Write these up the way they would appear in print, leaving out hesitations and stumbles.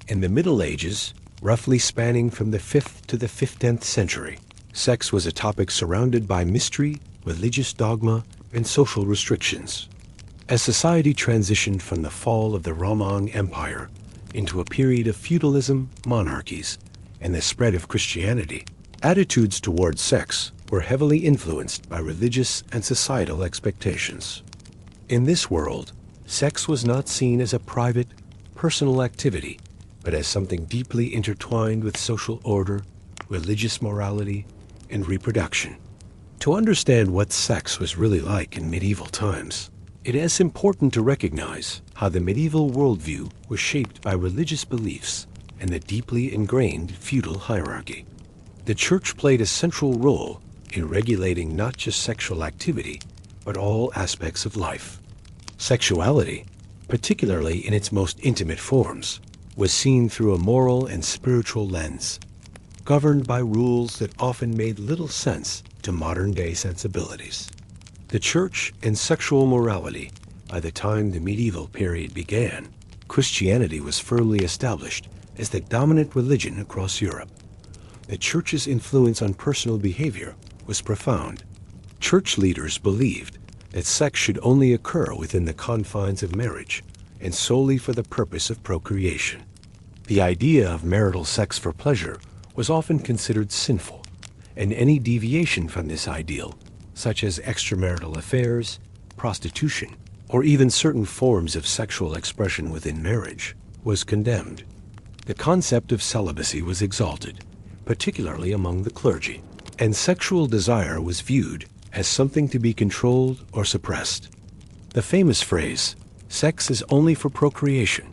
In the Middle Ages, roughly spanning from the 5th to the 15th century, sex was a topic surrounded by mystery, religious dogma, and social restrictions. As society transitioned from the fall of the Roman Empire into a period of feudalism, monarchies, and the spread of Christianity, attitudes toward sex were heavily influenced by religious and societal expectations. In this world, sex was not seen as a private, personal activity, but as something deeply intertwined with social order, religious morality, and reproduction. To understand what sex was really like in medieval times, it is important to recognize how the medieval worldview was shaped by religious beliefs and the deeply ingrained feudal hierarchy. The church played a central role in regulating not just sexual activity, but all aspects of life. Sexuality, particularly in its most intimate forms, was seen through a moral and spiritual lens, governed by rules that often made little sense to modern-day sensibilities. The church and sexual morality, by the time the medieval period began, Christianity was firmly established as the dominant religion across Europe. The church's influence on personal behavior was profound. Church leaders believed that sex should only occur within the confines of marriage and solely for the purpose of procreation. The idea of marital sex for pleasure was often considered sinful, and any deviation from this ideal, such as extramarital affairs, prostitution, or even certain forms of sexual expression within marriage, was condemned. The concept of celibacy was exalted, particularly among the clergy, and sexual desire was viewed as something to be controlled or suppressed. The famous phrase, "sex is only for procreation,"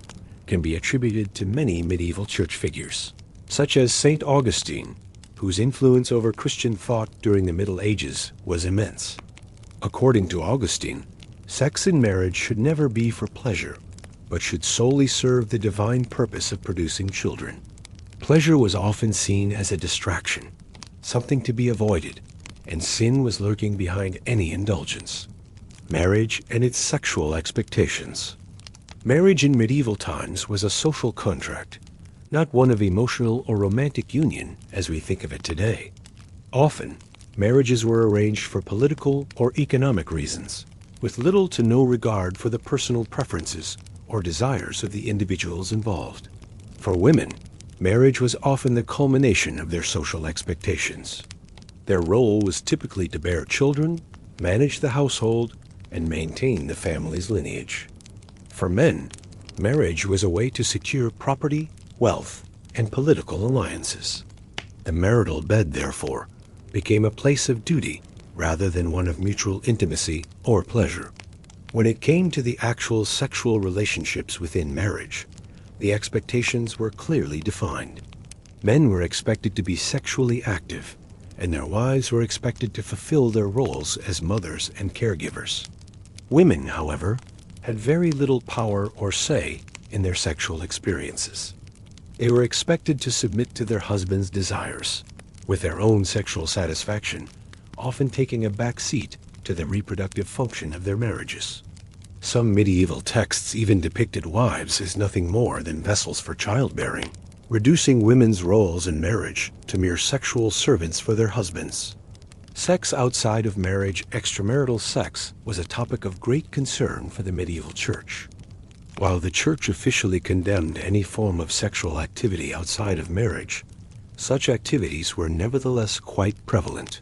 can be attributed to many medieval church figures, such as St. Augustine, whose influence over Christian thought during the Middle Ages was immense. According to Augustine, sex in marriage should never be for pleasure, but should solely serve the divine purpose of producing children. Pleasure was often seen as a distraction, something to be avoided, and sin was lurking behind any indulgence. Marriage and its sexual expectations. Marriage in medieval times was a social contract, not one of emotional or romantic union as we think of it today. Often, marriages were arranged for political or economic reasons, with little to no regard for the personal preferences or desires of the individuals involved. For women, marriage was often the culmination of their social expectations. Their role was typically to bear children, manage the household, and maintain the family's lineage. For men, marriage was a way to secure property, wealth, and political alliances. The marital bed, therefore, became a place of duty rather than one of mutual intimacy or pleasure. When it came to the actual sexual relationships within marriage, the expectations were clearly defined. Men were expected to be sexually active, and their wives were expected to fulfill their roles as mothers and caregivers. Women, however, had very little power or say in their sexual experiences. They were expected to submit to their husband's desires, with their own sexual satisfaction often taking a back seat to the reproductive function of their marriages. Some medieval texts even depicted wives as nothing more than vessels for childbearing, reducing women's roles in marriage to mere sexual servants for their husbands. Sex outside of marriage, extramarital sex, was a topic of great concern for the medieval church. While the church officially condemned any form of sexual activity outside of marriage, such activities were nevertheless quite prevalent.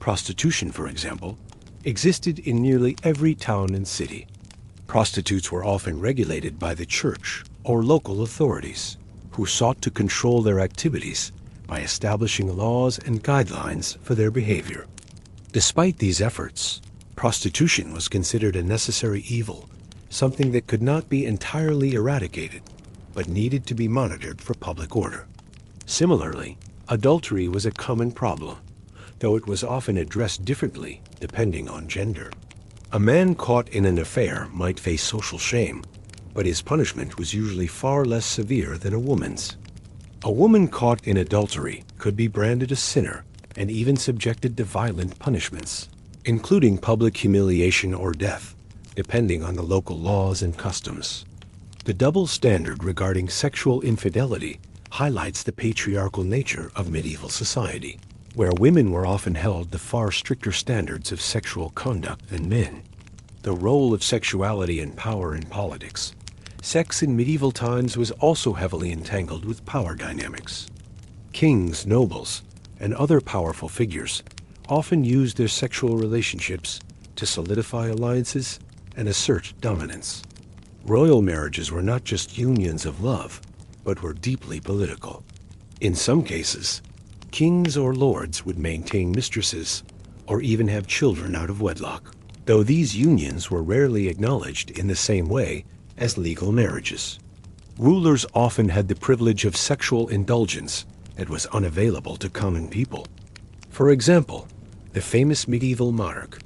Prostitution, for example, existed in nearly every town and city. Prostitutes were often regulated by the church or local authorities, who sought to control their activities by establishing laws and guidelines for their behavior. Despite these efforts, prostitution was considered a necessary evil, something that could not be entirely eradicated, but needed to be monitored for public order. Similarly, adultery was a common problem, though it was often addressed differently depending on gender. A man caught in an affair might face social shame, but his punishment was usually far less severe than a woman's. A woman caught in adultery could be branded a sinner and even subjected to violent punishments, including public humiliation or death, depending on the local laws and customs. The double standard regarding sexual infidelity highlights the patriarchal nature of medieval society, where women were often held to far stricter standards of sexual conduct than men. The role of sexuality and power in politics. Sex in medieval times was also heavily entangled with power dynamics. Kings, nobles, and other powerful figures often used their sexual relationships to solidify alliances and assert dominance. Royal marriages were not just unions of love, but were deeply political. In some cases, kings or lords would maintain mistresses or even have children out of wedlock, though these unions were rarely acknowledged in the same way as legal marriages. Rulers often had the privilege of sexual indulgence that was unavailable to common people. For example, the famous medieval monarch,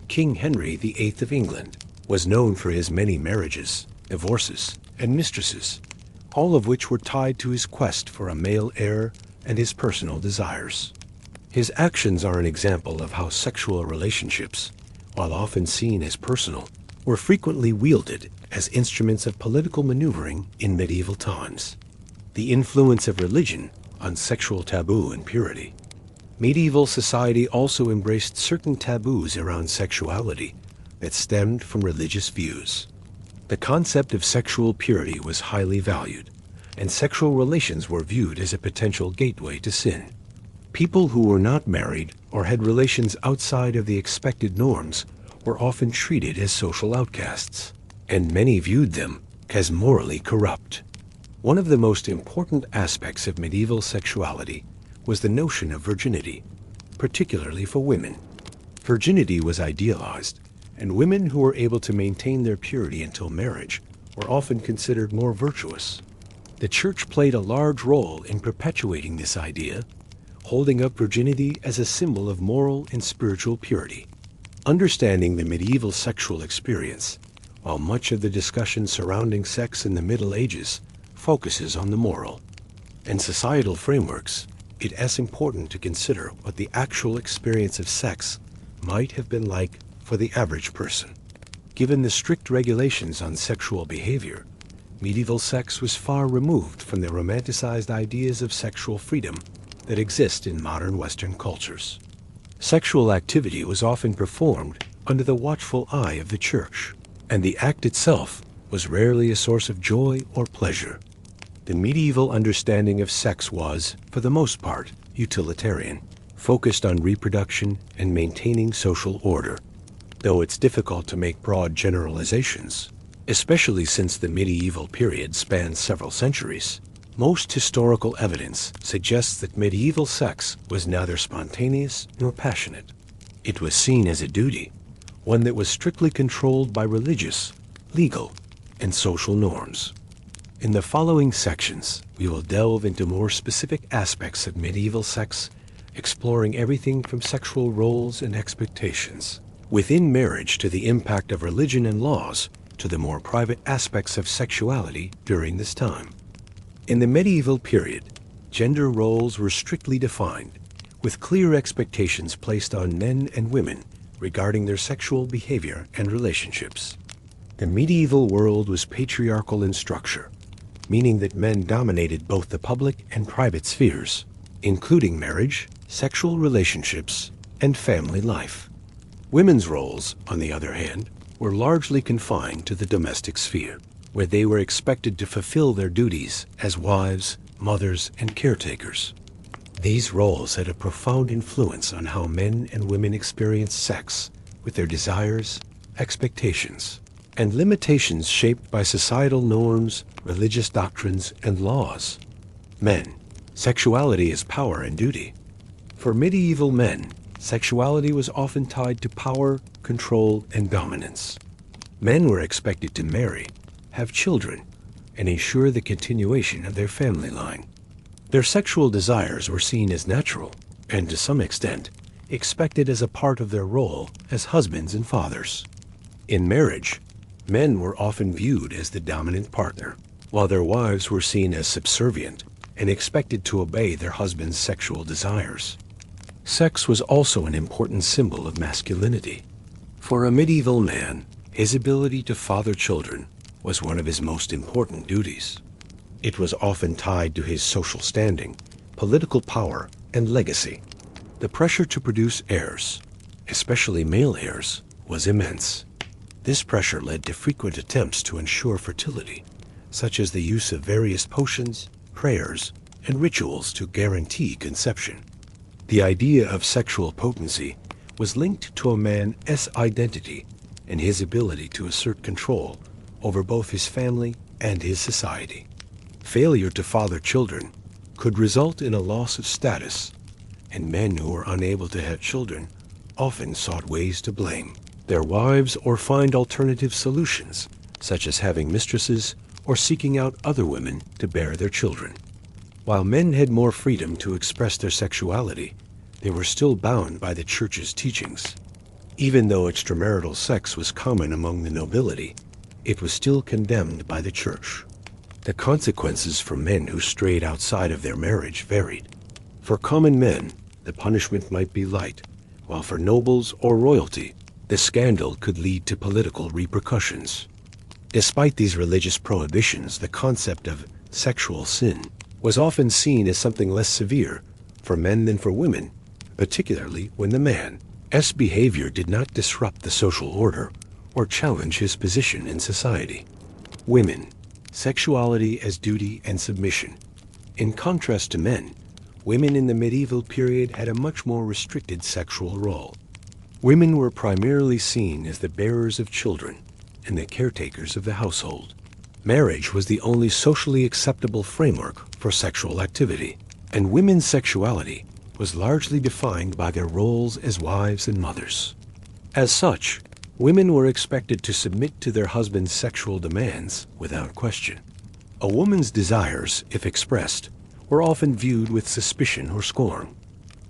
King Henry VIII of England, was known for his many marriages, divorces, and mistresses, all of which were tied to his quest for a male heir and his personal desires. His actions are an example of how sexual relationships, while often seen as personal, were frequently wielded as instruments of political maneuvering in medieval times. The influence of religion on sexual taboo and purity. Medieval society also embraced certain taboos around sexuality that stemmed from religious views. The concept of sexual purity was highly valued, and sexual relations were viewed as a potential gateway to sin. People who were not married or had relations outside of the expected norms were often treated as social outcasts, and many viewed them as morally corrupt. One of the most important aspects of medieval sexuality was the notion of virginity, particularly for women. Virginity was idealized, and women who were able to maintain their purity until marriage were often considered more virtuous. The Church played a large role in perpetuating this idea, holding up virginity as a symbol of moral and spiritual purity. Understanding the medieval sexual experience, while much of the discussion surrounding sex in the Middle Ages focuses on the moral and societal frameworks, it is important to consider what the actual experience of sex might have been like for the average person. Given the strict regulations on sexual behavior, medieval sex was far removed from the romanticized ideas of sexual freedom that exist in modern Western cultures. Sexual activity was often performed under the watchful eye of the Church, and the act itself was rarely a source of joy or pleasure. The medieval understanding of sex was, for the most part, utilitarian, focused on reproduction and maintaining social order. Though it's difficult to make broad generalizations, especially since the medieval period spans several centuries, most historical evidence suggests that medieval sex was neither spontaneous nor passionate. It was seen as a duty, one that was strictly controlled by religious, legal, and social norms. In the following sections, we will delve into more specific aspects of medieval sex, exploring everything from sexual roles and expectations within marriage to the impact of religion and laws to the more private aspects of sexuality during this time. In the medieval period, gender roles were strictly defined, with clear expectations placed on men and women regarding their sexual behavior and relationships. The medieval world was patriarchal in structure, meaning that men dominated both the public and private spheres, including marriage, sexual relationships, and family life. Women's roles, on the other hand, were largely confined to the domestic sphere, where they were expected to fulfill their duties as wives, mothers, and caretakers. These roles had a profound influence on how men and women experienced sex, with their desires, expectations, and limitations shaped by societal norms, religious doctrines, and laws. Men, sexuality is power and duty. For medieval men, sexuality was often tied to power, control, and dominance. Men were expected to marry, have children, and ensure the continuation of their family line. Their sexual desires were seen as natural, and to some extent, expected as a part of their role as husbands and fathers. In marriage, men were often viewed as the dominant partner, while their wives were seen as subservient and expected to obey their husband's sexual desires. Sex was also an important symbol of masculinity. For a medieval man, his ability to father children was one of his most important duties. It was often tied to his social standing, political power, and legacy. The pressure to produce heirs, especially male heirs, was immense. This pressure led to frequent attempts to ensure fertility, such as the use of various potions, prayers, and rituals to guarantee conception. The idea of sexual potency was linked to a man's identity and his ability to assert control over both his family and his society. Failure to father children could result in a loss of status, and men who were unable to have children often sought ways to blame their wives or find alternative solutions, such as having mistresses or seeking out other women to bear their children. While men had more freedom to express their sexuality, they were still bound by the church's teachings. Even though extramarital sex was common among the nobility, it was still condemned by the church. The consequences for men who strayed outside of their marriage varied. For common men, the punishment might be light, while for nobles or royalty, the scandal could lead to political repercussions. Despite these religious prohibitions, the concept of sexual sin was often seen as something less severe for men than for women, particularly when the man's behavior did not disrupt the social order or challenge his position in society. Women, sexuality as duty and submission. In contrast to men, women in the medieval period had a much more restricted sexual role. Women were primarily seen as the bearers of children and the caretakers of the household. Marriage was the only socially acceptable framework for sexual activity, and women's sexuality was largely defined by their roles as wives and mothers. As such, women were expected to submit to their husband's sexual demands without question. A woman's desires, if expressed, were often viewed with suspicion or scorn.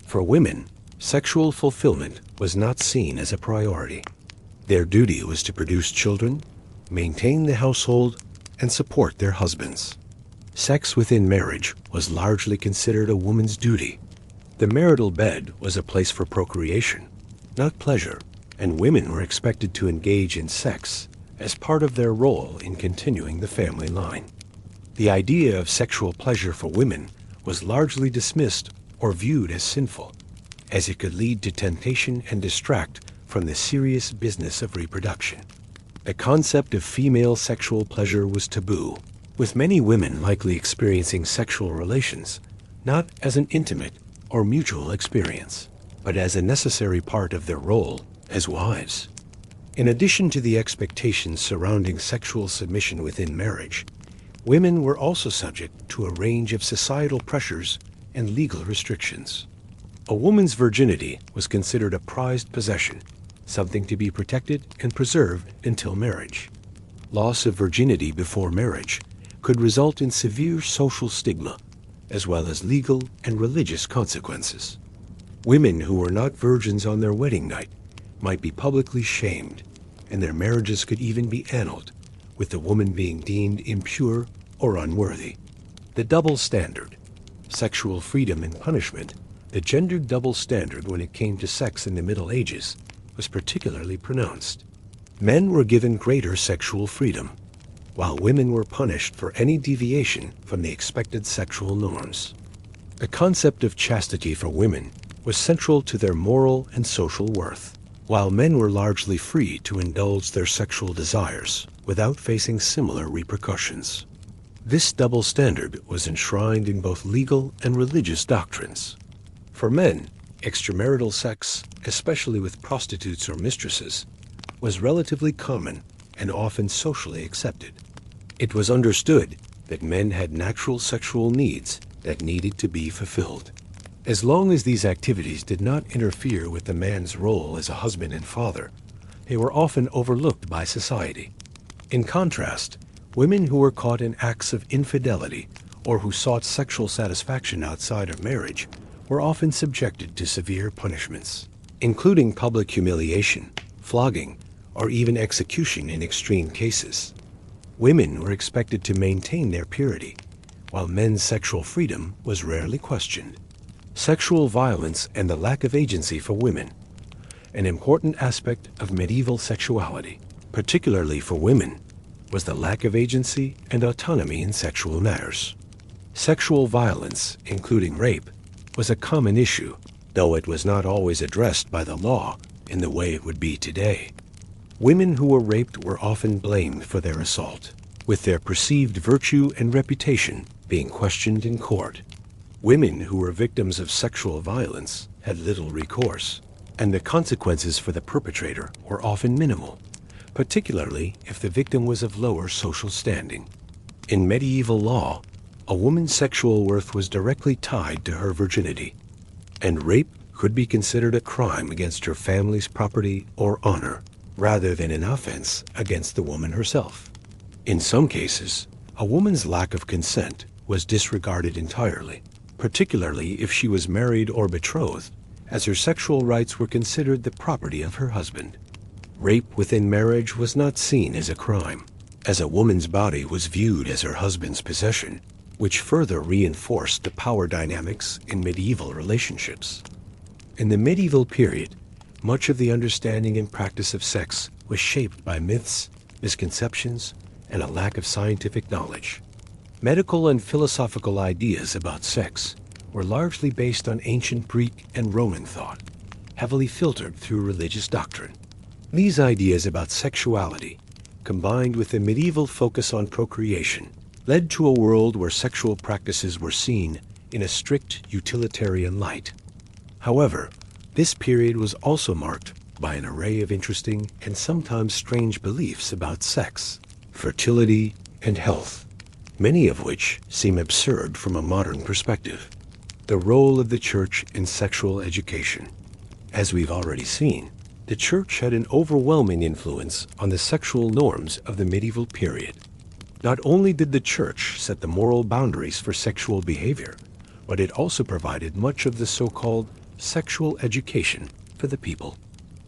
For women, sexual fulfillment was not seen as a priority. Their duty was to produce children, maintain the household, and support their husbands. Sex within marriage was largely considered a woman's duty. The marital bed was a place for procreation, not pleasure, and women were expected to engage in sex as part of their role in continuing the family line. The idea of sexual pleasure for women was largely dismissed or viewed as sinful, as it could lead to temptation and distract from the serious business of reproduction. The concept of female sexual pleasure was taboo, with many women likely experiencing sexual relations not as an intimate or mutual experience, but as a necessary part of their role as wives. In addition to the expectations surrounding sexual submission within marriage, women were also subject to a range of societal pressures and legal restrictions. A woman's virginity was considered a prized possession, something to be protected and preserved until marriage. Loss of virginity before marriage could result in severe social stigma, as well as legal and religious consequences. Women who were not virgins on their wedding night might be publicly shamed, and their marriages could even be annulled, with the woman being deemed impure or unworthy. The double standard, sexual freedom and punishment. The gendered double standard when it came to sex in the Middle Ages was particularly pronounced. Men were given greater sexual freedom, while women were punished for any deviation from the expected sexual norms. The concept of chastity for women was central to their moral and social worth, while men were largely free to indulge their sexual desires without facing similar repercussions. This double standard was enshrined in both legal and religious doctrines. For men, extramarital sex, especially with prostitutes or mistresses, was relatively common and often socially accepted. It was understood that men had natural sexual needs that needed to be fulfilled. As long as these activities did not interfere with the man's role as a husband and father, they were often overlooked by society. In contrast, women who were caught in acts of infidelity or who sought sexual satisfaction outside of marriage were often subjected to severe punishments, including public humiliation, flogging, or even execution in extreme cases. Women were expected to maintain their purity, while men's sexual freedom was rarely questioned. Sexual violence and the lack of agency for women, an important aspect of medieval sexuality, particularly for women. was the lack of agency and autonomy in sexual matters. Sexual violence, including rape, was a common issue, though it was not always addressed by the law in the way it would be today. Women who were raped were often blamed for their assault, with their perceived virtue and reputation being questioned in court. Women who were victims of sexual violence had little recourse, and the consequences for the perpetrator were often minimal, particularly if the victim was of lower social standing. In medieval law, a woman's sexual worth was directly tied to her virginity, and rape could be considered a crime against her family's property or honor, rather than an offense against the woman herself. In some cases, a woman's lack of consent was disregarded entirely, particularly if she was married or betrothed, as her sexual rights were considered the property of her husband. Rape within marriage was not seen as a crime, as a woman's body was viewed as her husband's possession, which further reinforced the power dynamics in medieval relationships. In the medieval period, much of the understanding and practice of sex was shaped by myths, misconceptions, and a lack of scientific knowledge. Medical and philosophical ideas about sex were largely based on ancient Greek and Roman thought, heavily filtered through religious doctrine. These ideas about sexuality, combined with the medieval focus on procreation, led to a world where sexual practices were seen in a strict utilitarian light. However, this period was also marked by an array of interesting and sometimes strange beliefs about sex, fertility, and health, many of which seem absurd from a modern perspective. The role of the Church in sexual education. As we've already seen, the Church had an overwhelming influence on the sexual norms of the medieval period. Not only did the Church set the moral boundaries for sexual behavior, but it also provided much of the so-called sexual education for the people.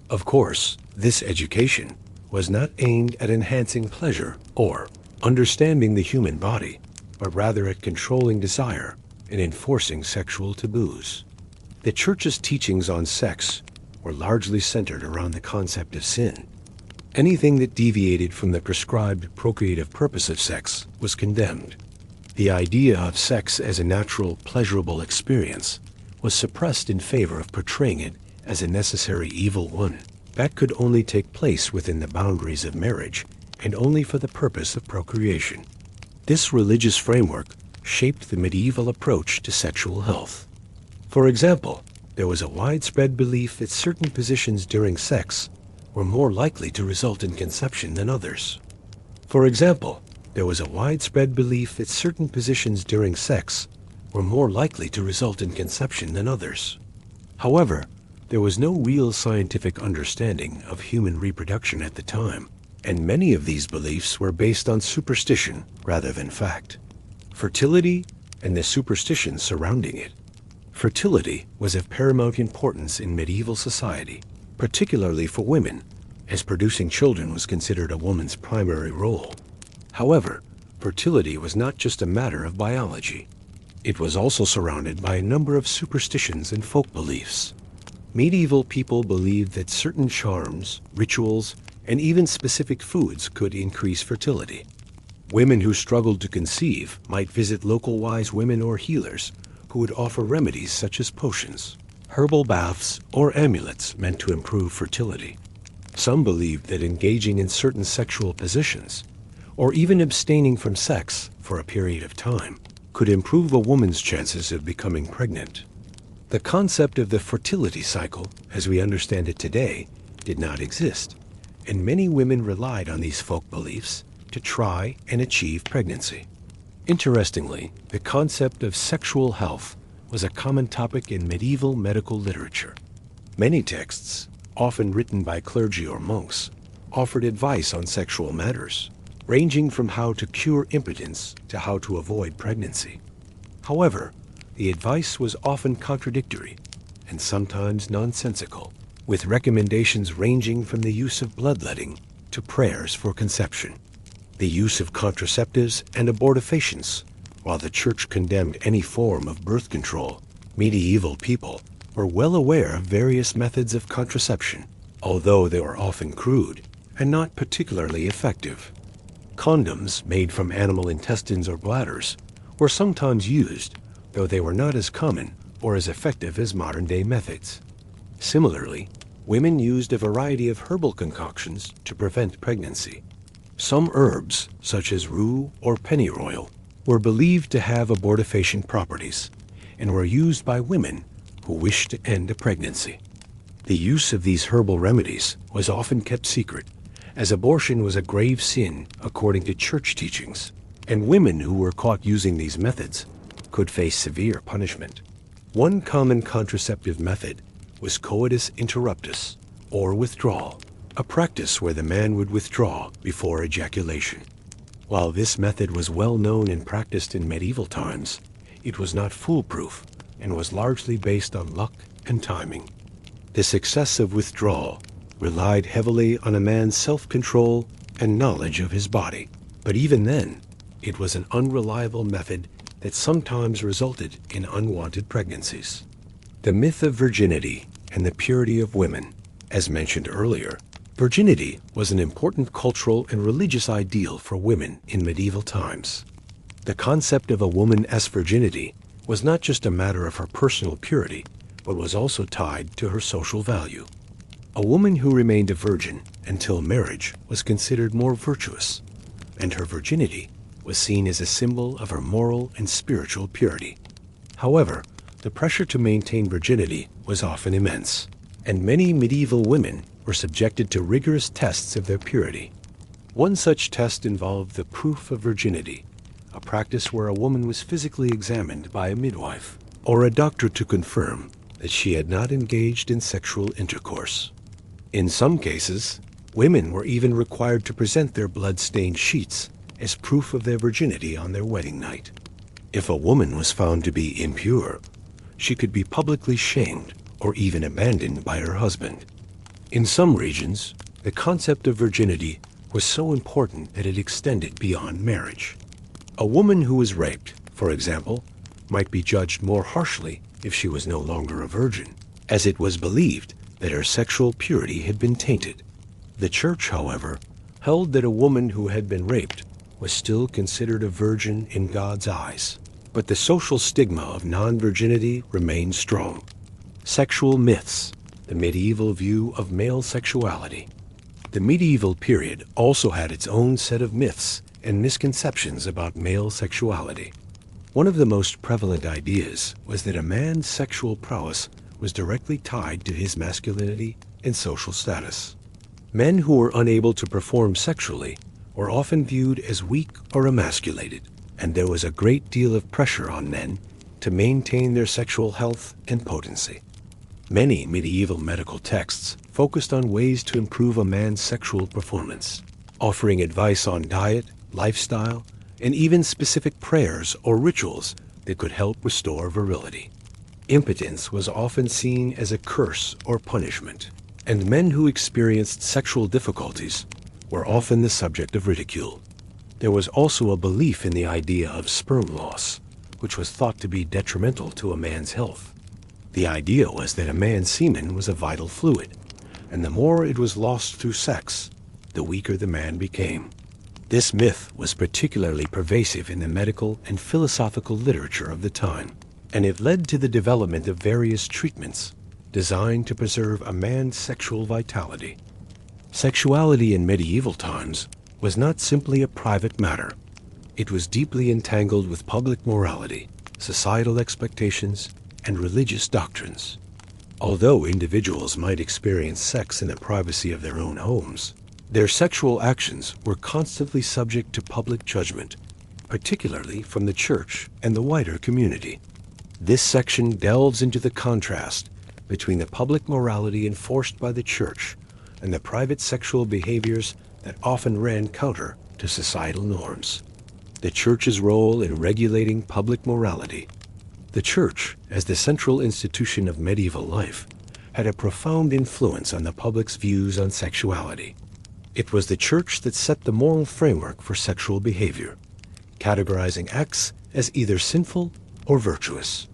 Of course, this education was not aimed at enhancing pleasure or understanding the human body, but rather at controlling desire and enforcing sexual taboos. The Church's teachings on sex were largely centered around the concept of sin. Anything that deviated from the prescribed procreative purpose of sex was condemned. The idea of sex as a natural, pleasurable experience was suppressed in favor of portraying it as a necessary evil one that could only take place within the boundaries of marriage and only for the purpose of procreation. This religious framework shaped the medieval approach to sexual health. For example, there was a widespread belief that certain positions during sex were more likely to result in conception than others. For example, there was a widespread belief that certain positions during sex were more likely to result in conception than others. However, there was no real scientific understanding of human reproduction at the time, and many of these beliefs were based on superstition rather than fact. Fertility and the superstition surrounding it. Fertility was of paramount importance in medieval society, particularly for women, as producing children was considered a woman's primary role. However, fertility was not just a matter of biology. It was also surrounded by a number of superstitions and folk beliefs. Medieval people believed that certain charms, rituals, and even specific foods could increase fertility. Women who struggled to conceive might visit local wise women or healers who would offer remedies such as potions, herbal baths, or amulets meant to improve fertility. Some believed that engaging in certain sexual positions, or even abstaining from sex for a period of time, could improve a woman's chances of becoming pregnant. The concept of the fertility cycle, as we understand it today, did not exist, and many women relied on these folk beliefs to try and achieve pregnancy. Interestingly, the concept of sexual health was a common topic in medieval medical literature. Many texts, often written by clergy or monks, offered advice on sexual matters, ranging from how to cure impotence to how to avoid pregnancy. However, the advice was often contradictory and sometimes nonsensical, with recommendations ranging from the use of bloodletting to prayers for conception. The use of contraceptives and abortifacients. While the Church condemned any form of birth control, medieval people were well aware of various methods of contraception, although they were often crude and not particularly effective. Condoms made from animal intestines or bladders were sometimes used, though they were not as common or as effective as modern-day methods. Similarly, women used a variety of herbal concoctions to prevent pregnancy. Some herbs, such as rue or pennyroyal, were believed to have abortifacient properties and were used by women who wished to end a pregnancy. The use of these herbal remedies was often kept secret, as abortion was a grave sin according to church teachings, and women who were caught using these methods could face severe punishment. One common contraceptive method was coitus interruptus, or withdrawal, a practice where the man would withdraw before ejaculation. While this method was well known and practiced in medieval times, it was not foolproof and was largely based on luck and timing. The success of withdrawal relied heavily on a man's self-control and knowledge of his body, but even then, it was an unreliable method that sometimes resulted in unwanted pregnancies. The myth of virginity and the purity of women. As mentioned earlier, virginity was an important cultural and religious ideal for women in medieval times. The concept of a woman as virginity was not just a matter of her personal purity, but was also tied to her social value. A woman who remained a virgin until marriage was considered more virtuous, and her virginity was seen as a symbol of her moral and spiritual purity. However, the pressure to maintain virginity was often immense, and many medieval women were subjected to rigorous tests of their purity. One such test involved the proof of virginity, a practice where a woman was physically examined by a midwife or a doctor to confirm that she had not engaged in sexual intercourse. In some cases, women were even required to present their blood-stained sheets as proof of their virginity on their wedding night. If a woman was found to be impure, she could be publicly shamed or even abandoned by her husband. In some regions, the concept of virginity was so important that it extended beyond marriage. A woman who was raped, for example, might be judged more harshly if she was no longer a virgin, as it was believed that her sexual purity had been tainted. The church, however, held that a woman who had been raped was still considered a virgin in God's eyes, but the social stigma of non-virginity remained strong. Sexual myths, the medieval view of male sexuality. The medieval period also had its own set of myths and misconceptions about male sexuality. One of the most prevalent ideas was that a man's sexual prowess was directly tied to his masculinity and social status. Men who were unable to perform sexually were often viewed as weak or emasculated, and there was a great deal of pressure on men to maintain their sexual health and potency. Many medieval medical texts focused on ways to improve a man's sexual performance, offering advice on diet, lifestyle, and even specific prayers or rituals that could help restore virility. Impotence was often seen as a curse or punishment, and men who experienced sexual difficulties were often the subject of ridicule. There was also a belief in the idea of sperm loss, which was thought to be detrimental to a man's health. The idea was that a man's semen was a vital fluid, and the more it was lost through sex, the weaker the man became. This myth was particularly pervasive in the medical and philosophical literature of the time, and it led to the development of various treatments designed to preserve a man's sexual vitality. Sexuality in medieval times was not simply a private matter. It was deeply entangled with public morality, societal expectations, and religious doctrines. Although individuals might experience sex in the privacy of their own homes, their sexual actions were constantly subject to public judgment, particularly from the church and the wider community. This section delves into the contrast between the public morality enforced by the church and the private sexual behaviors that often ran counter to societal norms. The church's role in regulating public morality. The church, as the central institution of medieval life, had a profound influence on the public's views on sexuality. It was the church that set the moral framework for sexual behavior, categorizing acts as either sinful or virtuous.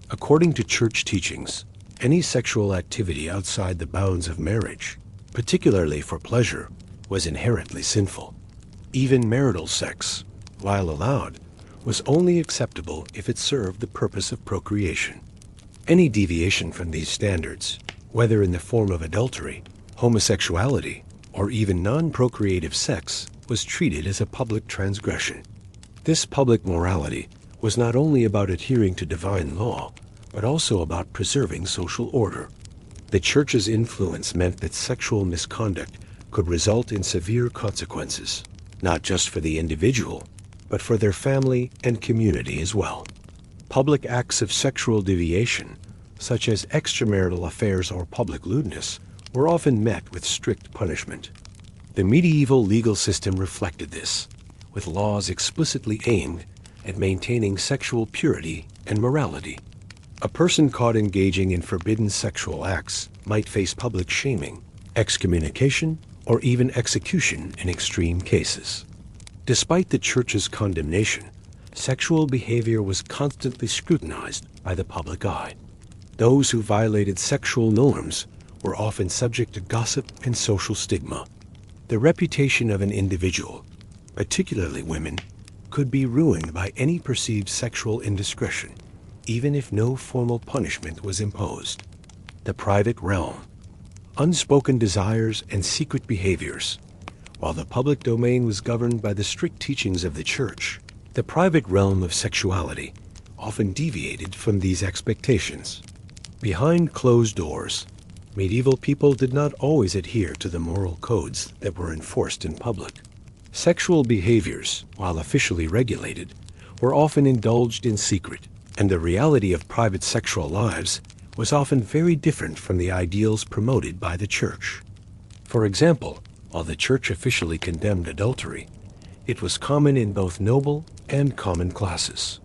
According to church teachings, any sexual activity outside the bounds of marriage, particularly for pleasure, was inherently sinful. Even marital sex, while allowed, was only acceptable if it served the purpose of procreation. Any deviation from these standards, whether in the form of adultery, homosexuality, or even non-procreative sex, was treated as a public transgression. This public morality was not only about adhering to divine law, but also about preserving social order. The Church's influence meant that sexual misconduct could result in severe consequences, not just for the individual, but for their family and community as well. Public acts of sexual deviation, such as extramarital affairs or public lewdness, were often met with strict punishment. The medieval legal system reflected this, with laws explicitly aimed at maintaining sexual purity and morality. A person caught engaging in forbidden sexual acts might face public shaming, excommunication, or even execution in extreme cases. Despite the Church's condemnation, sexual behavior was constantly scrutinized by the public eye. Those who violated sexual norms were often subject to gossip and social stigma. The reputation of an individual, particularly women, could be ruined by any perceived sexual indiscretion, even if no formal punishment was imposed. The private realm, unspoken desires and secret behaviors. While the public domain was governed by the strict teachings of the Church, the private realm of sexuality often deviated from these expectations. Behind closed doors, medieval people did not always adhere to the moral codes that were enforced in public. Sexual behaviors, while officially regulated, were often indulged in secret, and the reality of private sexual lives was often very different from the ideals promoted by the Church. For example, while the Church officially condemned adultery, it was common in both noble and common classes.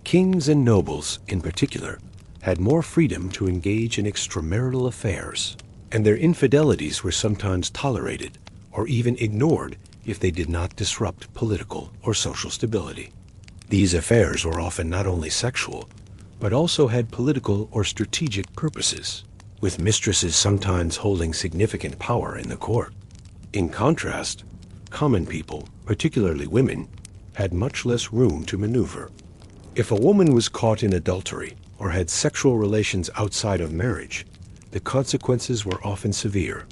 Kings and nobles, in particular, had more freedom to engage in extramarital affairs, and their infidelities were sometimes tolerated or even ignored if they did not disrupt political or social stability. These affairs were often not only sexual, but also had political or strategic purposes, with mistresses sometimes holding significant power in the court. In contrast, common people, particularly women, had much less room to maneuver. If a woman was caught in adultery or had sexual relations outside of marriage, the consequences were often severe.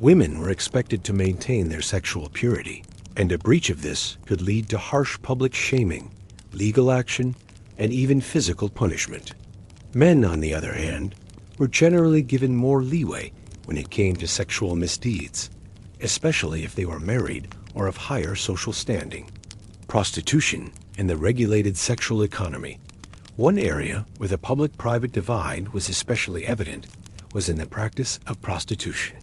Women were expected to maintain their sexual purity, and a breach of this could lead to harsh public shaming, legal action, and even physical punishment. Men, on the other hand, were generally given more leeway when it came to sexual misdeeds, especially if they were married or of higher social standing. Prostitution and the regulated sexual economy. One area where the public-private divide was especially evident was in the practice of prostitution.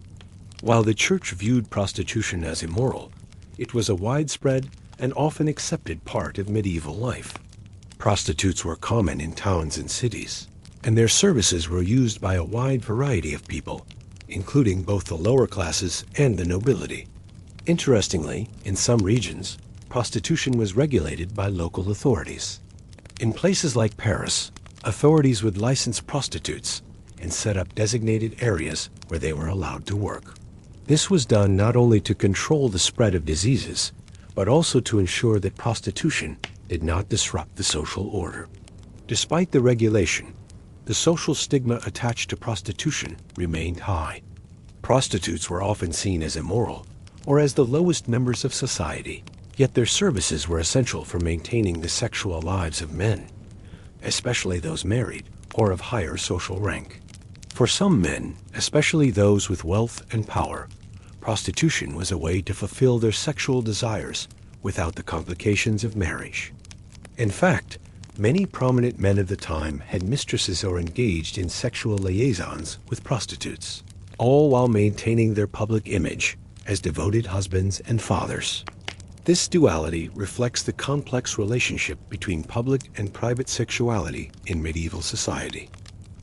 While the Church viewed prostitution as immoral, it was a widespread and often accepted part of medieval life. Prostitutes were common in towns and cities, and their services were used by a wide variety of people, including both the lower classes and the nobility. Interestingly, in some regions, prostitution was regulated by local authorities. In places like Paris, authorities would license prostitutes and set up designated areas where they were allowed to work. This was done not only to control the spread of diseases, but also to ensure that prostitution did not disrupt the social order. Despite the regulation, the social stigma attached to prostitution remained high. Prostitutes were often seen as immoral or as the lowest members of society, yet their services were essential for maintaining the sexual lives of men, especially those married or of higher social rank. For some men, especially those with wealth and power, prostitution was a way to fulfill their sexual desires without the complications of marriage. In fact, many prominent men of the time had mistresses or engaged in sexual liaisons with prostitutes, all while maintaining their public image as devoted husbands and fathers. This duality reflects the complex relationship between public and private sexuality in medieval society.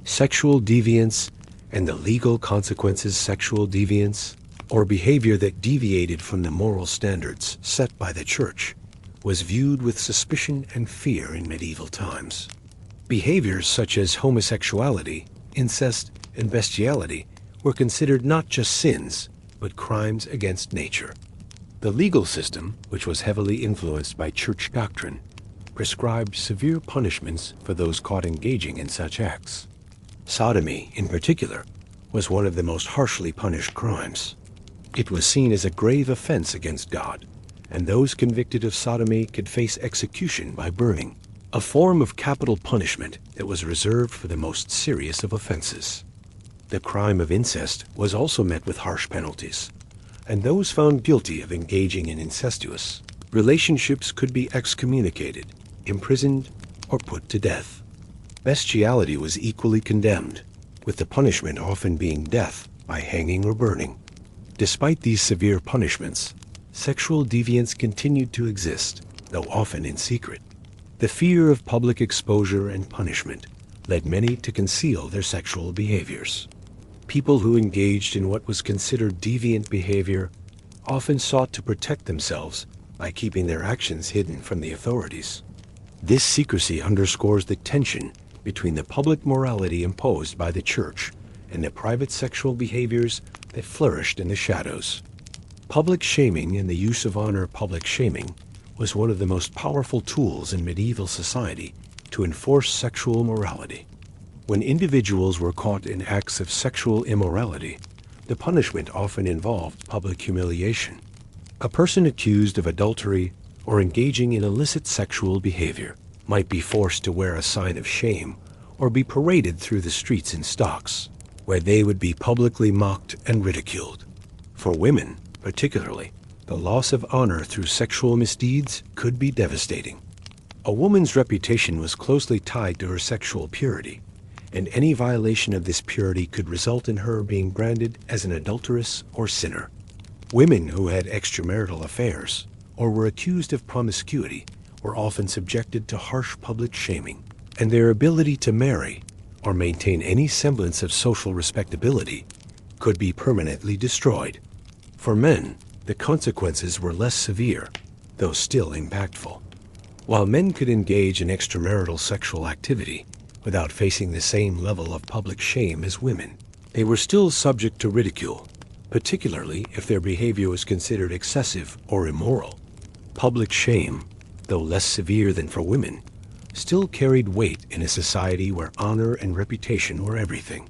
Sexual deviance and the legal consequences. Sexual deviance, or behavior that deviated from the moral standards set by the Church, was viewed with suspicion and fear in medieval times. Behaviors such as homosexuality, incest, and bestiality were considered not just sins, but crimes against nature. The legal system, which was heavily influenced by church doctrine, prescribed severe punishments for those caught engaging in such acts. Sodomy, in particular, was one of the most harshly punished crimes. It was seen as a grave offense against God, and those convicted of sodomy could face execution by burning, a form of capital punishment that was reserved for the most serious of offenses. The crime of incest was also met with harsh penalties, and those found guilty of engaging in incestuous relationships could be excommunicated, imprisoned, or put to death. Bestiality was equally condemned, with the punishment often being death by hanging or burning. Despite these severe punishments, sexual deviance continued to exist, though often in secret. The fear of public exposure and punishment led many to conceal their sexual behaviors. People who engaged in what was considered deviant behavior often sought to protect themselves by keeping their actions hidden from the authorities. This secrecy underscores the tension between the public morality imposed by the church and the private sexual behaviors that flourished in the shadows. Public shaming and the use of honor public shaming was one of the most powerful tools in medieval society to enforce sexual morality. When individuals were caught in acts of sexual immorality, the punishment often involved public humiliation. A person accused of adultery or engaging in illicit sexual behavior might be forced to wear a sign of shame or be paraded through the streets in stocks, where they would be publicly mocked and ridiculed. For women, particularly, the loss of honor through sexual misdeeds could be devastating. A woman's reputation was closely tied to her sexual purity, and any violation of this purity could result in her being branded as an adulteress or sinner. Women who had extramarital affairs or were accused of promiscuity were often subjected to harsh public shaming, and their ability to marry or maintain any semblance of social respectability could be permanently destroyed. For men, the consequences were less severe, though still impactful. While men could engage in extramarital sexual activity without facing the same level of public shame as women, they were still subject to ridicule, particularly if their behavior was considered excessive or immoral. Public shame, though less severe than for women, still carried weight in a society where honor and reputation were everything.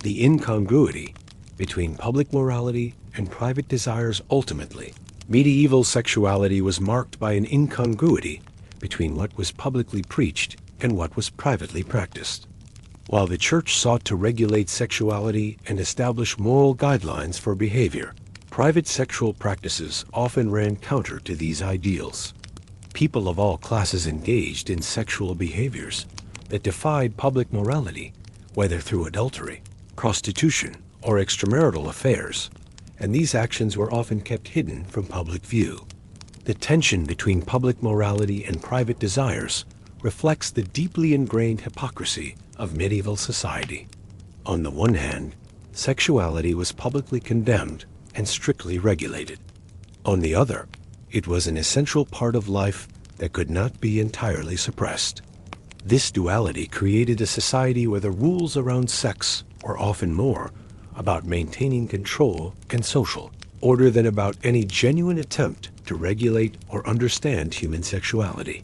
The incongruity between public morality and private desires ultimately, medieval sexuality was marked by an incongruity between what was publicly preached and what was privately practiced. While the church sought to regulate sexuality and establish moral guidelines for behavior, private sexual practices often ran counter to these ideals. People of all classes engaged in sexual behaviors that defied public morality, whether through adultery, prostitution, or extramarital affairs, and these actions were often kept hidden from public view. The tension between public morality and private desires reflects the deeply ingrained hypocrisy of medieval society. On the one hand, sexuality was publicly condemned and strictly regulated. On the other, it was an essential part of life that could not be entirely suppressed. This duality created a society where the rules around sex were often more about maintaining control and social order than about any genuine attempt to regulate or understand human sexuality.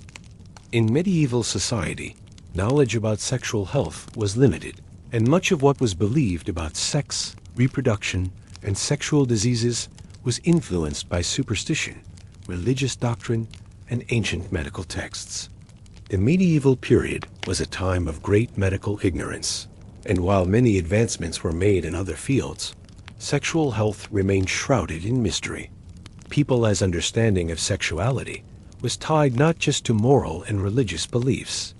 In medieval society, knowledge about sexual health was limited, and much of what was believed about sex, reproduction, and sexual diseases was influenced by superstition, religious doctrine, and ancient medical texts. The medieval period was a time of great medical ignorance, and while many advancements were made in other fields, sexual health remained shrouded in mystery. People's understanding of sexuality was tied not just to moral and religious beliefs,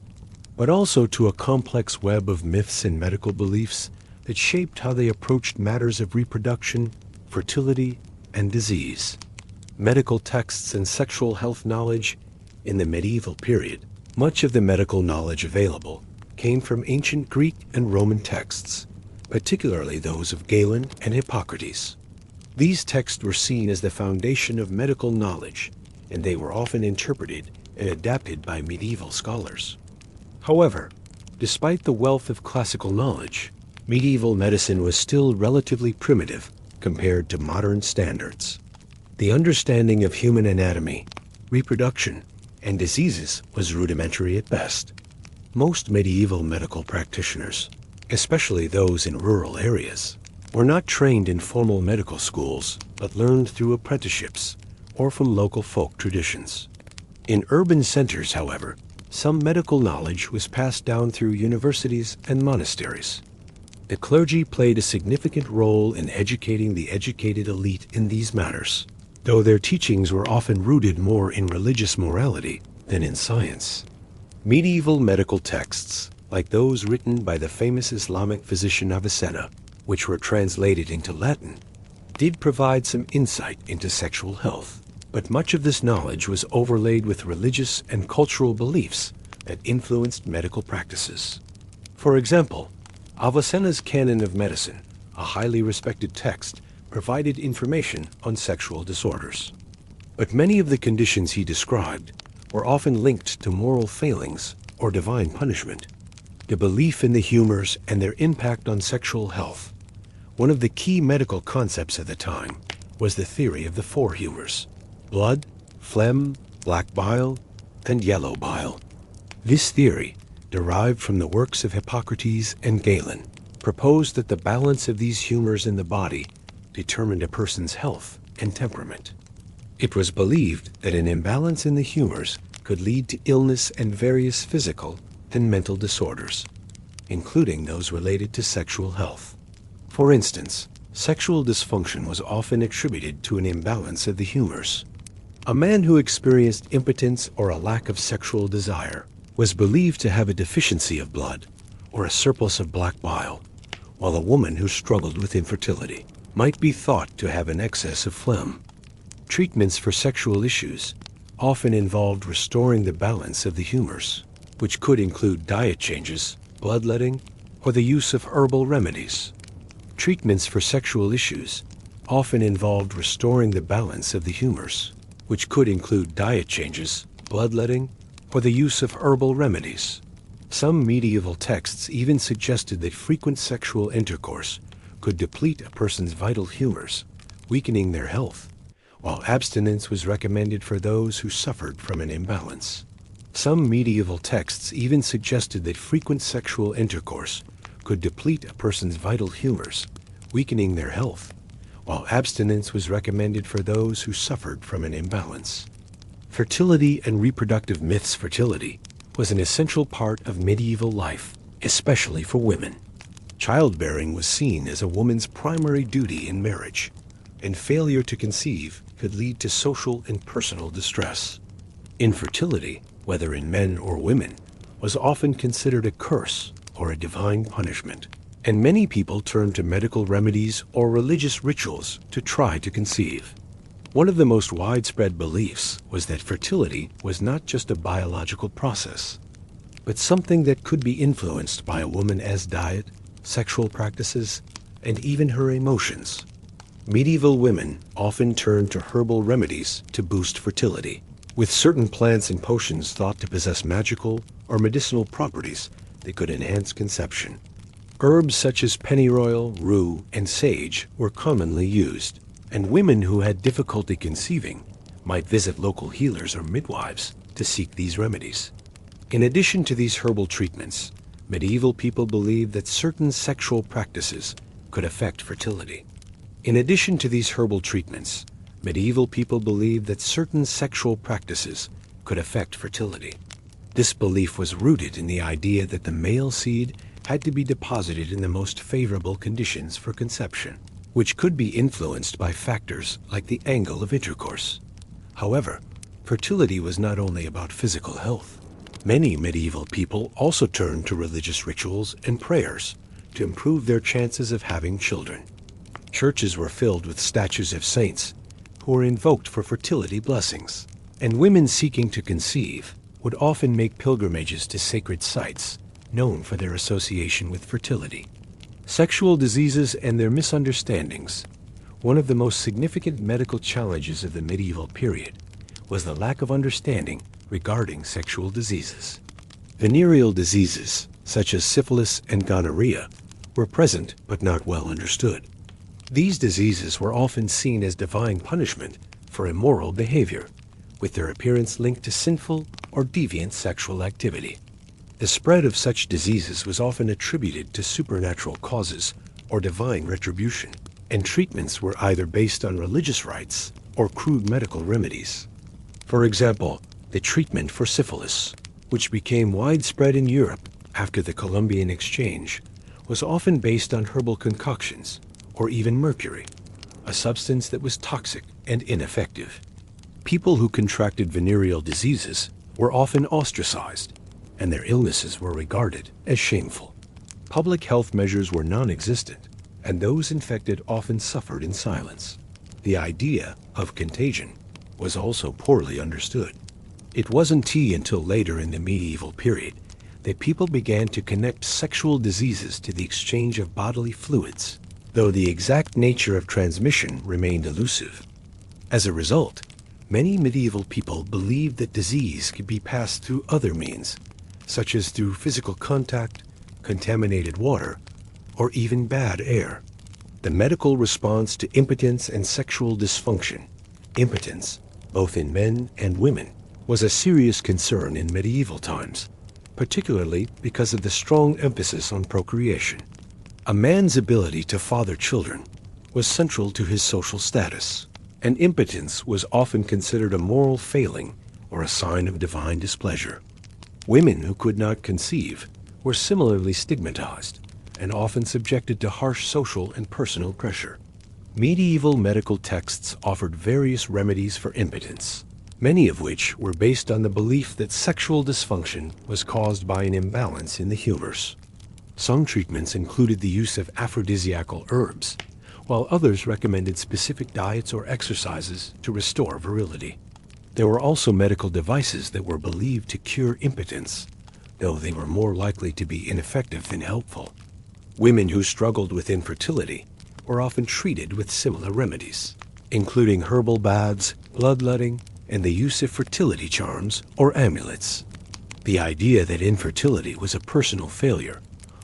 but also to a complex web of myths and medical beliefs that shaped how they approached matters of reproduction, fertility, and disease. Medical texts and sexual health knowledge in the medieval period, much of the medical knowledge available came from ancient Greek and Roman texts, particularly those of Galen and Hippocrates. These texts were seen as the foundation of medical knowledge, and they were often interpreted and adapted by medieval scholars. However, despite the wealth of classical knowledge, medieval medicine was still relatively primitive compared to modern standards. The understanding of human anatomy, reproduction, and diseases was rudimentary at best. Most medieval medical practitioners, especially those in rural areas, were not trained in formal medical schools, but learned through apprenticeships or from local folk traditions. In urban centers, however, some medical knowledge was passed down through universities and monasteries. The clergy played a significant role in educating the educated elite in these matters, though their teachings were often rooted more in religious morality than in science. Medieval medical texts, like those written by the famous Islamic physician Avicenna, which were translated into Latin, did provide some insight into sexual health, but much of this knowledge was overlaid with religious and cultural beliefs that influenced medical practices. For example, Avicenna's Canon of Medicine, a highly respected text, provided information on sexual disorders. But many of the conditions he described were often linked to moral failings or divine punishment. The belief in the humors and their impact on sexual health. One of the key medical concepts at the time was the theory of the four humors: blood, phlegm, black bile, and yellow bile. This theory, derived from the works of Hippocrates and Galen, proposed that the balance of these humors in the body determined a person's health and temperament. It was believed that an imbalance in the humors could lead to illness and various physical and mental disorders, including those related to sexual health. For instance, sexual dysfunction was often attributed to an imbalance of the humors. A man who experienced impotence or a lack of sexual desire was believed to have a deficiency of blood or a surplus of black bile, while a woman who struggled with infertility might be thought to have an excess of phlegm. Treatments for sexual issues often involved restoring the balance of the humors, which could include diet changes, bloodletting, or the use of herbal remedies. Treatments for sexual issues often involved restoring the balance of the humors, which could include diet changes, bloodletting, or the use of herbal remedies. Some medieval texts even suggested that frequent sexual intercourse could deplete a person's vital humors, weakening their health, while abstinence was recommended for those who suffered from an imbalance. Some medieval texts even suggested that frequent sexual intercourse could deplete a person's vital humors, weakening their health, while abstinence was recommended for those who suffered from an imbalance. Fertility and reproductive myths. Fertility was an essential part of medieval life, especially for women. Childbearing was seen as a woman's primary duty in marriage, and failure to conceive could lead to social and personal distress. Infertility, whether in men or women, was often considered a curse or a divine punishment, and many people turned to medical remedies or religious rituals to try to conceive. One of the most widespread beliefs was that fertility was not just a biological process, but something that could be influenced by a woman's diet, sexual practices, and even her emotions. Medieval women often turned to herbal remedies to boost fertility, with certain plants and potions thought to possess magical or medicinal properties that could enhance conception. Herbs such as pennyroyal, rue, and sage were commonly used, and women who had difficulty conceiving might visit local healers or midwives to seek these remedies. In addition to these herbal treatments, medieval people believed that certain sexual practices could affect fertility. In addition to these herbal treatments, medieval people believed that certain sexual practices could affect fertility. This belief was rooted in the idea that the male seed had to be deposited in the most favorable conditions for conception, which could be influenced by factors like the angle of intercourse. However, fertility was not only about physical health. Many medieval people also turned to religious rituals and prayers to improve their chances of having children. Churches were filled with statues of saints who were invoked for fertility blessings, and women seeking to conceive would often make pilgrimages to sacred sites known for their association with fertility. Sexual diseases and their misunderstandings. One of the most significant medical challenges of the medieval period was the lack of understanding regarding sexual diseases. Venereal diseases, such as syphilis and gonorrhea, were present but not well understood. These diseases were often seen as divine punishment for immoral behavior, with their appearance linked to sinful or deviant sexual activity. The spread of such diseases was often attributed to supernatural causes or divine retribution, and treatments were either based on religious rites or crude medical remedies. For example, the treatment for syphilis, which became widespread in Europe after the Columbian Exchange, was often based on herbal concoctions or even mercury, a substance that was toxic and ineffective. People who contracted venereal diseases were often ostracized, and their illnesses were regarded as shameful. Public health measures were non-existent, and those infected often suffered in silence. The idea of contagion was also poorly understood. It wasn't until later in the medieval period that people began to connect sexual diseases to the exchange of bodily fluids, though the exact nature of transmission remained elusive. As a result, many medieval people believed that disease could be passed through other means, such as through physical contact, contaminated water, or even bad air. The medical response to impotence and sexual dysfunction, impotence, both in men and women, was a serious concern in medieval times, particularly because of the strong emphasis on procreation. A man's ability to father children was central to his social status, and impotence was often considered a moral failing or a sign of divine displeasure. Women who could not conceive were similarly stigmatized and often subjected to harsh social and personal pressure. Medieval medical texts offered various remedies for impotence, many of which were based on the belief that sexual dysfunction was caused by an imbalance in the humors. Some treatments included the use of aphrodisiacal herbs, while others recommended specific diets or exercises to restore virility. There were also medical devices that were believed to cure impotence, though they were more likely to be ineffective than helpful. Women who struggled with infertility were often treated with similar remedies, including herbal baths, bloodletting, and the use of fertility charms or amulets. The idea that infertility was a personal failure,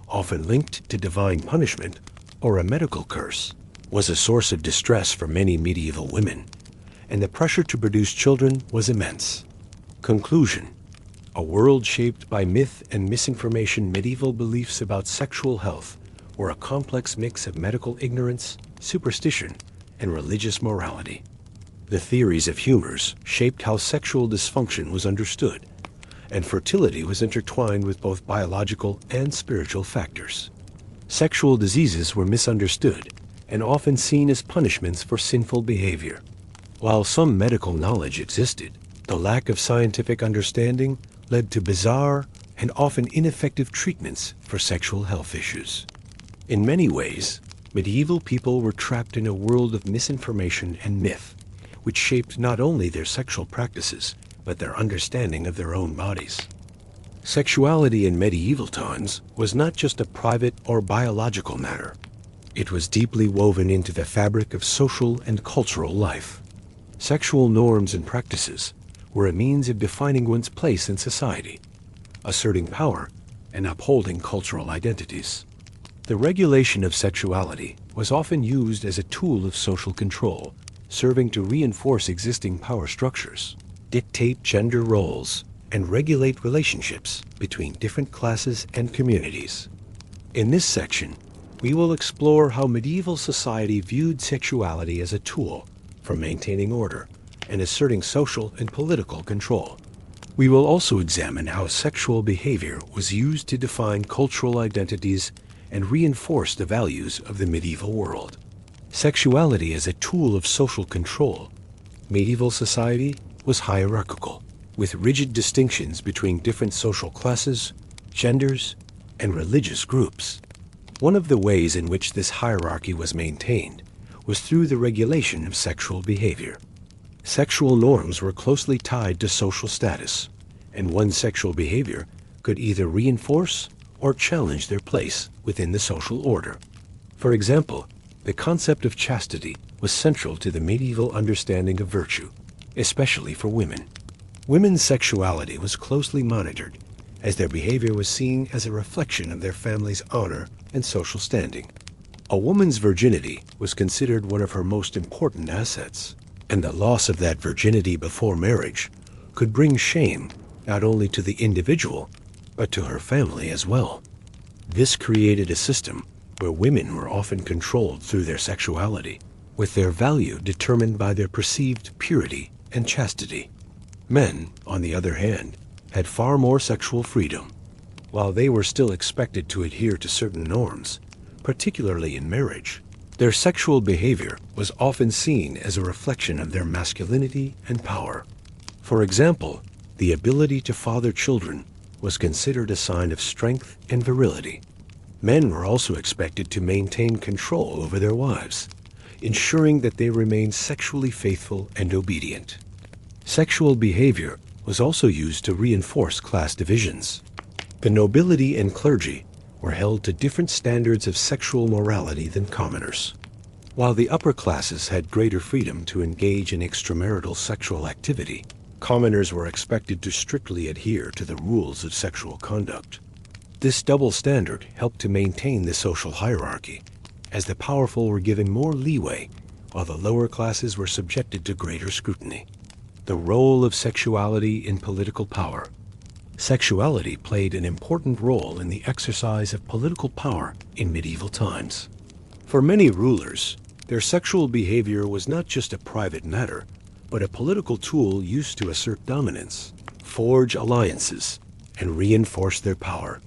often linked to divine punishment or a medical curse, was a source of distress for many medieval women, and the pressure to produce children was immense. Conclusion: a world shaped by myth and misinformation, medieval beliefs about sexual health were a complex mix of medical ignorance, superstition, and religious morality. The theories of humors shaped how sexual dysfunction was understood, and fertility was intertwined with both biological and spiritual factors. Sexual diseases were misunderstood and often seen as punishments for sinful behavior. While some medical knowledge existed, the lack of scientific understanding led to bizarre and often ineffective treatments for sexual health issues. In many ways, medieval people were trapped in a world of misinformation and myth, which shaped not only their sexual practices, but their understanding of their own bodies. Sexuality in medieval times was not just a private or biological matter. It was deeply woven into the fabric of social and cultural life. Sexual norms and practices were a means of defining one's place in society, asserting power, and upholding cultural identities. The regulation of sexuality was often used as a tool of social control, serving to reinforce existing power structures, dictate gender roles, and regulate relationships between different classes and communities. In this section, we will explore how medieval society viewed sexuality as a tool for maintaining order and asserting social and political control. We will also examine how sexual behavior was used to define cultural identities and reinforce the values of the medieval world. Sexuality as a tool of social control. Medieval society was hierarchical, with rigid distinctions between different social classes, genders, and religious groups. One of the ways in which this hierarchy was maintained was through the regulation of sexual behavior. Sexual norms were closely tied to social status, and one's sexual behavior could either reinforce or challenge their place within the social order. For example, the concept of chastity was central to the medieval understanding of virtue, especially for women. Women's sexuality was closely monitored, as their behavior was seen as a reflection of their family's honor and social standing. A woman's virginity was considered one of her most important assets, and the loss of that virginity before marriage could bring shame not only to the individual, but to her family as well. This created a system where women were often controlled through their sexuality, with their value determined by their perceived purity and chastity. Men, on the other hand, had far more sexual freedom. While they were still expected to adhere to certain norms, particularly in marriage, their sexual behavior was often seen as a reflection of their masculinity and power. For example, the ability to father children was considered a sign of strength and virility. Men were also expected to maintain control over their wives, ensuring that they remained sexually faithful and obedient. Sexual behavior was also used to reinforce class divisions. The nobility and clergy were held to different standards of sexual morality than commoners. While the upper classes had greater freedom to engage in extramarital sexual activity, commoners were expected to strictly adhere to the rules of sexual conduct. This double standard helped to maintain the social hierarchy, as the powerful were given more leeway, while the lower classes were subjected to greater scrutiny. The role of sexuality in political power. Sexuality played an important role in the exercise of political power in medieval times. For many rulers, their sexual behavior was not just a private matter, but a political tool used to assert dominance, forge alliances, and reinforce their power.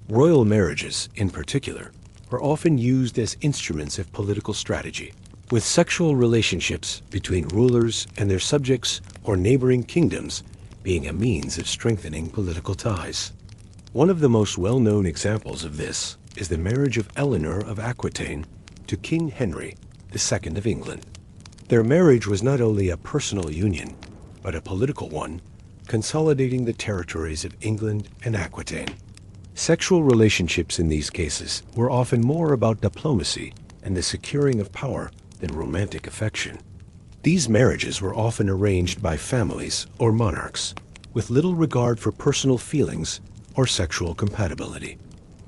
Royal marriages, in particular, were often used as instruments of political strategy, with sexual relationships between rulers and their subjects or neighboring kingdoms being a means of strengthening political ties. One of the most well-known examples of this is the marriage of Eleanor of Aquitaine to King Henry II of England. Their marriage was not only a personal union, but a political one, consolidating the territories of England and Aquitaine. Sexual relationships in these cases were often more about diplomacy and the securing of power than romantic affection. These marriages were often arranged by families or monarchs, with little regard for personal feelings or sexual compatibility.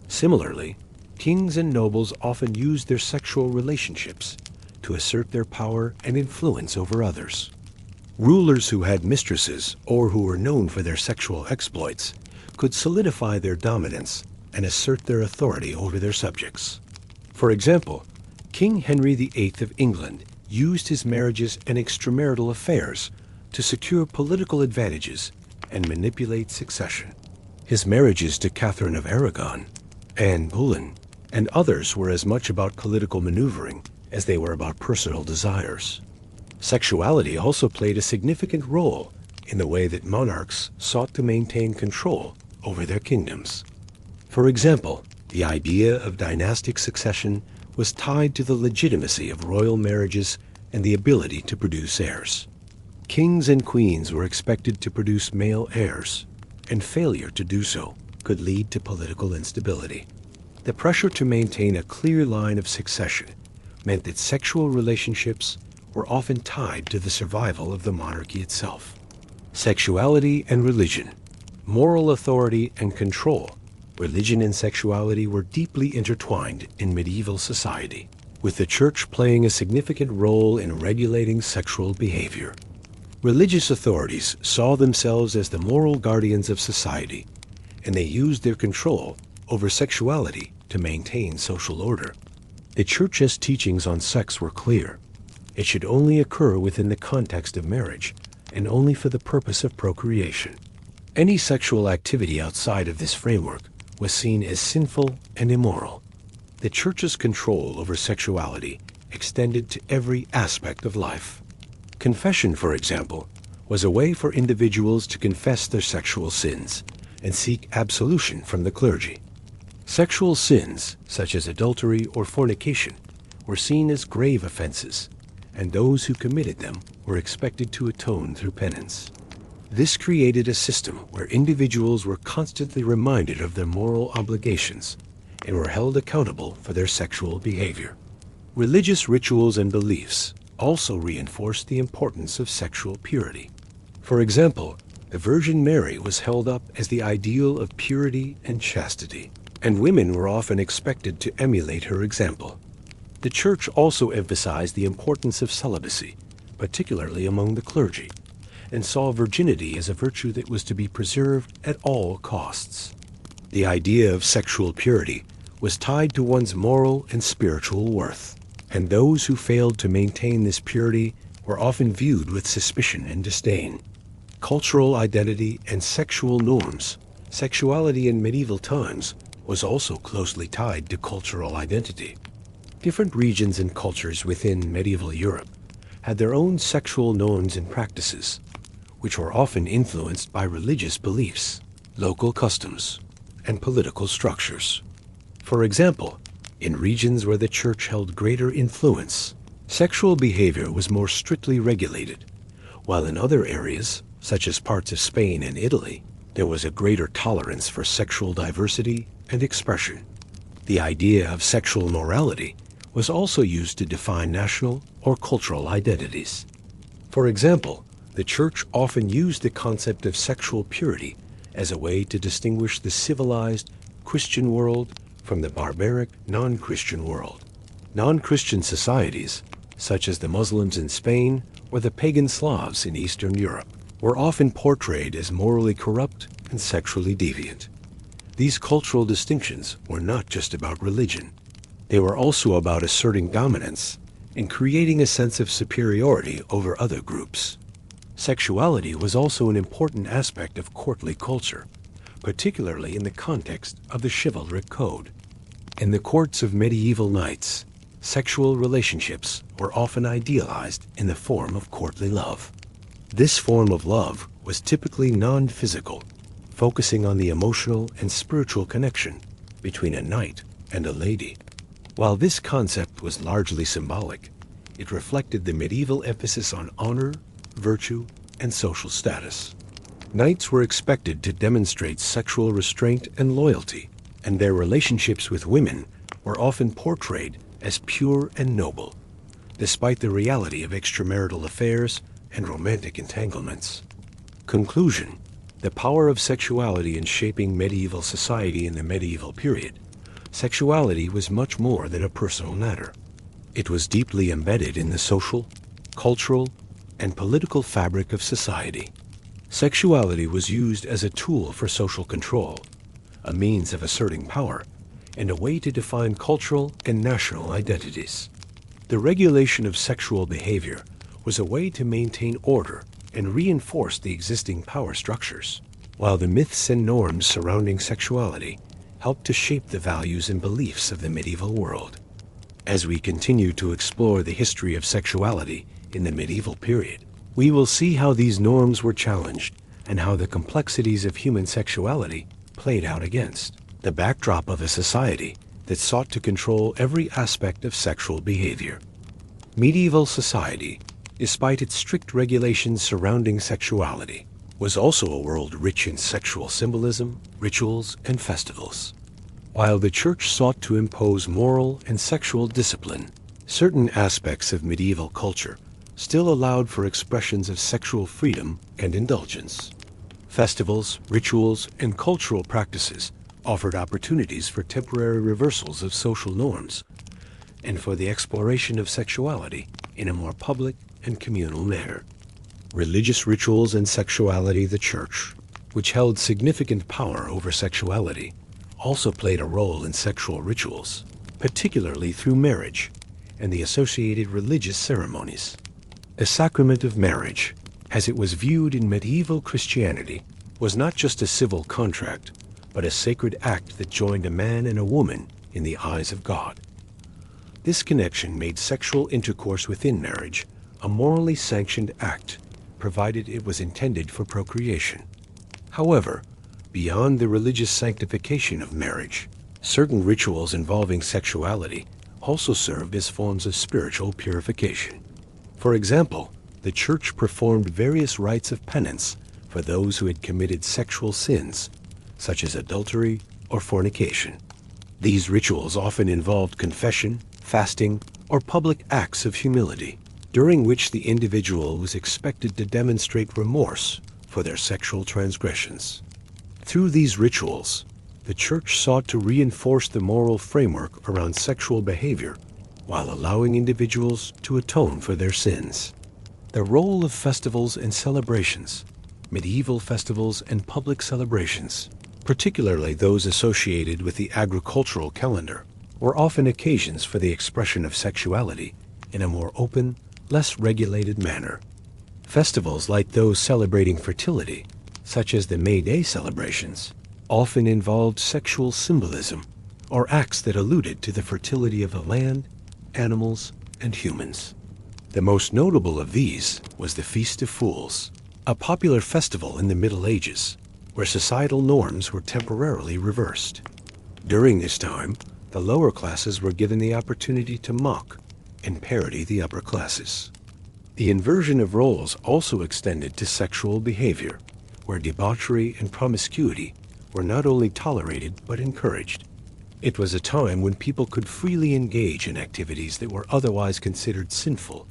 Similarly, kings and nobles often used their sexual relationships to assert their power and influence over others. Rulers who had mistresses or who were known for their sexual exploits could solidify their dominance and assert their authority over their subjects. For example, King Henry VIII of England used his marriages and extramarital affairs to secure political advantages and manipulate succession. His marriages to Catherine of Aragon, Anne Boleyn, and others were as much about political maneuvering as they were about personal desires. Sexuality also played a significant role in the way that monarchs sought to maintain control over their kingdoms. For example, the idea of dynastic succession was tied to the legitimacy of royal marriages and the ability to produce heirs. Kings and queens were expected to produce male heirs, and failure to do so could lead to political instability. The pressure to maintain a clear line of succession meant that sexual relationships were often tied to the survival of the monarchy itself. Sexuality and religion, moral authority and control. Religion and sexuality were deeply intertwined in medieval society, with the church playing a significant role in regulating sexual behavior. Religious authorities saw themselves as the moral guardians of society, and they used their control over sexuality to maintain social order. The church's teachings on sex were clear. It should only occur within the context of marriage, and only for the purpose of procreation. Any sexual activity outside of this framework was seen as sinful and immoral. The church's control over sexuality extended to every aspect of life. Confession, for example, was a way for individuals to confess their sexual sins and seek absolution from the clergy. Sexual sins, such as adultery or fornication, were seen as grave offenses, and those who committed them were expected to atone through penance. This created a system where individuals were constantly reminded of their moral obligations and were held accountable for their sexual behavior. Religious rituals and beliefs also reinforced the importance of sexual purity. For example, the Virgin Mary was held up as the ideal of purity and chastity, and women were often expected to emulate her example. The Church also emphasized the importance of celibacy, particularly among the clergy, and saw virginity as a virtue that was to be preserved at all costs. The idea of sexual purity was tied to one's moral and spiritual worth, and those who failed to maintain this purity were often viewed with suspicion and disdain. Cultural identity and sexual norms. Sexuality in medieval times was also closely tied to cultural identity. Different regions and cultures within medieval Europe had their own sexual norms and practices, which were often influenced by religious beliefs, local customs, and political structures. For example, in regions where the church held greater influence, sexual behavior was more strictly regulated, while in other areas, such as parts of Spain and Italy, there was a greater tolerance for sexual diversity and expression. The idea of sexual morality was also used to define national or cultural identities. For example, the church often used the concept of sexual purity as a way to distinguish the civilized Christian world from the barbaric non-Christian world. Non-Christian societies, such as the Muslims in Spain or the pagan Slavs in Eastern Europe, were often portrayed as morally corrupt and sexually deviant. These cultural distinctions were not just about religion. They were also about asserting dominance and creating a sense of superiority over other groups. Sexuality was also an important aspect of courtly culture, particularly in the context of the chivalric code. In the courts of medieval knights, sexual relationships were often idealized in the form of courtly love. This form of love was typically non-physical, focusing on the emotional and spiritual connection between a knight and a lady. While this concept was largely symbolic, it reflected the medieval emphasis on honor, virtue, and social status. Knights were expected to demonstrate sexual restraint and loyalty, and their relationships with women were often portrayed as pure and noble, despite the reality of extramarital affairs and romantic entanglements. Conclusion: the power of sexuality in shaping medieval society in the medieval period. Sexuality was much more than a personal matter. It was deeply embedded in the social, cultural, and political fabric of society. Sexuality was used as a tool for social control, a means of asserting power, and a way to define cultural and national identities. The regulation of sexual behavior was a way to maintain order and reinforce the existing power structures, while the myths and norms surrounding sexuality helped to shape the values and beliefs of the medieval world. As we continue to explore the history of sexuality in the medieval period, we will see how these norms were challenged and how the complexities of human sexuality played out against the backdrop of a society that sought to control every aspect of sexual behavior. Medieval society, despite its strict regulations surrounding sexuality, was also a world rich in sexual symbolism, rituals, and festivals. While the church sought to impose moral and sexual discipline, certain aspects of medieval culture still allowed for expressions of sexual freedom and indulgence. Festivals, rituals, and cultural practices offered opportunities for temporary reversals of social norms and for the exploration of sexuality in a more public and communal manner. Religious rituals and sexuality. The church, which held significant power over sexuality, also played a role in sexual rituals, particularly through marriage and the associated religious ceremonies. The sacrament of marriage, as it was viewed in medieval Christianity, was not just a civil contract, but a sacred act that joined a man and a woman in the eyes of God. This connection made sexual intercourse within marriage a morally sanctioned act, provided it was intended for procreation. However, beyond the religious sanctification of marriage, certain rituals involving sexuality also served as forms of spiritual purification. For example, the church performed various rites of penance for those who had committed sexual sins, such as adultery or fornication. These rituals often involved confession, fasting, or public acts of humility, during which the individual was expected to demonstrate remorse for their sexual transgressions. Through these rituals, the church sought to reinforce the moral framework around sexual behavior while allowing individuals to atone for their sins. The role of festivals and celebrations. Medieval festivals and public celebrations, particularly those associated with the agricultural calendar, were often occasions for the expression of sexuality in a more open, less regulated manner. Festivals like those celebrating fertility, such as the May Day celebrations, often involved sexual symbolism or acts that alluded to the fertility of the land, animals, and humans. The most notable of these was the Feast of Fools, a popular festival in the Middle Ages, where societal norms were temporarily reversed. During this time, the lower classes were given the opportunity to mock and parody the upper classes. The inversion of roles also extended to sexual behavior, where debauchery and promiscuity were not only tolerated but encouraged. It was a time when people could freely engage in activities that were otherwise considered sinful,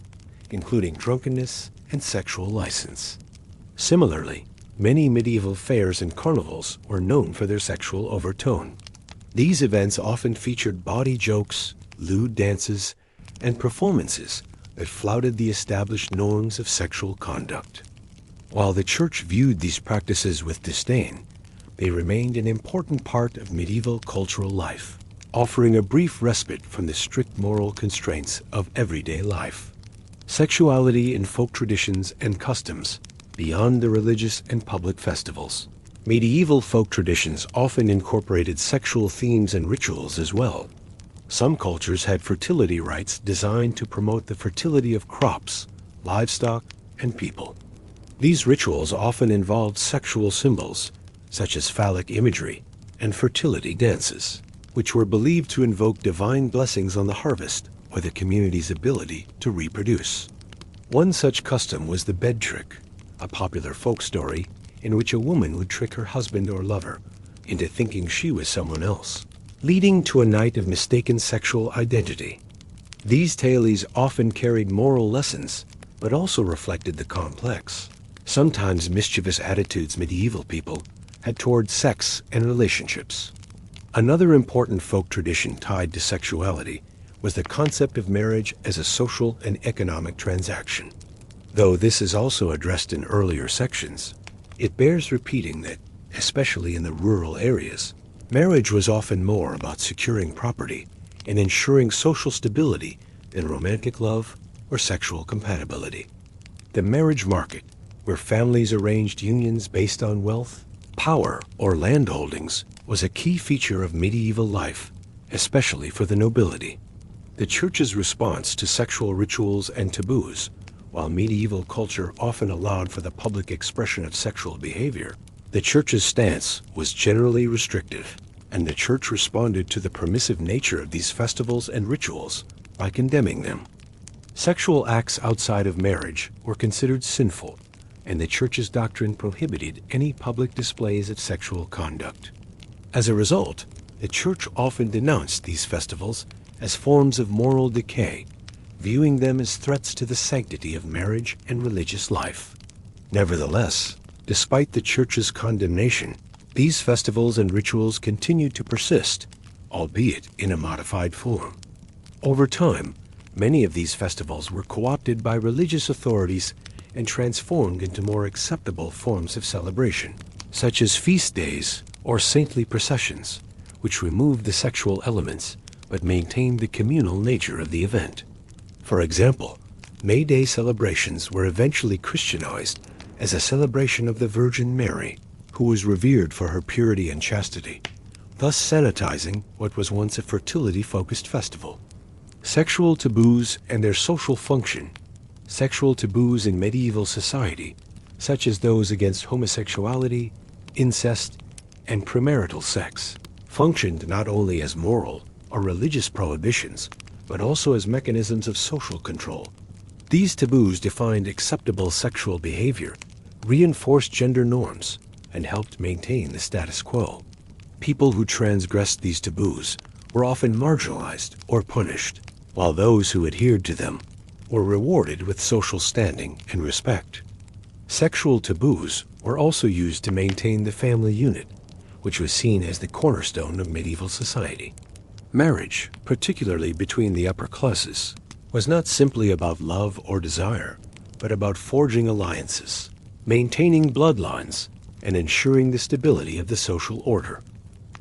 including drunkenness and sexual license. Similarly, many medieval fairs and carnivals were known for their sexual overtone. These events often featured bawdy jokes, lewd dances, and performances that flouted the established norms of sexual conduct. While the Church viewed these practices with disdain, they remained an important part of medieval cultural life, offering a brief respite from the strict moral constraints of everyday life. Sexuality in folk traditions and customs beyond the religious and public festivals. Medieval folk traditions often incorporated sexual themes and rituals as well. Some cultures had fertility rites designed to promote the fertility of crops, livestock, and people. These rituals often involved sexual symbols, such as phallic imagery and fertility dances, which were believed to invoke divine blessings on the harvest or the community's ability to reproduce. One such custom was the bed trick, a popular folk story in which a woman would trick her husband or lover into thinking she was someone else, leading to a night of mistaken sexual identity. These tales often carried moral lessons, but also reflected the complex, sometimes mischievous attitudes medieval people had toward sex and relationships. Another important folk tradition tied to sexuality was the concept of marriage as a social and economic transaction. Though this is also addressed in earlier sections, it bears repeating that, especially in the rural areas, marriage was often more about securing property and ensuring social stability than romantic love or sexual compatibility. The marriage market, where families arranged unions based on wealth, power, or land holdings, was a key feature of medieval life, especially for the nobility. The Church's response to sexual rituals and taboos, while medieval culture often allowed for the public expression of sexual behavior, the Church's stance was generally restrictive, and the Church responded to the permissive nature of these festivals and rituals by condemning them. Sexual acts outside of marriage were considered sinful, and the Church's doctrine prohibited any public displays of sexual conduct. As a result, the Church often denounced these festivals as forms of moral decay, viewing them as threats to the sanctity of marriage and religious life. Nevertheless, despite the Church's condemnation, these festivals and rituals continued to persist, albeit in a modified form. Over time, many of these festivals were co-opted by religious authorities and transformed into more acceptable forms of celebration, such as feast days or saintly processions, which removed the sexual elements but maintained the communal nature of the event. For example, May Day celebrations were eventually Christianized as a celebration of the Virgin Mary, who was revered for her purity and chastity, thus sanitizing what was once a fertility-focused festival. Sexual taboos and their social function. Sexual taboos in medieval society, such as those against homosexuality, incest, and premarital sex, functioned not only as moral or religious prohibitions, but also as mechanisms of social control. These taboos defined acceptable sexual behavior, reinforced gender norms, and helped maintain the status quo. People who transgressed these taboos were often marginalized or punished, while those who adhered to them were rewarded with social standing and respect. Sexual taboos were also used to maintain the family unit, which was seen as the cornerstone of medieval society. Marriage, particularly between the upper classes, was not simply about love or desire, but about forging alliances, maintaining bloodlines, and ensuring the stability of the social order.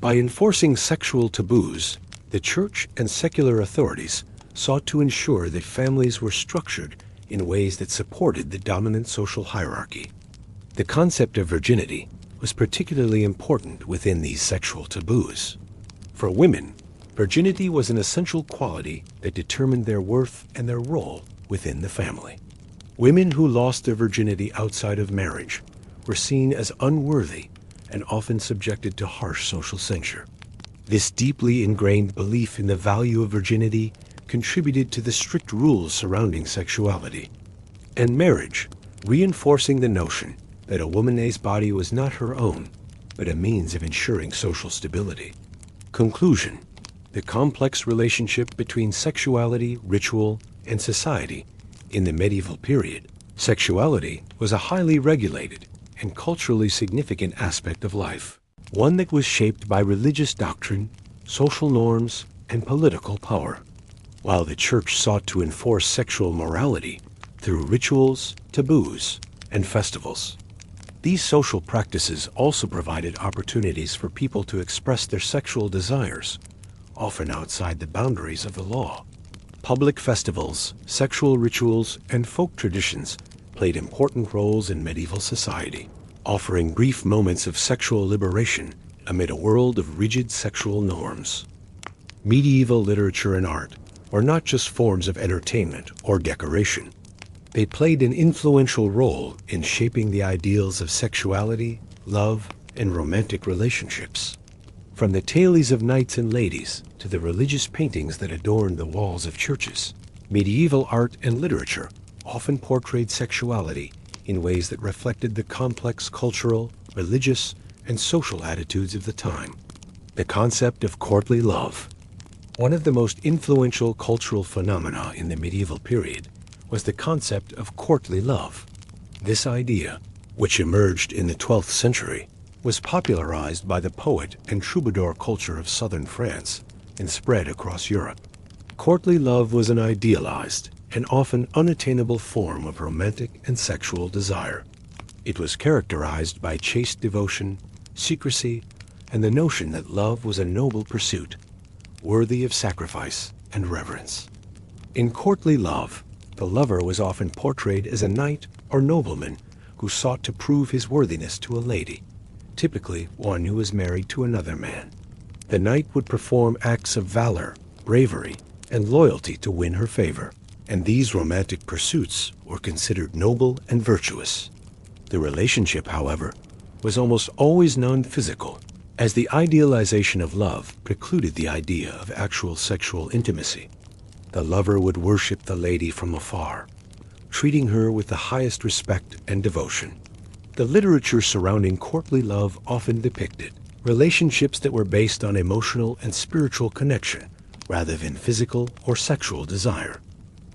By enforcing sexual taboos, the church and secular authorities sought to ensure that families were structured in ways that supported the dominant social hierarchy. The concept of virginity was particularly important within these sexual taboos. For women, virginity was an essential quality that determined their worth and their role within the family. Women who lost their virginity outside of marriage were seen as unworthy and often subjected to harsh social censure. This deeply ingrained belief in the value of virginity contributed to the strict rules surrounding sexuality. And marriage, reinforcing the notion that a woman's body was not her own, but a means of ensuring social stability. Conclusion: the complex relationship between sexuality, ritual, and society in the medieval period. Sexuality was a highly regulated and culturally significant aspect of life, one that was shaped by religious doctrine, social norms, and political power. While the church sought to enforce sexual morality through rituals, taboos, and festivals, these social practices also provided opportunities for people to express their sexual desires, often outside the boundaries of the law. Public festivals, sexual rituals, and folk traditions played important roles in medieval society, offering brief moments of sexual liberation amid a world of rigid sexual norms. Medieval literature and art were not just forms of entertainment or decoration. They played an influential role in shaping the ideals of sexuality, love, and romantic relationships. From the tales of knights and ladies to the religious paintings that adorned the walls of churches, medieval art and literature often portrayed sexuality in ways that reflected the complex cultural, religious, and social attitudes of the time. The concept of courtly love. One of the most influential cultural phenomena in the medieval period was the concept of courtly love. This idea, which emerged in the 12th century, was popularized by the poet and troubadour culture of southern France and spread across Europe. Courtly love was an idealized and often unattainable form of romantic and sexual desire. It was characterized by chaste devotion, secrecy, and the notion that love was a noble pursuit, worthy of sacrifice and reverence. In courtly love, the lover was often portrayed as a knight or nobleman who sought to prove his worthiness to a lady, typically one who was married to another man. The knight would perform acts of valor, bravery, and loyalty to win her favor, and these romantic pursuits were considered noble and virtuous. The relationship, however, was almost always non-physical, as the idealization of love precluded the idea of actual sexual intimacy. The lover would worship the lady from afar, treating her with the highest respect and devotion. The literature surrounding courtly love often depicted relationships that were based on emotional and spiritual connection rather than physical or sexual desire.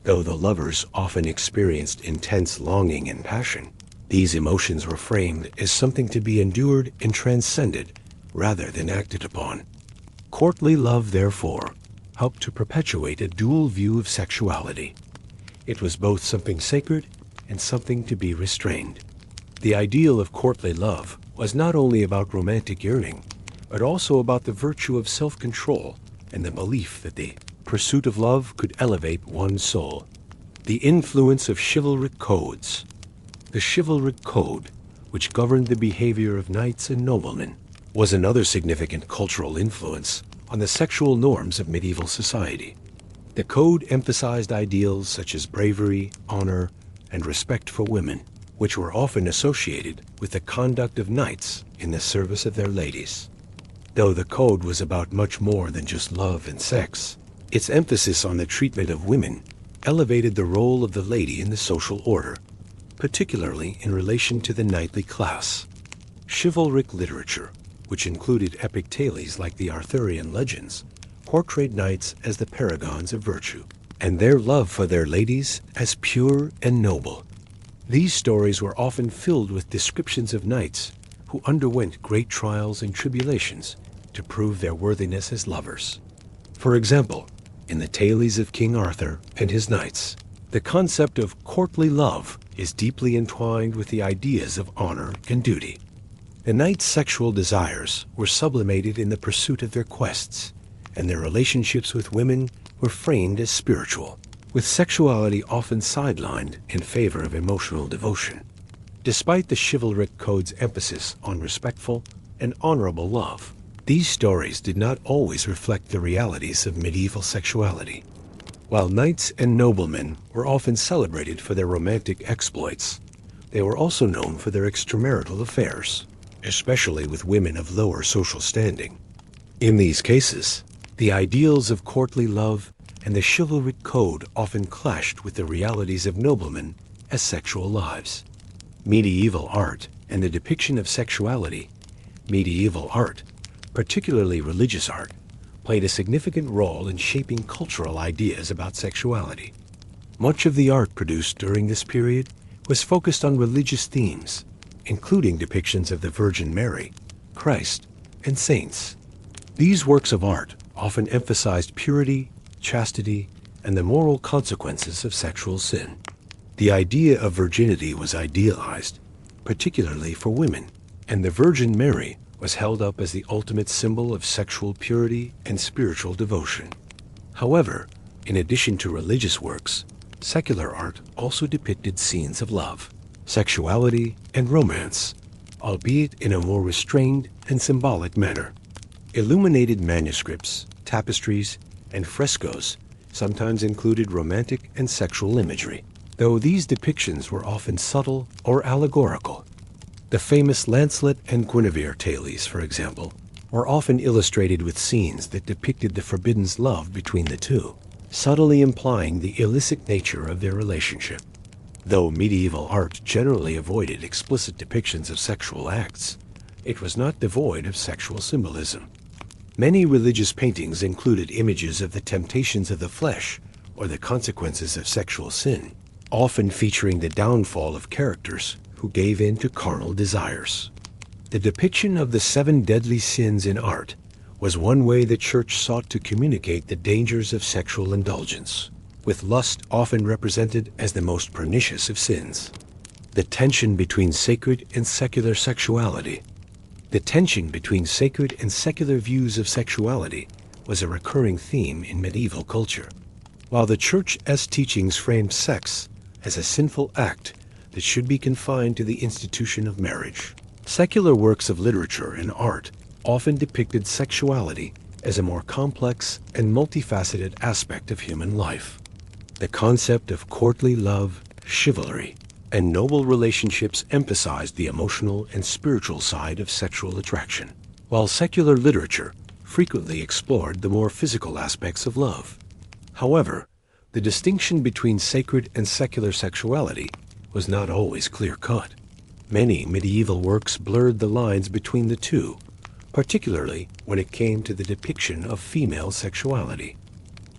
Though the lovers often experienced intense longing and passion, these emotions were framed as something to be endured and transcended rather than acted upon. Courtly love, therefore, helped to perpetuate a dual view of sexuality. It was both something sacred and something to be restrained. The ideal of courtly love was not only about romantic yearning, but also about the virtue of self-control and the belief that the pursuit of love could elevate one's soul. The influence of chivalric codes. The chivalric code, which governed the behavior of knights and noblemen, was another significant cultural influence on the sexual norms of medieval society. The code emphasized ideals such as bravery, honor, and respect for women, which were often associated with the conduct of knights in the service of their ladies. Though the code was about much more than just love and sex, its emphasis on the treatment of women elevated the role of the lady in the social order, particularly in relation to the knightly class. Chivalric literature, which included epic tales like the Arthurian legends, portrayed knights as the paragons of virtue, and their love for their ladies as pure and noble. These stories were often filled with descriptions of knights who underwent great trials and tribulations to prove their worthiness as lovers. For example, in the tales of King Arthur and his knights, the concept of courtly love is deeply entwined with the ideas of honor and duty. The knights' sexual desires were sublimated in the pursuit of their quests, and their relationships with women were framed as spiritual, with sexuality often sidelined in favor of emotional devotion. Despite the chivalric code's emphasis on respectful and honorable love, these stories did not always reflect the realities of medieval sexuality. While knights and noblemen were often celebrated for their romantic exploits, they were also known for their extramarital affairs, especially with women of lower social standing. In these cases, the ideals of courtly love and the chivalric code often clashed with the realities of noblemen as sexual lives. Medieval art and the depiction of sexuality. Medieval art, particularly religious art, played a significant role in shaping cultural ideas about sexuality. Much of the art produced during this period was focused on religious themes, including depictions of the Virgin Mary, Christ, and saints. These works of art often emphasized purity, chastity, and the moral consequences of sexual sin. The idea of virginity was idealized, particularly for women, and the Virgin Mary was held up as the ultimate symbol of sexual purity and spiritual devotion. However, in addition to religious works, secular art also depicted scenes of love, sexuality, and romance, albeit in a more restrained and symbolic manner. Illuminated manuscripts, tapestries, and frescoes sometimes included romantic and sexual imagery, though these depictions were often subtle or allegorical. The famous Lancelot and Guinevere tales, for example, were often illustrated with scenes that depicted the forbidden love between the two, subtly implying the illicit nature of their relationship. Though medieval art generally avoided explicit depictions of sexual acts, it was not devoid of sexual symbolism. Many religious paintings included images of the temptations of the flesh or the consequences of sexual sin, often featuring the downfall of characters who gave in to carnal desires. The depiction of the 7 deadly sins in art was one way the Church sought to communicate the dangers of sexual indulgence, with lust often represented as the most pernicious of sins. The tension between sacred and secular sexuality. The tension between sacred and secular views of sexuality was a recurring theme in medieval culture. While the Church's teachings framed sex as a sinful act that should be confined to the institution of marriage, secular works of literature and art often depicted sexuality as a more complex and multifaceted aspect of human life. The concept of courtly love, chivalry, and noble relationships emphasized the emotional and spiritual side of sexual attraction, while secular literature frequently explored the more physical aspects of love. However, the distinction between sacred and secular sexuality was not always clear-cut. Many medieval works blurred the lines between the two, particularly when it came to the depiction of female sexuality.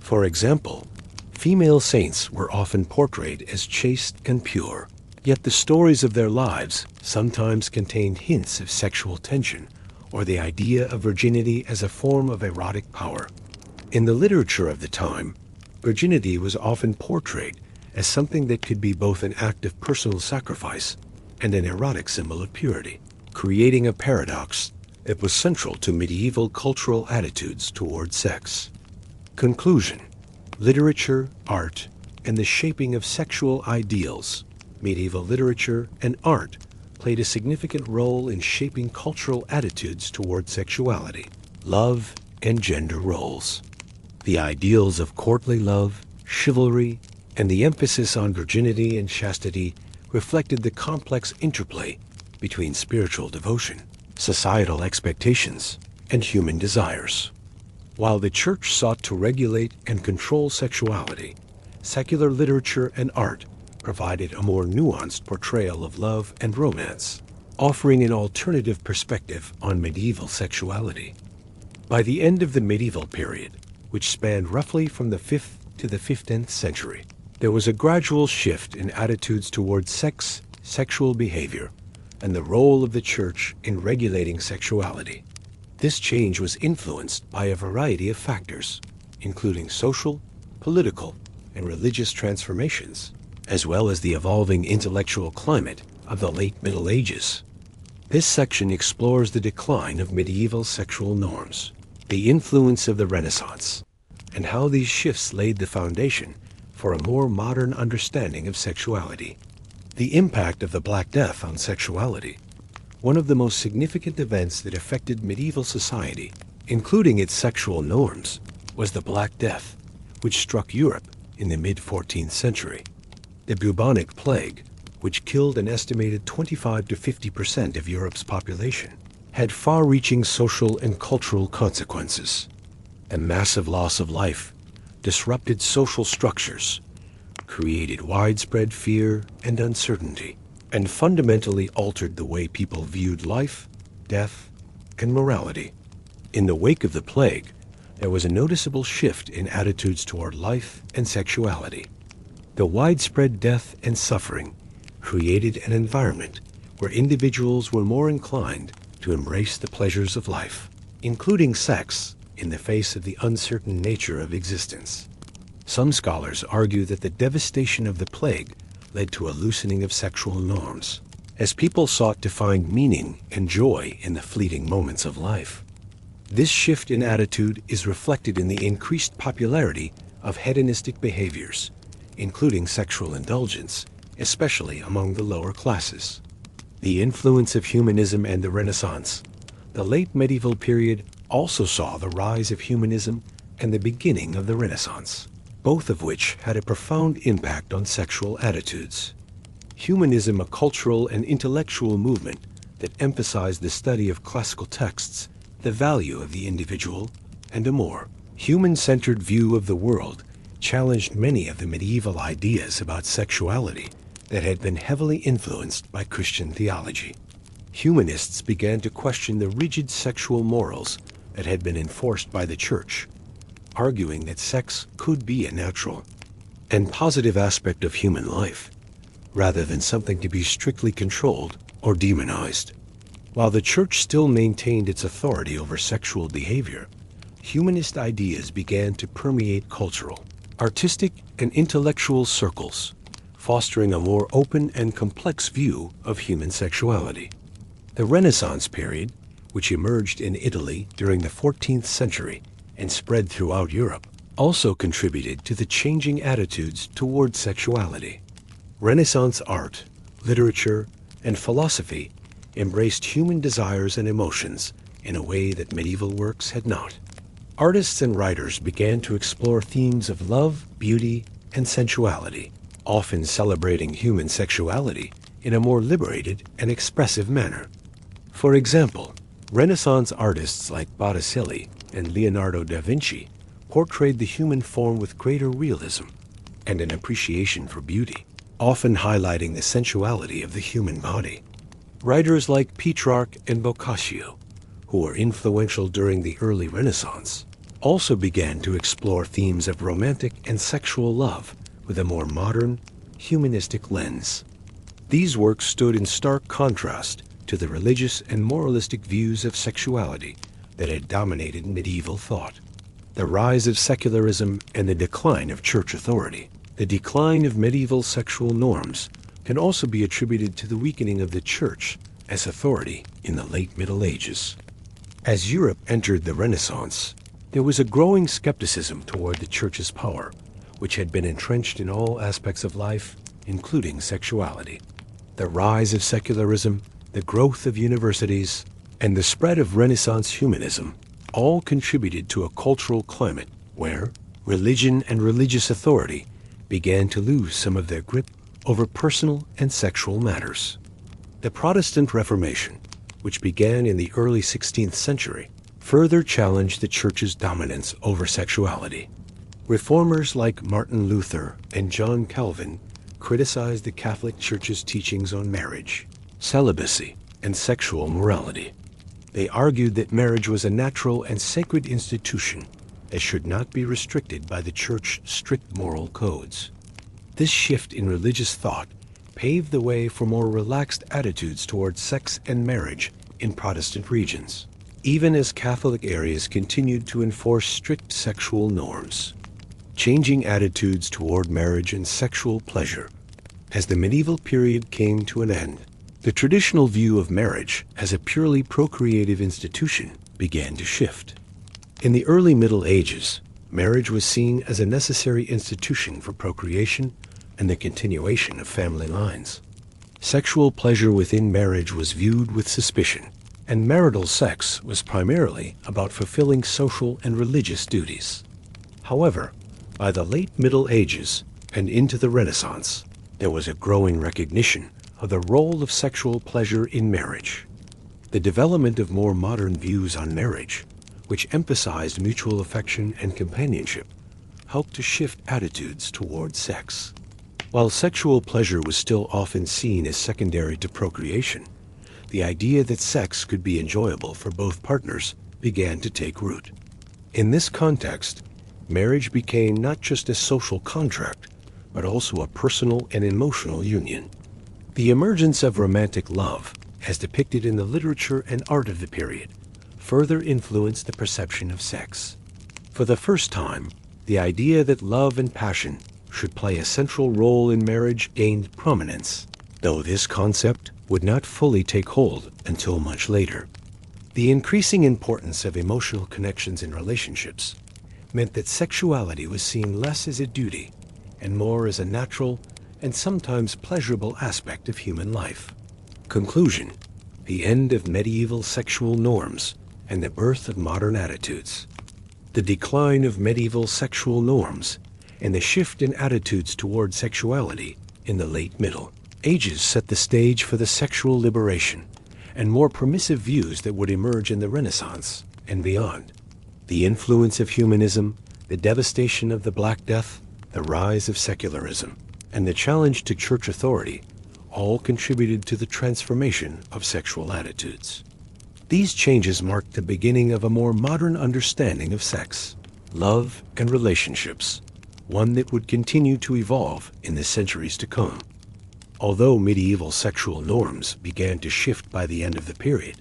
For example, female saints were often portrayed as chaste and pure, yet the stories of their lives sometimes contained hints of sexual tension or the idea of virginity as a form of erotic power. In the literature of the time, virginity was often portrayed as something that could be both an act of personal sacrifice and an erotic symbol of purity, creating a paradox that was central to medieval cultural attitudes toward sex. Conclusion: literature, art, and the shaping of sexual ideals. Medieval literature and art played a significant role in shaping cultural attitudes toward sexuality, love, and gender roles. The ideals of courtly love, chivalry, and the emphasis on virginity and chastity reflected the complex interplay between spiritual devotion, societal expectations, and human desires. While the Church sought to regulate and control sexuality, secular literature and art provided a more nuanced portrayal of love and romance, offering an alternative perspective on medieval sexuality. By the end of the medieval period, which spanned roughly from the 5th to the 15th century, there was a gradual shift in attitudes towards sex, sexual behavior, and the role of the Church in regulating sexuality. This change was influenced by a variety of factors, including social, political, and religious transformations, as well as the evolving intellectual climate of the late Middle Ages. This section explores the decline of medieval sexual norms, the influence of the Renaissance, and how these shifts laid the foundation for a more modern understanding of sexuality. The impact of the Black Death on sexuality, one of the most significant events that affected medieval society, including its sexual norms, was the Black Death, which struck Europe in the mid-14th century. The bubonic plague, which killed an estimated 25 to 50% of Europe's population, had far-reaching social and cultural consequences. A massive loss of life disrupted social structures, created widespread fear and uncertainty, and fundamentally altered the way people viewed life, death, and morality. In the wake of the plague, there was a noticeable shift in attitudes toward life and sexuality. The widespread death and suffering created an environment where individuals were more inclined to embrace the pleasures of life, including sex, in the face of the uncertain nature of existence. Some scholars argue that the devastation of the plague led to a loosening of sexual norms, as people sought to find meaning and joy in the fleeting moments of life. This shift in attitude is reflected in the increased popularity of hedonistic behaviors, including sexual indulgence, especially among the lower classes. The influence of humanism and the Renaissance. The late medieval period also saw the rise of humanism and the beginning of the Renaissance, both of which had a profound impact on sexual attitudes. Humanism, a cultural and intellectual movement that emphasized the study of classical texts, the value of the individual, and a more human-centered view of the world, challenged many of the medieval ideas about sexuality that had been heavily influenced by Christian theology. Humanists began to question the rigid sexual morals that had been enforced by the Church, arguing that sex could be a natural and positive aspect of human life, rather than something to be strictly controlled or demonized. While the Church still maintained its authority over sexual behavior, humanist ideas began to permeate cultural, artistic, and intellectual circles, fostering a more open and complex view of human sexuality. The Renaissance period, which emerged in Italy during the 14th century and spread throughout Europe, also contributed to the changing attitudes toward sexuality. Renaissance art, literature, and philosophy embraced human desires and emotions in a way that medieval works had not. Artists and writers began to explore themes of love, beauty, and sensuality, often celebrating human sexuality in a more liberated and expressive manner. For example, Renaissance artists like Botticelli and Leonardo da Vinci portrayed the human form with greater realism and an appreciation for beauty, often highlighting the sensuality of the human body. Writers like Petrarch and Boccaccio, who were influential during the early Renaissance, also began to explore themes of romantic and sexual love with a more modern, humanistic lens. These works stood in stark contrast to the religious and moralistic views of sexuality that had dominated medieval thought. The rise of secularism and the decline of church authority. The decline of medieval sexual norms can also be attributed to the weakening of the church as authority in the late Middle Ages. As Europe entered the Renaissance, there was a growing skepticism toward the church's power, which had been entrenched in all aspects of life, including sexuality. The rise of secularism, the growth of universities, and the spread of Renaissance humanism all contributed to a cultural climate where religion and religious authority began to lose some of their grip over personal and sexual matters. The Protestant Reformation, which began in the early 16th century, further challenged the Church's dominance over sexuality. Reformers like Martin Luther and John Calvin criticized the Catholic Church's teachings on marriage, celibacy, and sexual morality. They argued that marriage was a natural and sacred institution that should not be restricted by the Church's strict moral codes. This shift in religious thought paved the way for more relaxed attitudes towards sex and marriage in Protestant regions, even as Catholic areas continued to enforce strict sexual norms. Changing attitudes toward marriage and sexual pleasure As the medieval period came to an end, the traditional view of marriage as a purely procreative institution began to shift. In the early Middle Ages, marriage was seen as a necessary institution for procreation and the continuation of family lines. Sexual pleasure within marriage was viewed with suspicion, and marital sex was primarily about fulfilling social and religious duties. However, by the late Middle Ages and into the Renaissance, there was a growing recognition of the role of sexual pleasure in marriage. The development of more modern views on marriage, which emphasized mutual affection and companionship, helped to shift attitudes toward sex. While sexual pleasure was still often seen as secondary to procreation, the idea that sex could be enjoyable for both partners began to take root. In this context, marriage became not just a social contract, but also a personal and emotional union. The emergence of romantic love, as depicted in the literature and art of the period, further influenced the perception of sex. For the first time, the idea that love and passion should play a central role in marriage gained prominence, though this concept would not fully take hold until much later. The increasing importance of emotional connections in relationships meant that sexuality was seen less as a duty and more as a natural and sometimes pleasurable aspect of human life. Conclusion: the end of medieval sexual norms and the birth of modern attitudes. The decline of medieval sexual norms and the shift in attitudes toward sexuality in the late Middle Ages set the stage for the sexual liberation and more permissive views that would emerge in the Renaissance and beyond. The influence of humanism, the devastation of the Black Death, the rise of secularism, and the challenge to church authority all contributed to the transformation of sexual attitudes. These changes marked the beginning of a more modern understanding of sex, love, and relationships, one that would continue to evolve in the centuries to come. Although medieval sexual norms began to shift by the end of the period,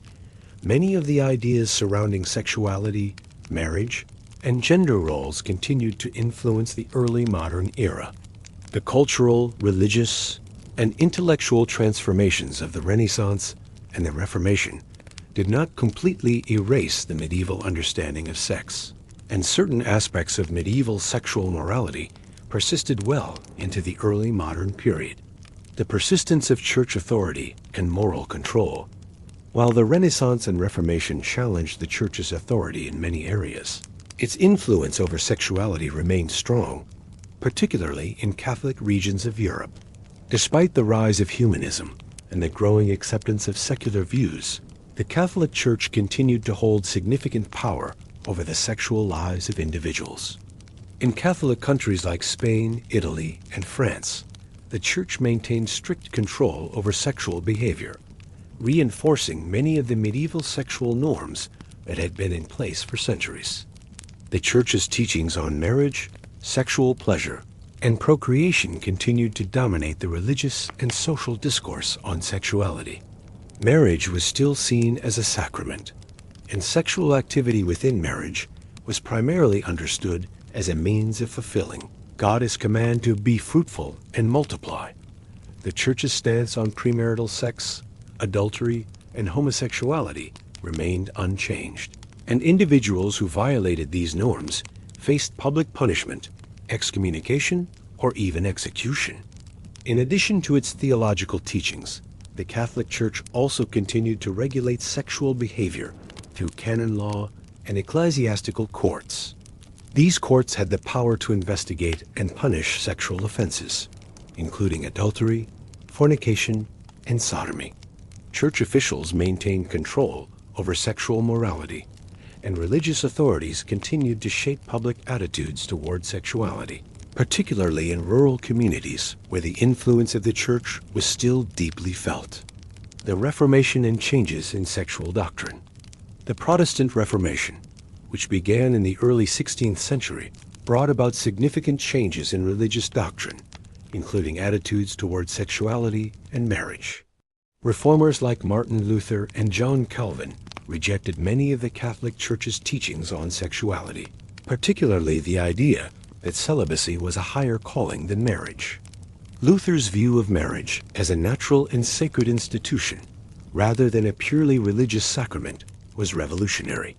many of the ideas surrounding sexuality, marriage, and gender roles continued to influence the early modern era. The cultural, religious, and intellectual transformations of the Renaissance and the Reformation did not completely erase the medieval understanding of sex, and certain aspects of medieval sexual morality persisted well into the early modern period. The persistence of church authority and moral control. While the Renaissance and Reformation challenged the church's authority in many areas, its influence over sexuality remained strong, particularly in Catholic regions of Europe. Despite the rise of humanism and the growing acceptance of secular views, the Catholic Church continued to hold significant power over the sexual lives of individuals. In Catholic countries like Spain, Italy, and France, the Church maintained strict control over sexual behavior, reinforcing many of the medieval sexual norms that had been in place for centuries. The Church's teachings on marriage, sexual pleasure, and procreation continued to dominate the religious and social discourse on sexuality. Marriage was still seen as a sacrament, and sexual activity within marriage was primarily understood as a means of fulfilling God's command to be fruitful and multiply. The Church's stance on premarital sex, adultery, and homosexuality remained unchanged, and individuals who violated these norms faced public punishment, excommunication, or even execution. In addition to its theological teachings, the Catholic Church also continued to regulate sexual behavior through canon law and ecclesiastical courts. These courts had the power to investigate and punish sexual offenses, including adultery, fornication, and sodomy. Church officials maintained control over sexual morality, and religious authorities continued to shape public attitudes toward sexuality, particularly in rural communities where the influence of the Church was still deeply felt. The Reformation and changes in sexual doctrine. The Protestant Reformation, which began in the early 16th century, brought about significant changes in religious doctrine, including attitudes toward sexuality and marriage. Reformers like Martin Luther and John Calvin rejected many of the Catholic Church's teachings on sexuality, particularly the idea that celibacy was a higher calling than marriage. Luther's view of marriage as a natural and sacred institution, rather than a purely religious sacrament, was revolutionary.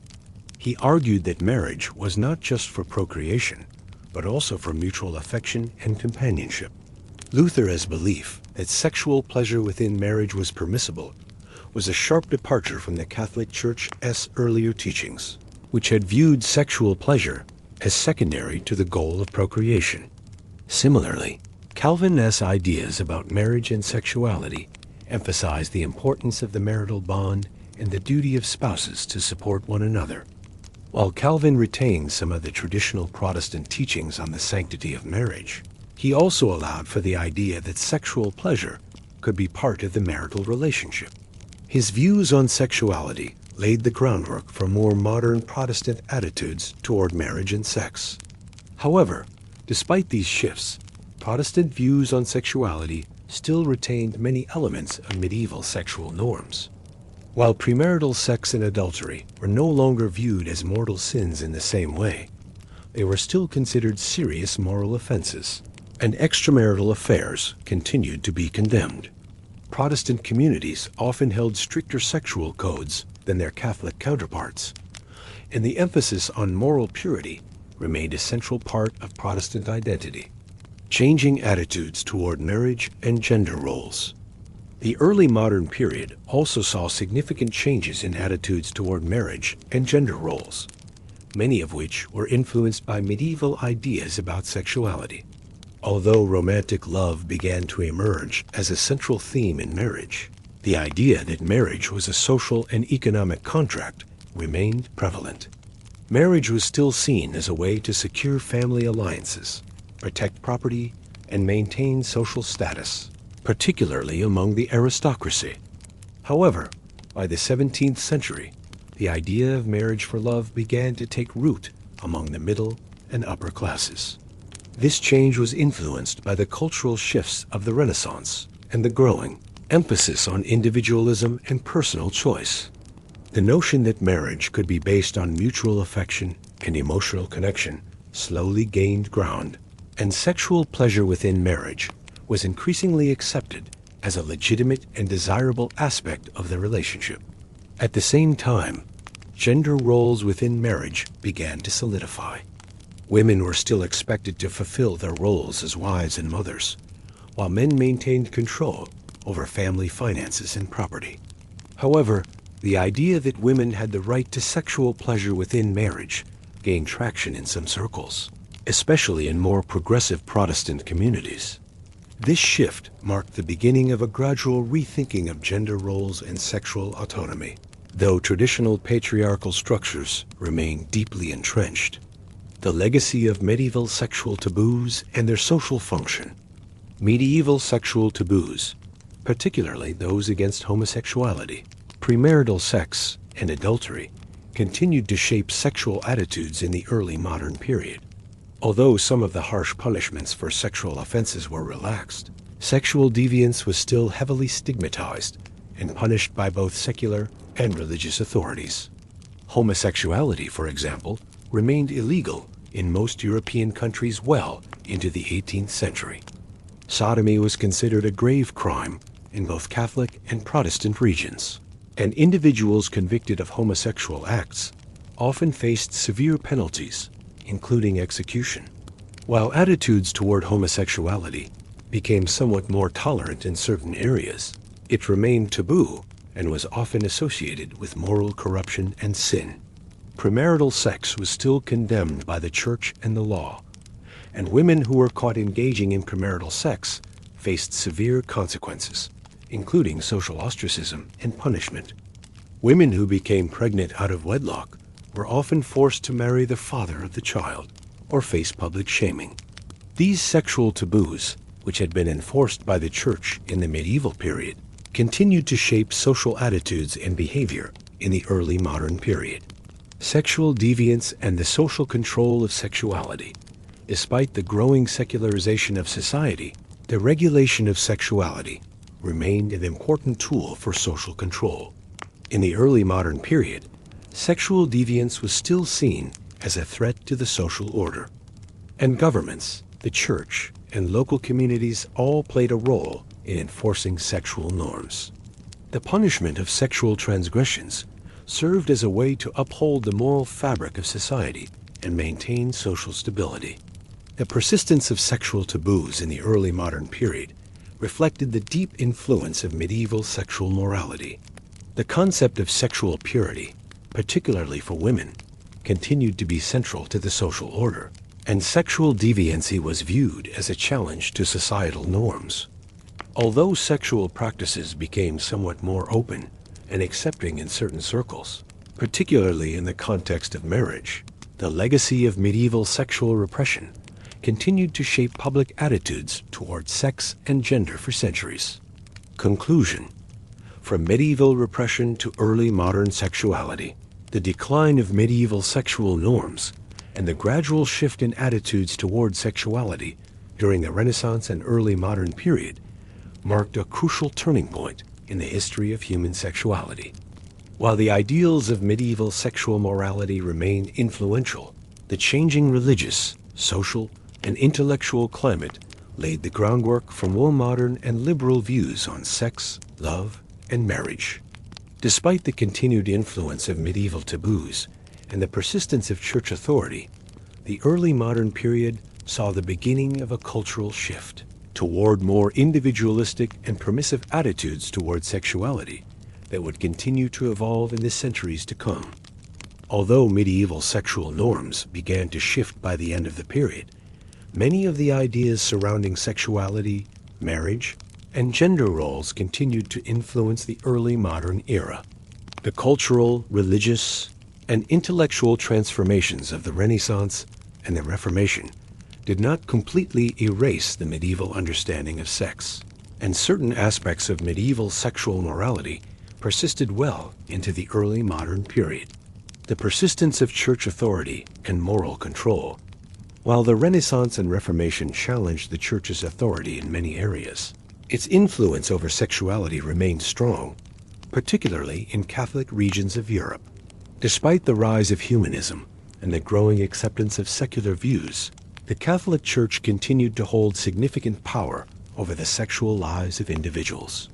He argued that marriage was not just for procreation, but also for mutual affection and companionship. Luther's belief that sexual pleasure within marriage was permissible was a sharp departure from the Catholic Church's earlier teachings, which had viewed sexual pleasure as secondary to the goal of procreation. Similarly, Calvin's ideas about marriage and sexuality emphasized the importance of the marital bond and the duty of spouses to support one another. While Calvin retained some of the traditional Protestant teachings on the sanctity of marriage, he also allowed for the idea that sexual pleasure could be part of the marital relationship. His views on sexuality laid the groundwork for more modern Protestant attitudes toward marriage and sex. However, despite these shifts, Protestant views on sexuality still retained many elements of medieval sexual norms. While premarital sex and adultery were no longer viewed as mortal sins in the same way, they were still considered serious moral offenses, and extramarital affairs continued to be condemned. Protestant communities often held stricter sexual codes than their Catholic counterparts, and the emphasis on moral purity remained a central part of Protestant identity. Changing attitudes toward marriage and gender roles. The early modern period also saw significant changes in attitudes toward marriage and gender roles, many of which were influenced by medieval ideas about sexuality. Although romantic love began to emerge as a central theme in marriage, the idea that marriage was a social and economic contract remained prevalent. Marriage was still seen as a way to secure family alliances, protect property, and maintain social status, particularly among the aristocracy. However, by the 17th century, the idea of marriage for love began to take root among the middle and upper classes. This change was influenced by the cultural shifts of the Renaissance and the growing emphasis on individualism and personal choice. The notion that marriage could be based on mutual affection and emotional connection slowly gained ground, and sexual pleasure within marriage was increasingly accepted as a legitimate and desirable aspect of the relationship. At the same time, gender roles within marriage began to solidify. Women were still expected to fulfill their roles as wives and mothers, while men maintained control over family finances and property. However, the idea that women had the right to sexual pleasure within marriage gained traction in some circles, especially in more progressive Protestant communities. This shift marked the beginning of a gradual rethinking of gender roles and sexual autonomy, though traditional patriarchal structures remained deeply entrenched. The legacy of medieval sexual taboos and their social function. Medieval sexual taboos, particularly those against homosexuality, premarital sex, and adultery, continued to shape sexual attitudes in the early modern period. Although some of the harsh punishments for sexual offenses were relaxed, sexual deviance was still heavily stigmatized and punished by both secular and religious authorities. Homosexuality, for example, remained illegal in most European countries well into the 18th century. Sodomy was considered a grave crime in both Catholic and Protestant regions, and individuals convicted of homosexual acts often faced severe penalties, including execution. While attitudes toward homosexuality became somewhat more tolerant in certain areas, it remained taboo and was often associated with moral corruption and sin. Premarital sex was still condemned by the church and the law, and women who were caught engaging in premarital sex faced severe consequences, including social ostracism and punishment. Women who became pregnant out of wedlock were often forced to marry the father of the child or face public shaming. These sexual taboos, which had been enforced by the church in the medieval period, continued to shape social attitudes and behavior in the early modern period. Sexual deviance and the social control of sexuality. Despite the growing secularization of society, the regulation of sexuality remained an important tool for social control. In the early modern period, sexual deviance was still seen as a threat to the social order, and governments, the church, and local communities all played a role in enforcing sexual norms. The punishment of sexual transgressions served as a way to uphold the moral fabric of society and maintain social stability. The persistence of sexual taboos in the early modern period reflected the deep influence of medieval sexual morality. The concept of sexual purity, particularly for women, continued to be central to the social order, and sexual deviancy was viewed as a challenge to societal norms. Although sexual practices became somewhat more open and accepting in certain circles, particularly in the context of marriage, the legacy of medieval sexual repression continued to shape public attitudes toward sex and gender for centuries. Conclusion: from medieval repression to early modern sexuality, the decline of medieval sexual norms and the gradual shift in attitudes toward sexuality during the Renaissance and early modern period marked a crucial turning point in the history of human sexuality. While the ideals of medieval sexual morality remain influential, the changing religious, social, and intellectual climate laid the groundwork for more modern and liberal views on sex, love, and marriage. Despite the continued influence of medieval taboos and the persistence of church authority, the early modern period saw the beginning of a cultural shift toward more individualistic and permissive attitudes toward sexuality that would continue to evolve in the centuries to come. Although medieval sexual norms began to shift by the end of the period, many of the ideas surrounding sexuality, marriage, and gender roles continued to influence the early modern era. The cultural, religious, and intellectual transformations of the Renaissance and the Reformation did not completely erase the medieval understanding of sex, and certain aspects of medieval sexual morality persisted well into the early modern period. The persistence of church authority and moral control. While the Renaissance and Reformation challenged the Church's authority in many areas, its influence over sexuality remained strong, particularly in Catholic regions of Europe. Despite the rise of humanism and the growing acceptance of secular views, the Catholic Church continued to hold significant power over the sexual lives of individuals.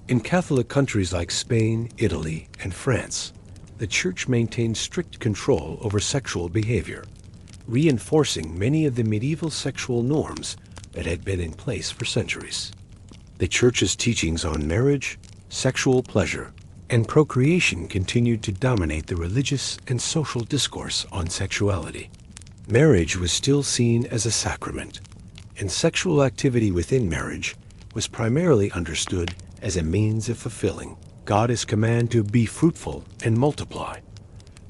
In Catholic countries like Spain, Italy, and France, the Church maintained strict control over sexual behavior, reinforcing many of the medieval sexual norms that had been in place for centuries. The Church's teachings on marriage, sexual pleasure, and procreation continued to dominate the religious and social discourse on sexuality. Marriage was still seen as a sacrament, and sexual activity within marriage was primarily understood as a means of fulfilling God's command to be fruitful and multiply.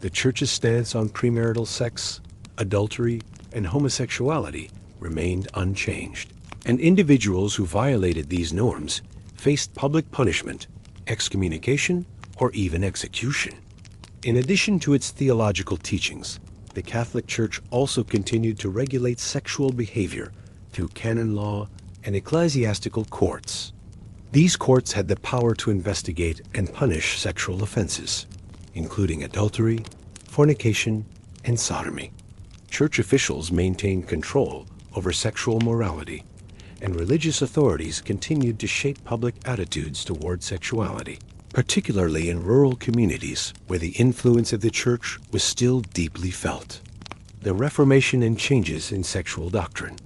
The Church's stance on premarital sex, adultery, and homosexuality remained unchanged, and individuals who violated these norms faced public punishment, excommunication, or even execution. In addition to its theological teachings, the Catholic Church also continued to regulate sexual behavior through canon law and ecclesiastical courts. These courts had the power to investigate and punish sexual offenses, including adultery, fornication, and sodomy. Church officials maintained control over sexual morality, and religious authorities continued to shape public attitudes toward sexuality, particularly in rural communities where the influence of the Church was still deeply felt. The Reformation and changes in sexual doctrine.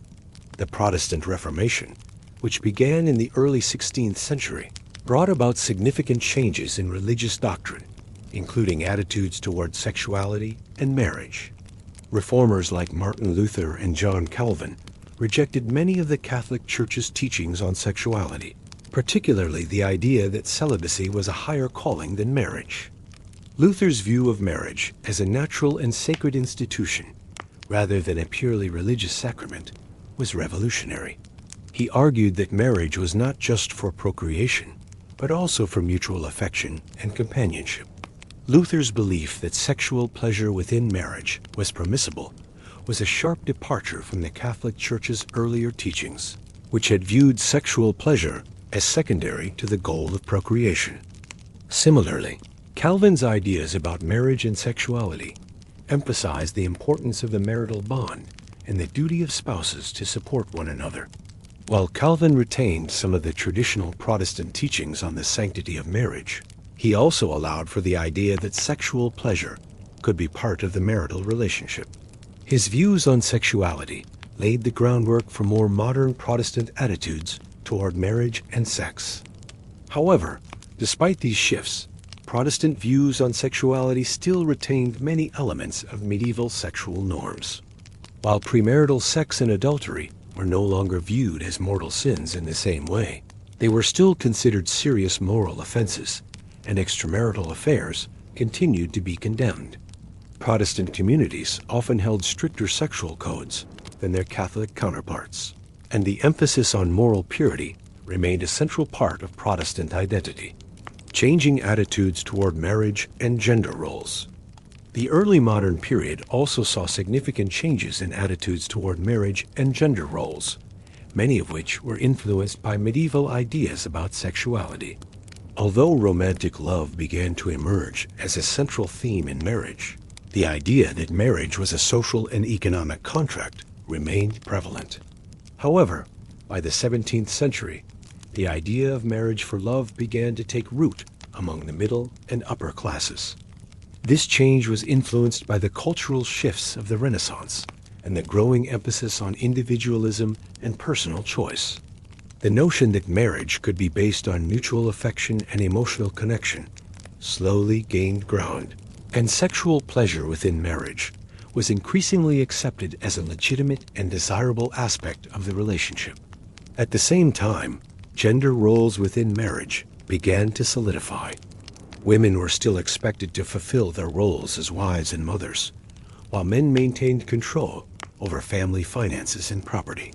The Protestant Reformation, which began in the early 16th century, brought about significant changes in religious doctrine, including attitudes toward sexuality and marriage. Reformers like Martin Luther and John Calvin rejected many of the Catholic Church's teachings on sexuality, particularly the idea that celibacy was a higher calling than marriage. Luther's view of marriage as a natural and sacred institution, rather than a purely religious sacrament, was revolutionary. He argued that marriage was not just for procreation, but also for mutual affection and companionship. Luther's belief that sexual pleasure within marriage was permissible was a sharp departure from the Catholic Church's earlier teachings, which had viewed sexual pleasure as secondary to the goal of procreation. Similarly, Calvin's ideas about marriage and sexuality emphasized the importance of the marital bond and the duty of spouses to support one another. While Calvin retained some of the traditional Protestant teachings on the sanctity of marriage, he also allowed for the idea that sexual pleasure could be part of the marital relationship. His views on sexuality laid the groundwork for more modern Protestant attitudes toward marriage and sex. However, despite these shifts, Protestant views on sexuality still retained many elements of medieval sexual norms. While premarital sex and adultery were no longer viewed as mortal sins in the same way, they were still considered serious moral offenses, and extramarital affairs continued to be condemned. Protestant communities often held stricter sexual codes than their Catholic counterparts, and the emphasis on moral purity remained a central part of Protestant identity. Changing attitudes toward marriage and gender roles. The early modern period also saw significant changes in attitudes toward marriage and gender roles, many of which were influenced by medieval ideas about sexuality. Although romantic love began to emerge as a central theme in marriage, the idea that marriage was a social and economic contract remained prevalent. However, by the 17th century, the idea of marriage for love began to take root among the middle and upper classes. This change was influenced by the cultural shifts of the Renaissance and the growing emphasis on individualism and personal choice. The notion that marriage could be based on mutual affection and emotional connection slowly gained ground, and sexual pleasure within marriage was increasingly accepted as a legitimate and desirable aspect of the relationship. At the same time, gender roles within marriage began to solidify. Women were still expected to fulfill their roles as wives and mothers, while men maintained control over family finances and property.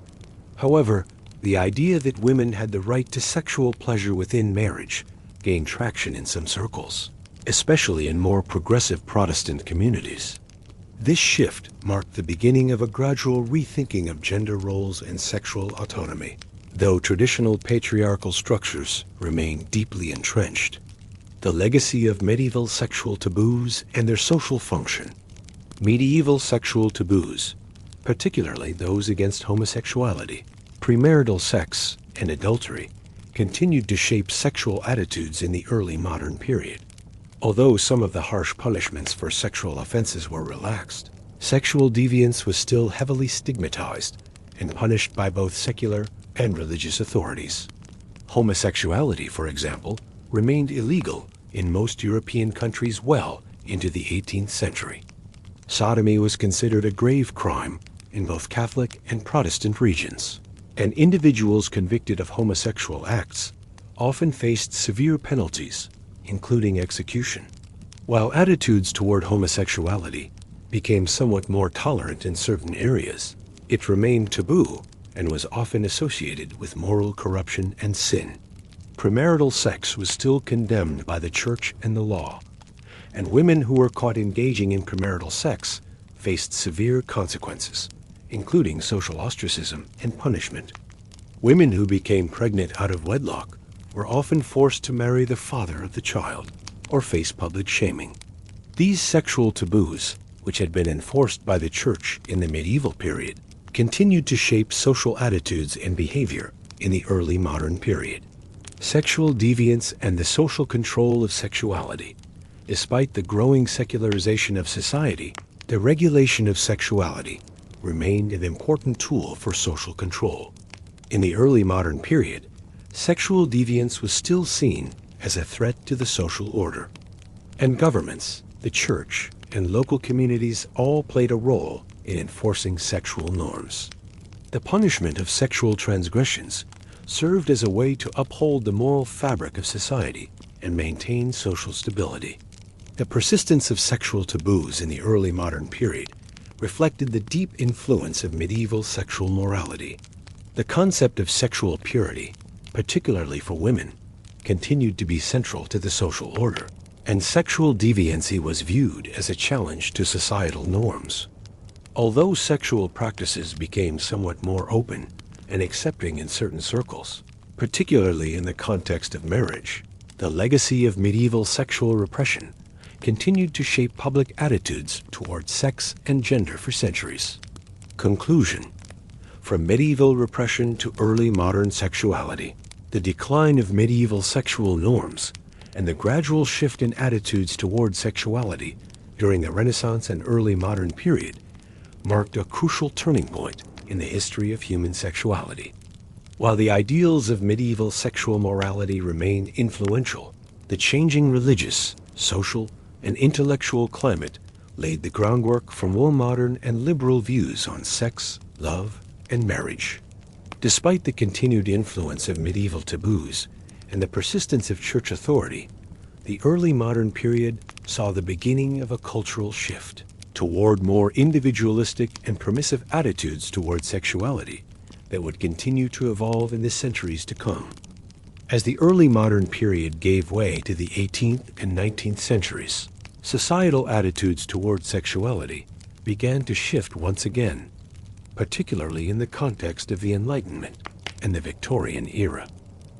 However, the idea that women had the right to sexual pleasure within marriage gained traction in some circles, especially in more progressive Protestant communities. This shift marked the beginning of a gradual rethinking of gender roles and sexual autonomy, though traditional patriarchal structures remain deeply entrenched. The legacy of medieval sexual taboos and their social function. Medieval sexual taboos, particularly those against homosexuality, premarital sex, and adultery, continued to shape sexual attitudes in the early modern period. Although some of the harsh punishments for sexual offenses were relaxed, sexual deviance was still heavily stigmatized and punished by both secular and religious authorities. Homosexuality, for example, remained illegal in most European countries well into the 18th century. Sodomy was considered a grave crime in both Catholic and Protestant regions, and individuals convicted of homosexual acts often faced severe penalties, including execution. While attitudes toward homosexuality became somewhat more tolerant in certain areas, it remained taboo and was often associated with moral corruption and sin. Premarital sex was still condemned by the church and the law, and women who were caught engaging in premarital sex faced severe consequences, including social ostracism and punishment. Women who became pregnant out of wedlock were often forced to marry the father of the child or face public shaming. These sexual taboos, which had been enforced by the church in the medieval period, continued to shape social attitudes and behavior in the early modern period. Sexual deviance and the social control of sexuality. Despite the growing secularization of society, the regulation of sexuality remained an important tool for social control. In the early modern period, sexual deviance was still seen as a threat to the social order. And governments, the church, and local communities all played a role in enforcing sexual norms. The punishment of sexual transgressions served as a way to uphold the moral fabric of society and maintain social stability. The persistence of sexual taboos in the early modern period reflected the deep influence of medieval sexual morality. The concept of sexual purity, particularly for women, continued to be central to the social order, and sexual deviancy was viewed as a challenge to societal norms. Although sexual practices became somewhat more open and accepting in certain circles, particularly in the context of marriage, the legacy of medieval sexual repression continued to shape public attitudes toward sex and gender for centuries. Conclusion. From medieval repression to early modern sexuality, the decline of medieval sexual norms, and the gradual shift in attitudes toward sexuality during the Renaissance and early modern period marked a crucial turning point in the history of human sexuality. While the ideals of medieval sexual morality remain influential, the changing religious, social, and intellectual climate laid the groundwork for more modern and liberal views on sex, love, and marriage. Despite the continued influence of medieval taboos and the persistence of church authority, the early modern period saw the beginning of a cultural shift toward more individualistic and permissive attitudes toward sexuality that would continue to evolve in the centuries to come. As the early modern period gave way to the 18th and 19th centuries, societal attitudes toward sexuality began to shift once again, particularly in the context of the Enlightenment and the Victorian era.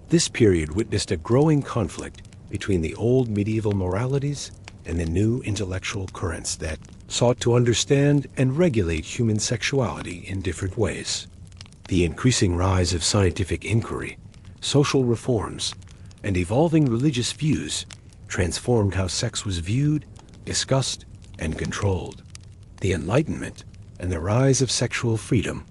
This period witnessed a growing conflict between the old medieval moralities and the new intellectual currents that sought to understand and regulate human sexuality in different ways. The increasing rise of scientific inquiry, social reforms, and evolving religious views transformed how sex was viewed, discussed, and controlled. The Enlightenment and the rise of sexual freedom.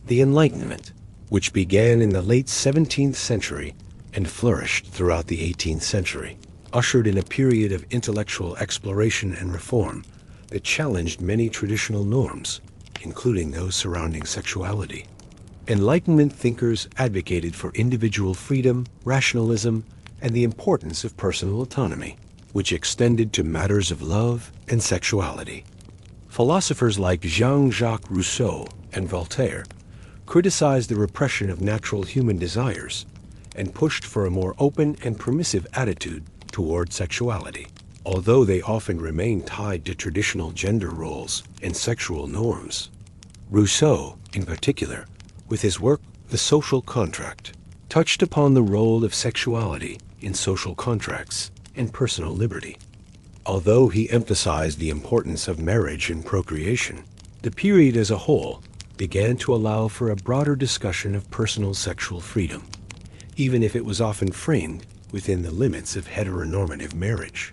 The Enlightenment, which began in the late 17th century and flourished throughout the 18th century, ushered in a period of intellectual exploration and reform that challenged many traditional norms, including those surrounding sexuality. Enlightenment thinkers advocated for individual freedom, rationalism, and the importance of personal autonomy, which extended to matters of love and sexuality. Philosophers like Jean-Jacques Rousseau and Voltaire criticized the repression of natural human desires and pushed for a more open and permissive attitude toward sexuality, although they often remained tied to traditional gender roles and sexual norms. Rousseau, in particular, with his work The Social Contract, touched upon the role of sexuality in social contracts and personal liberty. Although he emphasized the importance of marriage and procreation, the period as a whole began to allow for a broader discussion of personal sexual freedom, even if it was often framed within the limits of heteronormative marriage.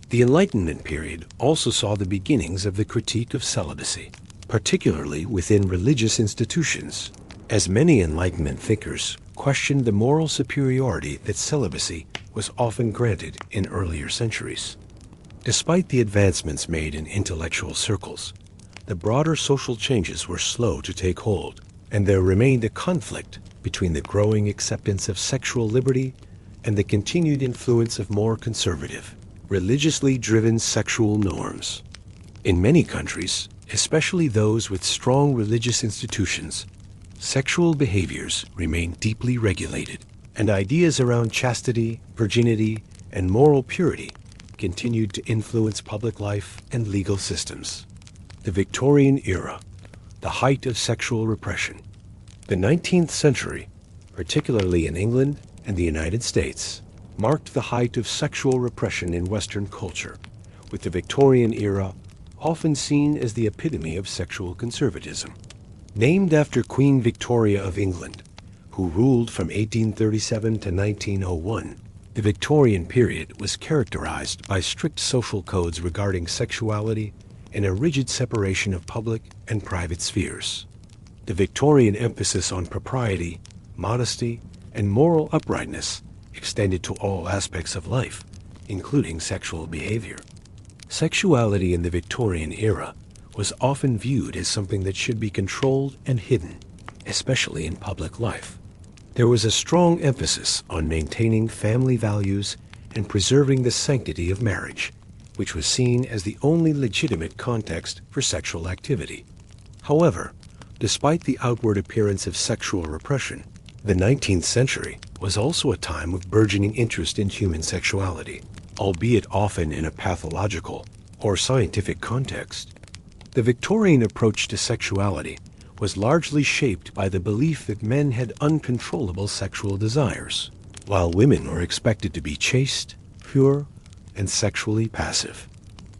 The Enlightenment period also saw the beginnings of the critique of celibacy, particularly within religious institutions, as many Enlightenment thinkers questioned the moral superiority that celibacy was often granted in earlier centuries. Despite the advancements made in intellectual circles, the broader social changes were slow to take hold, and there remained a conflict between the growing acceptance of sexual liberty and the continued influence of more conservative, religiously driven sexual norms. In many countries, especially those with strong religious institutions, sexual behaviors remain deeply regulated, and ideas around chastity, virginity, and moral purity continued to influence public life and legal systems. The Victorian era, the height of sexual repression. The 19th century, particularly in England and the United States, marked the height of sexual repression in Western culture, with the Victorian era often seen as the epitome of sexual conservatism. Named after Queen Victoria of England, who ruled from 1837 to 1901, the Victorian period was characterized by strict social codes regarding sexuality and a rigid separation of public and private spheres. The Victorian emphasis on propriety, modesty, and moral uprightness extended to all aspects of life, including sexual behavior. Sexuality in the Victorian era was often viewed as something that should be controlled and hidden, especially in public life. There was a strong emphasis on maintaining family values and preserving the sanctity of marriage, which was seen as the only legitimate context for sexual activity. However, despite the outward appearance of sexual repression, the 19th century was also a time of burgeoning interest in human sexuality, albeit often in a pathological or scientific context. The Victorian approach to sexuality was largely shaped by the belief that men had uncontrollable sexual desires, while women were expected to be chaste, pure, and sexually passive.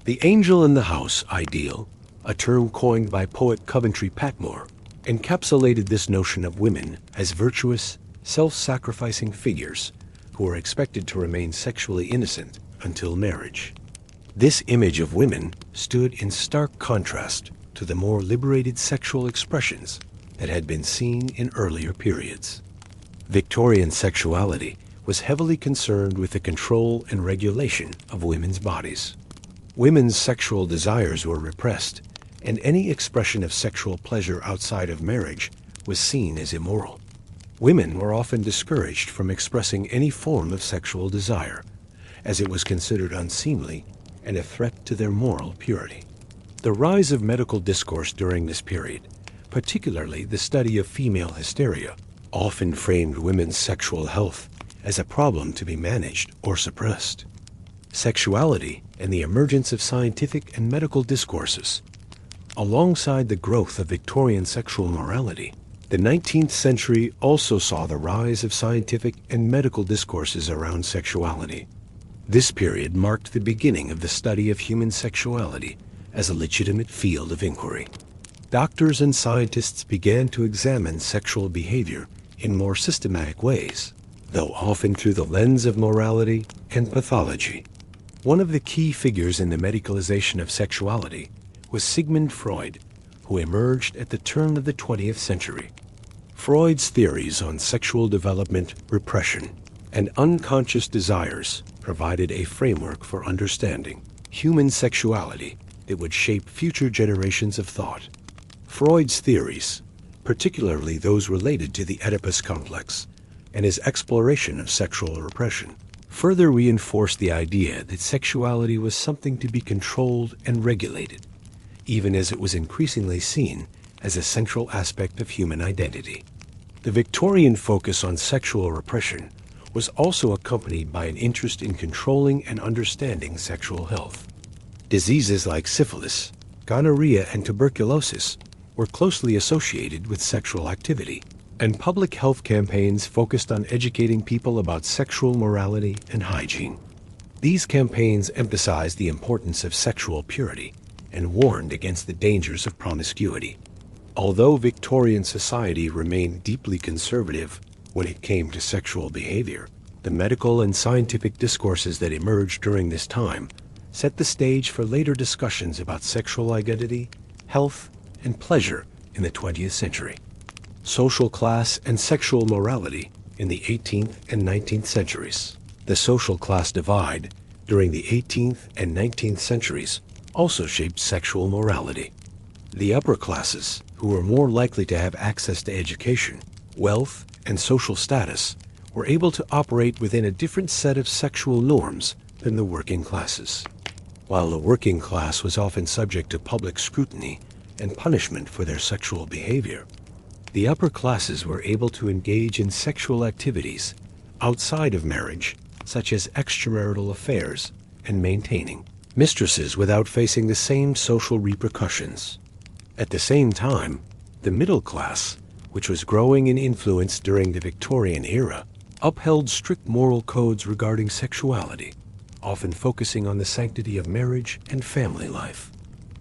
The angel in the house ideal, a term coined by poet Coventry Patmore, encapsulated this notion of women as virtuous, self-sacrificing figures who were expected to remain sexually innocent until marriage. This image of women stood in stark contrast to the more liberated sexual expressions that had been seen in earlier periods. Victorian sexuality was heavily concerned with the control and regulation of women's bodies. Women's sexual desires were repressed, and any expression of sexual pleasure outside of marriage was seen as immoral. Women were often discouraged from expressing any form of sexual desire, as it was considered unseemly and a threat to their moral purity. The rise of medical discourse during this period, particularly the study of female hysteria, often framed women's sexual health as a problem to be managed or suppressed. Sexuality and the emergence of scientific and medical discourses. Alongside the growth of Victorian sexual morality, the 19th century also saw the rise of scientific and medical discourses around sexuality. This period marked the beginning of the study of human sexuality as a legitimate field of inquiry. Doctors and scientists began to examine sexual behavior in more systematic ways, though often through the lens of morality and pathology. One of the key figures in the medicalization of sexuality was Sigmund Freud, who emerged at the turn of the 20th century. Freud's theories on sexual development, repression, and unconscious desires provided a framework for understanding human sexuality that would shape future generations of thought. Freud's theories, particularly those related to the Oedipus complex and his exploration of sexual repression, further reinforced the idea that sexuality was something to be controlled and regulated, even as it was increasingly seen as a central aspect of human identity. The Victorian focus on sexual repression was also accompanied by an interest in controlling and understanding sexual health. Diseases like syphilis, gonorrhea, and tuberculosis were closely associated with sexual activity, and public health campaigns focused on educating people about sexual morality and hygiene. These campaigns emphasized the importance of sexual purity and warned against the dangers of promiscuity. Although Victorian society remained deeply conservative when it came to sexual behavior, the medical and scientific discourses that emerged during this time set the stage for later discussions about sexual identity, health, and pleasure in the 20th century. Social class and sexual morality in the 18th and 19th centuries. The social class divide during the 18th and 19th centuries also shaped sexual morality. The upper classes, who were more likely to have access to education, wealth, and social status, were able to operate within a different set of sexual norms than the working classes. While the working class was often subject to public scrutiny and punishment for their sexual behavior, the upper classes were able to engage in sexual activities outside of marriage, such as extramarital affairs and maintaining mistresses without facing the same social repercussions. At the same time, the middle class, which was growing in influence during the Victorian era, upheld strict moral codes regarding sexuality, often focusing on the sanctity of marriage and family life.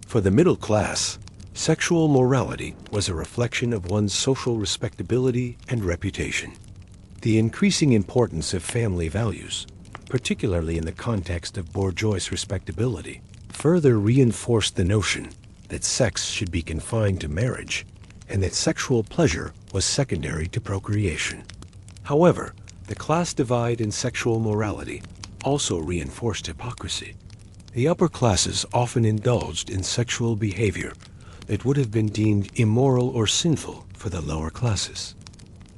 For the middle class, sexual morality was a reflection of one's social respectability and reputation. The increasing importance of family values, particularly in the context of bourgeois respectability, further reinforced the notion that sex should be confined to marriage and that sexual pleasure was secondary to procreation. However, the class divide in sexual morality also reinforced hypocrisy. The upper classes often indulged in sexual behavior that would have been deemed immoral or sinful for the lower classes.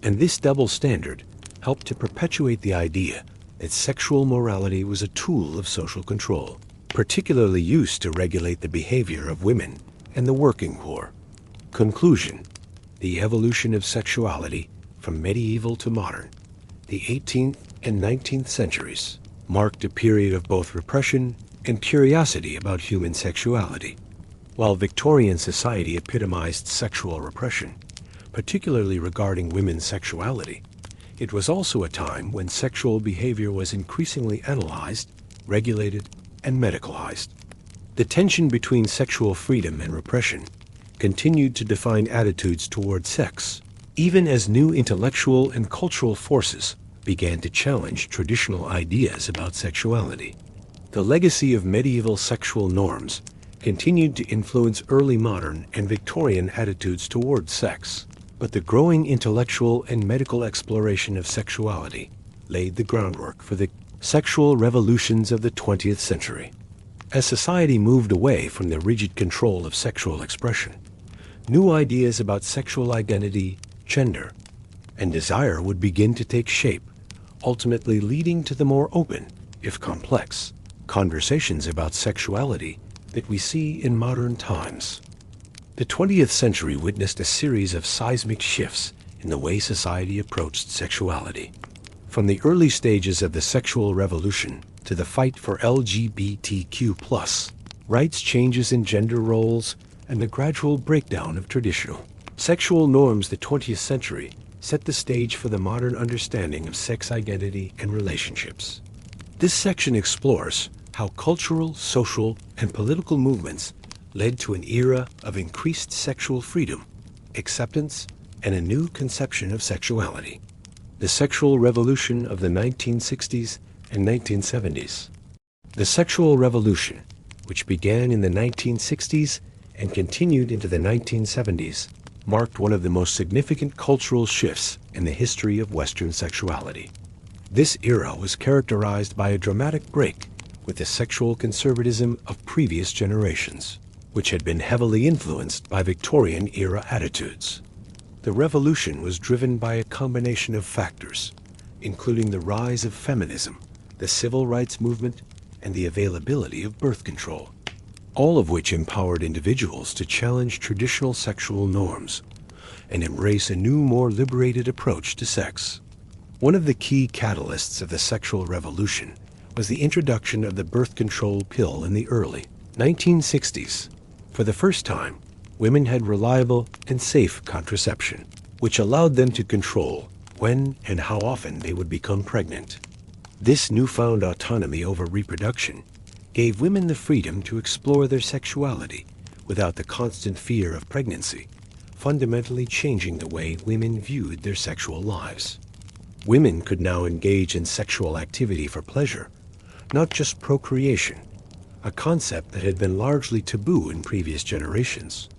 And this double standard helped to perpetuate the idea that sexual morality was a tool of social control, particularly used to regulate the behavior of women and the working poor. Conclusion: the evolution of sexuality from medieval to modern, the 18th and 19th centuries, marked a period of both repression and curiosity about human sexuality. While Victorian society epitomized sexual repression, particularly regarding women's sexuality, it was also a time when sexual behavior was increasingly analyzed, regulated, and medicalized. The tension between sexual freedom and repression continued to define attitudes toward sex, even as new intellectual and cultural forces began to challenge traditional ideas about sexuality. The legacy of medieval sexual norms continued to influence early modern and Victorian attitudes toward sex, but the growing intellectual and medical exploration of sexuality laid the groundwork for the sexual revolutions of the 20th century. As society moved away from the rigid control of sexual expression, new ideas about sexual identity, gender, and desire would begin to take shape, ultimately leading to the more open, if complex, conversations about sexuality that we see in modern times. The 20th century witnessed a series of seismic shifts in the way society approached sexuality. From the early stages of the sexual revolution to the fight for LGBTQ+, rights, changes in gender roles, and the gradual breakdown of traditional sexual norms, the 20th century set the stage for the modern understanding of sex identity and relationships. This section explores how cultural, social, and political movements led to an era of increased sexual freedom, acceptance, and a new conception of sexuality. The sexual revolution of the 1960s and 1970s. The sexual revolution, which began in the 1960s and continued into the 1970s, marked one of the most significant cultural shifts in the history of Western sexuality. This era was characterized by a dramatic break with the sexual conservatism of previous generations, which had been heavily influenced by Victorian-era attitudes. The revolution was driven by a combination of factors, including the rise of feminism, the civil rights movement, and the availability of birth control, all of which empowered individuals to challenge traditional sexual norms and embrace a new, more liberated approach to sex. One of the key catalysts of the sexual revolution was the introduction of the birth control pill in the early 1960s. For the first time, women had reliable and safe contraception, which allowed them to control when and how often they would become pregnant. This newfound autonomy over reproduction gave women the freedom to explore their sexuality without the constant fear of pregnancy, fundamentally changing the way women viewed their sexual lives. Women could now engage in sexual activity for pleasure, not just procreation, a concept that had been largely taboo in previous generations.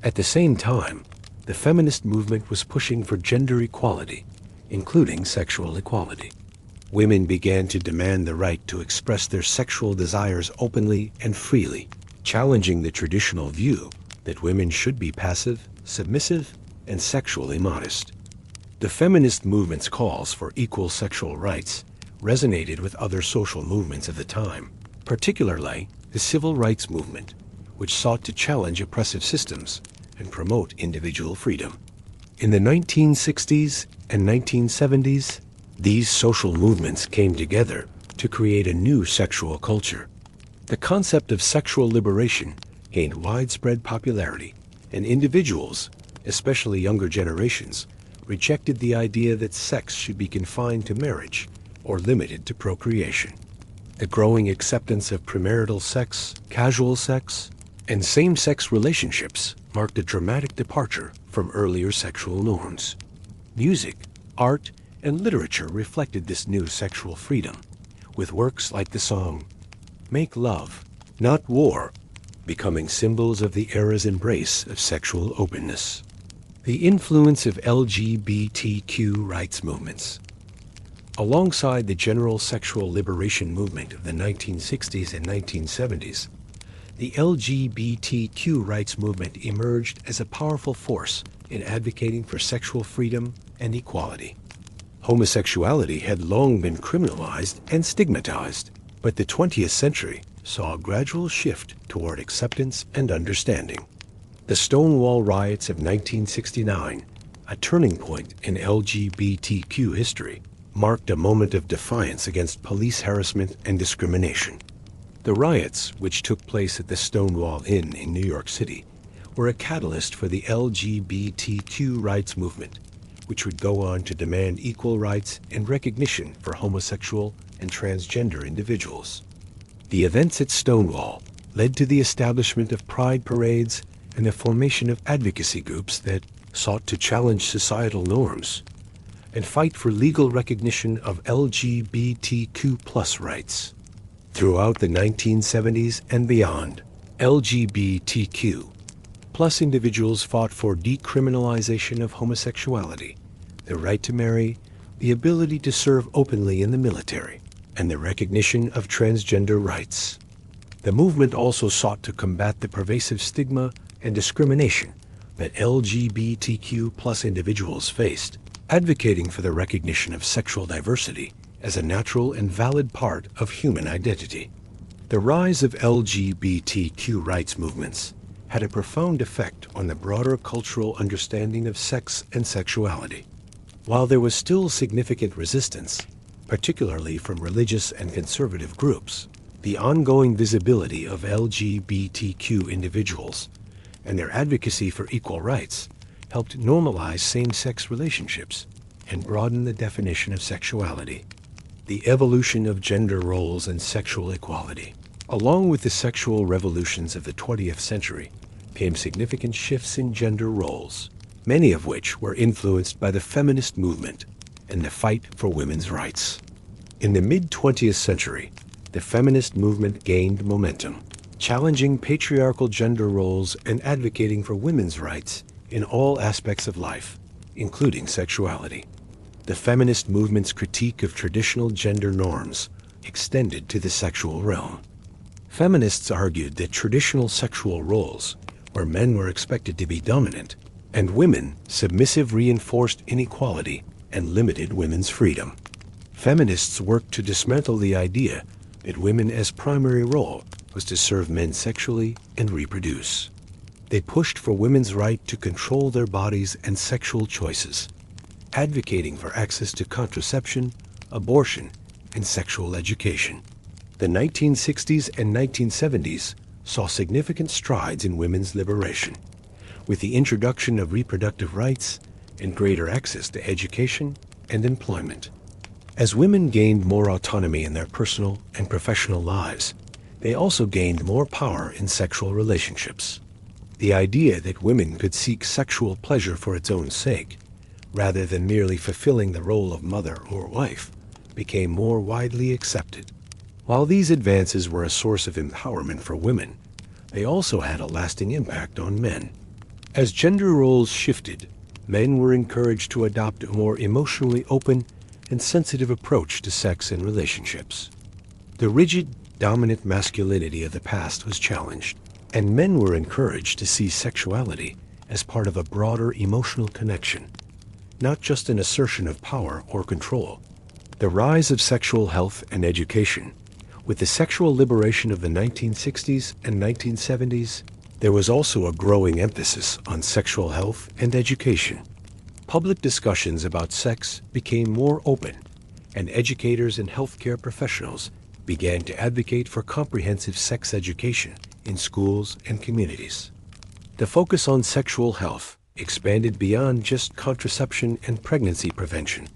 At the same time, the feminist movement was pushing for gender equality, including sexual equality. Women began to demand the right to express their sexual desires openly and freely, challenging the traditional view that women should be passive, submissive, and sexually modest. The feminist movement's calls for equal sexual rights resonated with other social movements of the time, particularly the civil rights movement, which sought to challenge oppressive systems and promote individual freedom. In the 1960s and 1970s, these social movements came together to create a new sexual culture. The concept of sexual liberation gained widespread popularity, and individuals, especially younger generations, rejected the idea that sex should be confined to marriage or limited to procreation. The growing acceptance of premarital sex, casual sex, and same-sex relationships marked a dramatic departure from earlier sexual norms. Music, art, and literature reflected this new sexual freedom, with works like the song "Make Love, Not War" becoming symbols of the era's embrace of sexual openness. The influence of LGBTQ rights movements. Alongside the general sexual liberation movement of the 1960s and 1970s, the LGBTQ rights movement emerged as a powerful force in advocating for sexual freedom and equality. Homosexuality had long been criminalized and stigmatized, but the 20th century saw a gradual shift toward acceptance and understanding. The Stonewall riots of 1969, a turning point in LGBTQ history, marked a moment of defiance against police harassment and discrimination. The riots, which took place at the Stonewall Inn in New York City, were a catalyst for the LGBTQ rights movement, which would go on to demand equal rights and recognition for homosexual and transgender individuals. The events at Stonewall led to the establishment of pride parades and the formation of advocacy groups that sought to challenge societal norms and fight for legal recognition of LGBTQ+ rights. Throughout the 1970s and beyond, LGBTQ+ individuals fought for decriminalization of homosexuality, the right to marry, the ability to serve openly in the military, and the recognition of transgender rights. The movement also sought to combat the pervasive stigma and discrimination that LGBTQ+ individuals faced, advocating for the recognition of sexual diversity as a natural and valid part of human identity. The rise of LGBTQ rights movements had a profound effect on the broader cultural understanding of sex and sexuality. While there was still significant resistance, particularly from religious and conservative groups, the ongoing visibility of LGBTQ individuals and their advocacy for equal rights helped normalize same-sex relationships and broaden the definition of sexuality. The evolution of gender roles and sexual equality, along with the sexual revolutions of the 20th century, came significant shifts in gender roles, many of which were influenced by the feminist movement and the fight for women's rights. In the mid-20th century, the feminist movement gained momentum, challenging patriarchal gender roles and advocating for women's rights in all aspects of life, including sexuality. The feminist movement's critique of traditional gender norms extended to the sexual realm. Feminists argued that traditional sexual roles, where men were expected to be dominant and women submissive, reinforced inequality and limited women's freedom. Feminists worked to dismantle the idea that women as primary role was to serve men sexually and reproduce. They pushed for women's right to control their bodies and sexual choices, advocating for access to contraception, abortion, and sexual education. The 1960s and 1970s saw significant strides in women's liberation, with the introduction of reproductive rights and greater access to education and employment. As women gained more autonomy in their personal and professional lives, they also gained more power in sexual relationships. The idea that women could seek sexual pleasure for its own sake, rather than merely fulfilling the role of mother or wife, became more widely accepted. While these advances were a source of empowerment for women, they also had a lasting impact on men. As gender roles shifted, men were encouraged to adopt a more emotionally open and sensitive approach to sex and relationships. The rigid, dominant masculinity of the past was challenged, and men were encouraged to see sexuality as part of a broader emotional connection, not just an assertion of power or control. The rise of sexual health and education. With the sexual liberation of the 1960s and 1970s, there was also a growing emphasis on sexual health and education. Public discussions about sex became more open, and educators and healthcare professionals began to advocate for comprehensive sex education in schools and communities. The focus on sexual health expanded beyond just contraception and pregnancy prevention,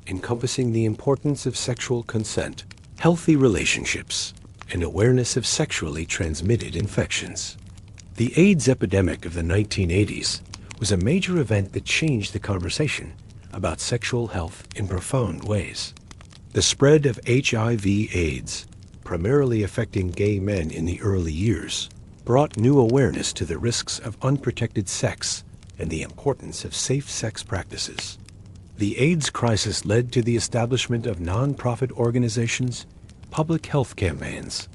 encompassing the importance of sexual consent, healthy relationships, and awareness of sexually transmitted infections. The AIDS epidemic of the 1980s was a major event that changed the conversation about sexual health in profound ways. The spread of HIV/AIDS, primarily affecting gay men in the early years, brought new awareness to the risks of unprotected sex and the importance of safe sex practices. The AIDS crisis led to the establishment of nonprofit organizations, public health campaigns,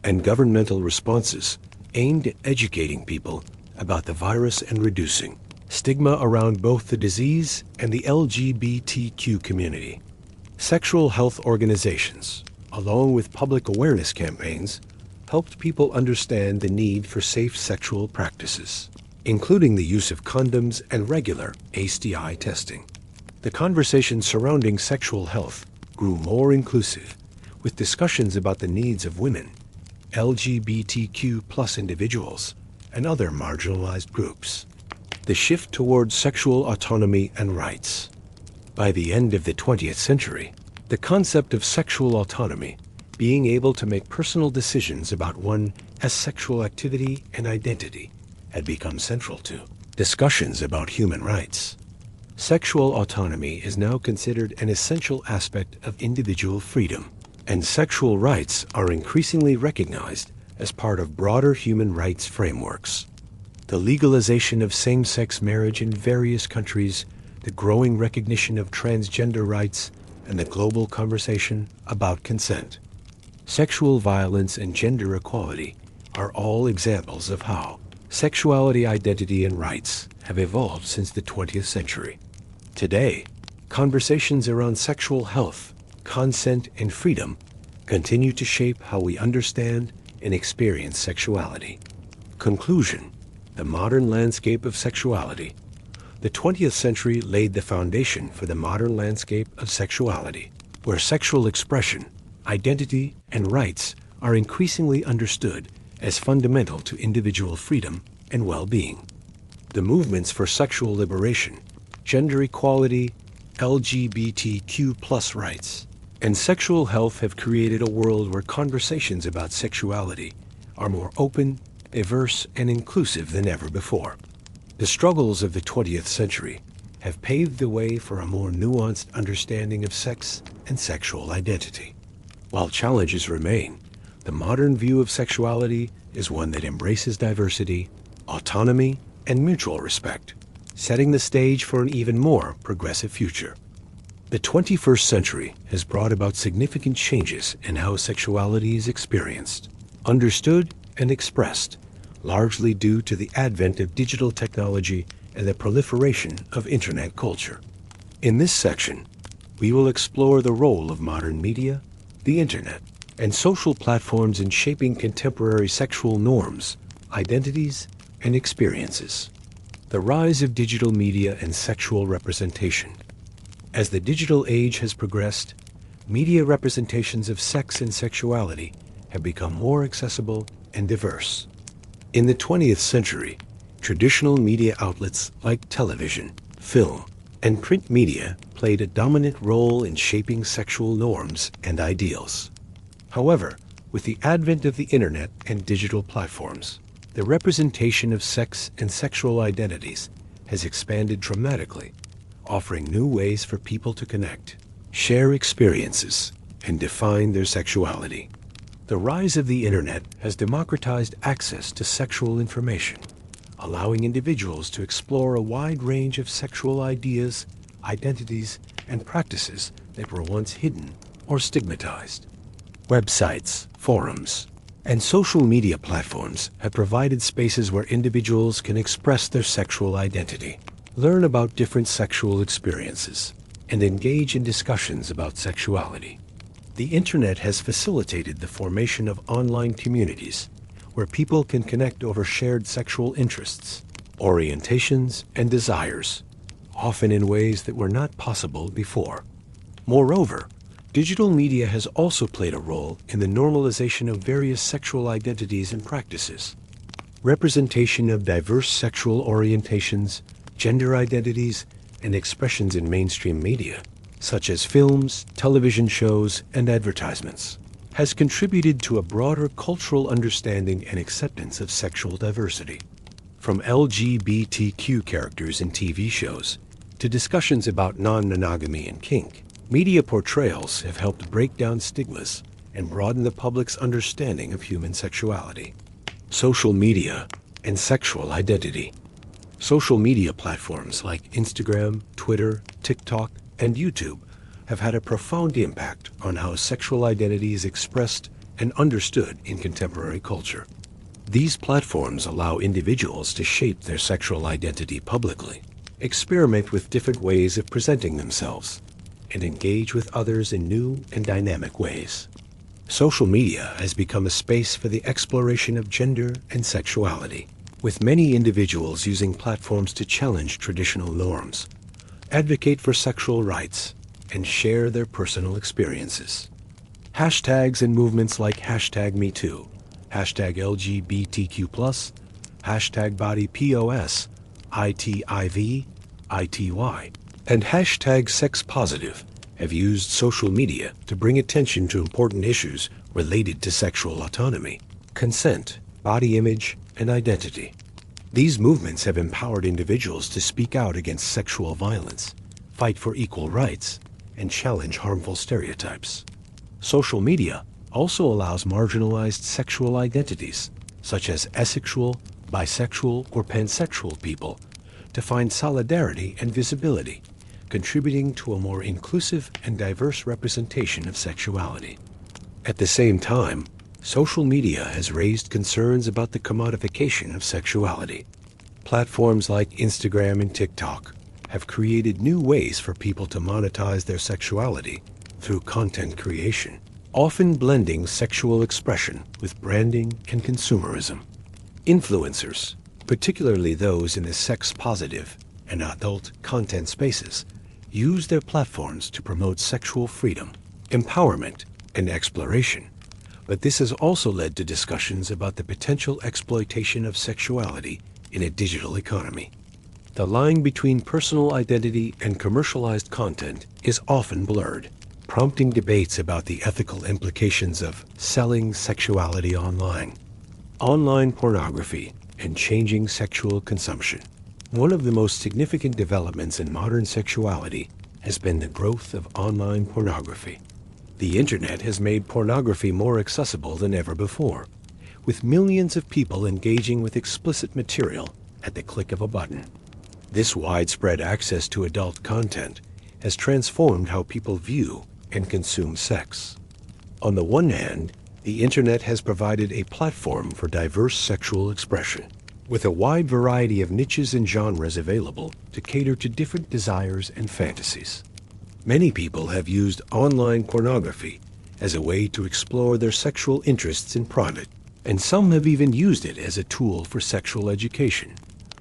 and governmental responses aimed at educating people about the virus and reducing stigma around both the disease and the LGBTQ community. Sexual health organizations, along with public awareness campaigns, helped people understand the need for safe sexual practices, including the use of condoms and regular STI testing. The conversation surrounding sexual health grew more inclusive, with discussions about the needs of women, LGBTQ+ individuals, and other marginalized groups. The shift towards sexual autonomy and rights. By the end of the 20th century, the concept of sexual autonomy, being able to make personal decisions about one's sexual activity and identity, had become central to discussions about human rights. Sexual autonomy is now considered an essential aspect of individual freedom, and sexual rights are increasingly recognized as part of broader human rights frameworks. The legalization of same-sex marriage in various countries, the growing recognition of transgender rights, and the global conversation about consent. Sexual violence and gender equality are all examples of how sexuality, identity, and rights have evolved since the 20th century. Today, conversations around sexual health, consent, and freedom continue to shape how we understand and experience sexuality. Conclusion: the modern landscape of sexuality. The 20th century laid the foundation for the modern landscape of sexuality, where sexual expression, identity, and rights are increasingly understood as fundamental to individual freedom and well-being. The movements for sexual liberation, gender equality, LGBTQ+ rights, and sexual health have created a world where conversations about sexuality are more open, diverse, and inclusive than ever before. The struggles of the 20th century have paved the way for a more nuanced understanding of sex and sexual identity. While challenges remain, the modern view of sexuality is one that embraces diversity, autonomy, and mutual respect, setting the stage for an even more progressive future. The 21st century has brought about significant changes in how sexuality is experienced, understood, and expressed, largely due to the advent of digital technology and the proliferation of internet culture. In this section, we will explore the role of modern media, the internet, and social platforms in shaping contemporary sexual norms, identities, and experiences. The rise of digital media and sexual representation. As the digital age has progressed, media representations of sex and sexuality have become more accessible and diverse. In the 20th century, traditional media outlets like television, film, and print media played a dominant role in shaping sexual norms and ideals. However, with the advent of the internet and digital platforms, the representation of sex and sexual identities has expanded dramatically, offering new ways for people to connect, share experiences, and define their sexuality. The rise of the internet has democratized access to sexual information, allowing individuals to explore a wide range of sexual ideas, identities, and practices that were once hidden or stigmatized. Websites, forums, and social media platforms have provided spaces where individuals can express their sexual identity, learn about different sexual experiences, and engage in discussions about sexuality. The internet has facilitated the formation of online communities where people can connect over shared sexual interests, orientations, and desires, often in ways that were not possible before. Moreover, digital media has also played a role in the normalization of various sexual identities and practices. Representation of diverse sexual orientations, gender identities, and expressions in mainstream media, such as films, television shows, and advertisements, has contributed to a broader cultural understanding and acceptance of sexual diversity. From LGBTQ characters in TV shows to discussions about non-monogamy and kink, media portrayals have helped break down stigmas and broaden the public's understanding of human sexuality. Social media and sexual identity. Social media platforms like Instagram, Twitter, TikTok, and YouTube have had a profound impact on how sexual identity is expressed and understood in contemporary culture. These platforms allow individuals to shape their sexual identity publicly, experiment with different ways of presenting themselves, and engage with others in new and dynamic ways. Social media has become a space for the exploration of gender and sexuality, with many individuals using platforms to challenge traditional norms, advocate for sexual rights, and share their personal experiences. Hashtags and movements like #MeToo, #LGBTQ+, #BodyPOS, ITIV, ITY, and #SexPositive have used social media to bring attention to important issues related to sexual autonomy, consent, body image, and identity. These movements have empowered individuals to speak out against sexual violence, fight for equal rights, and challenge harmful stereotypes. Social media also allows marginalized sexual identities, such as asexual, bisexual, or pansexual people, to find solidarity and visibility, contributing to a more inclusive and diverse representation of sexuality. At the same time, social media has raised concerns about the commodification of sexuality. Platforms like Instagram and TikTok have created new ways for people to monetize their sexuality through content creation, often blending sexual expression with branding and consumerism. Influencers, particularly those in the sex-positive and adult content spaces, use their platforms to promote sexual freedom, empowerment, and exploration. But this has also led to discussions about the potential exploitation of sexuality in a digital economy. The line between personal identity and commercialized content is often blurred, prompting debates about the ethical implications of selling sexuality online. Online pornography and changing sexual consumption. One of the most significant developments in modern sexuality has been the growth of online pornography. The internet has made pornography more accessible than ever before, with millions of people engaging with explicit material at the click of a button. This widespread access to adult content has transformed how people view and consume sex. On the one hand, the internet has provided a platform for diverse sexual expression, with a wide variety of niches and genres available to cater to different desires and fantasies. Many people have used online pornography as a way to explore their sexual interests in private, and some have even used it as a tool for sexual education,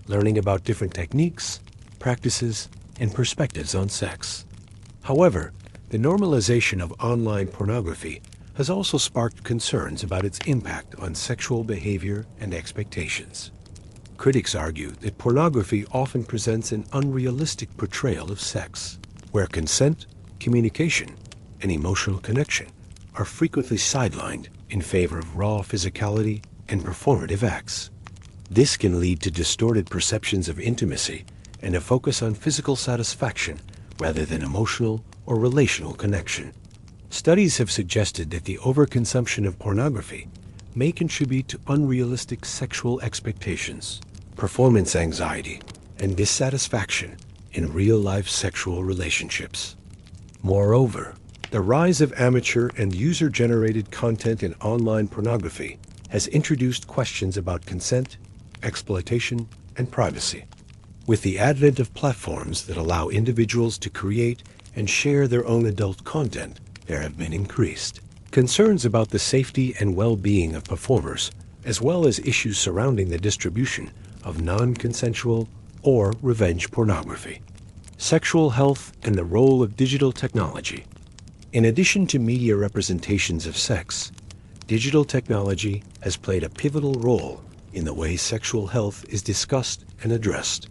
learning about different techniques, practices, and perspectives on sex. However, the normalization of online pornography has also sparked concerns about its impact on sexual behavior and expectations. Critics argue that pornography often presents an unrealistic portrayal of sex, where consent, communication, and emotional connection are frequently sidelined in favor of raw physicality and performative acts. This can lead to distorted perceptions of intimacy and a focus on physical satisfaction rather than emotional or relational connection. Studies have suggested that the overconsumption of pornography may contribute to unrealistic sexual expectations, performance anxiety, and dissatisfaction in real-life sexual relationships. Moreover, the rise of amateur and user-generated content in online pornography has introduced questions about consent, exploitation, and privacy. With the advent of platforms that allow individuals to create and share their own adult content, there have been increased concerns about the safety and well-being of performers, as well as issues surrounding the distribution of non-consensual or revenge pornography. Sexual health and the role of digital technology. In addition to media representations of sex, digital technology has played a pivotal role in the way sexual health is discussed and addressed.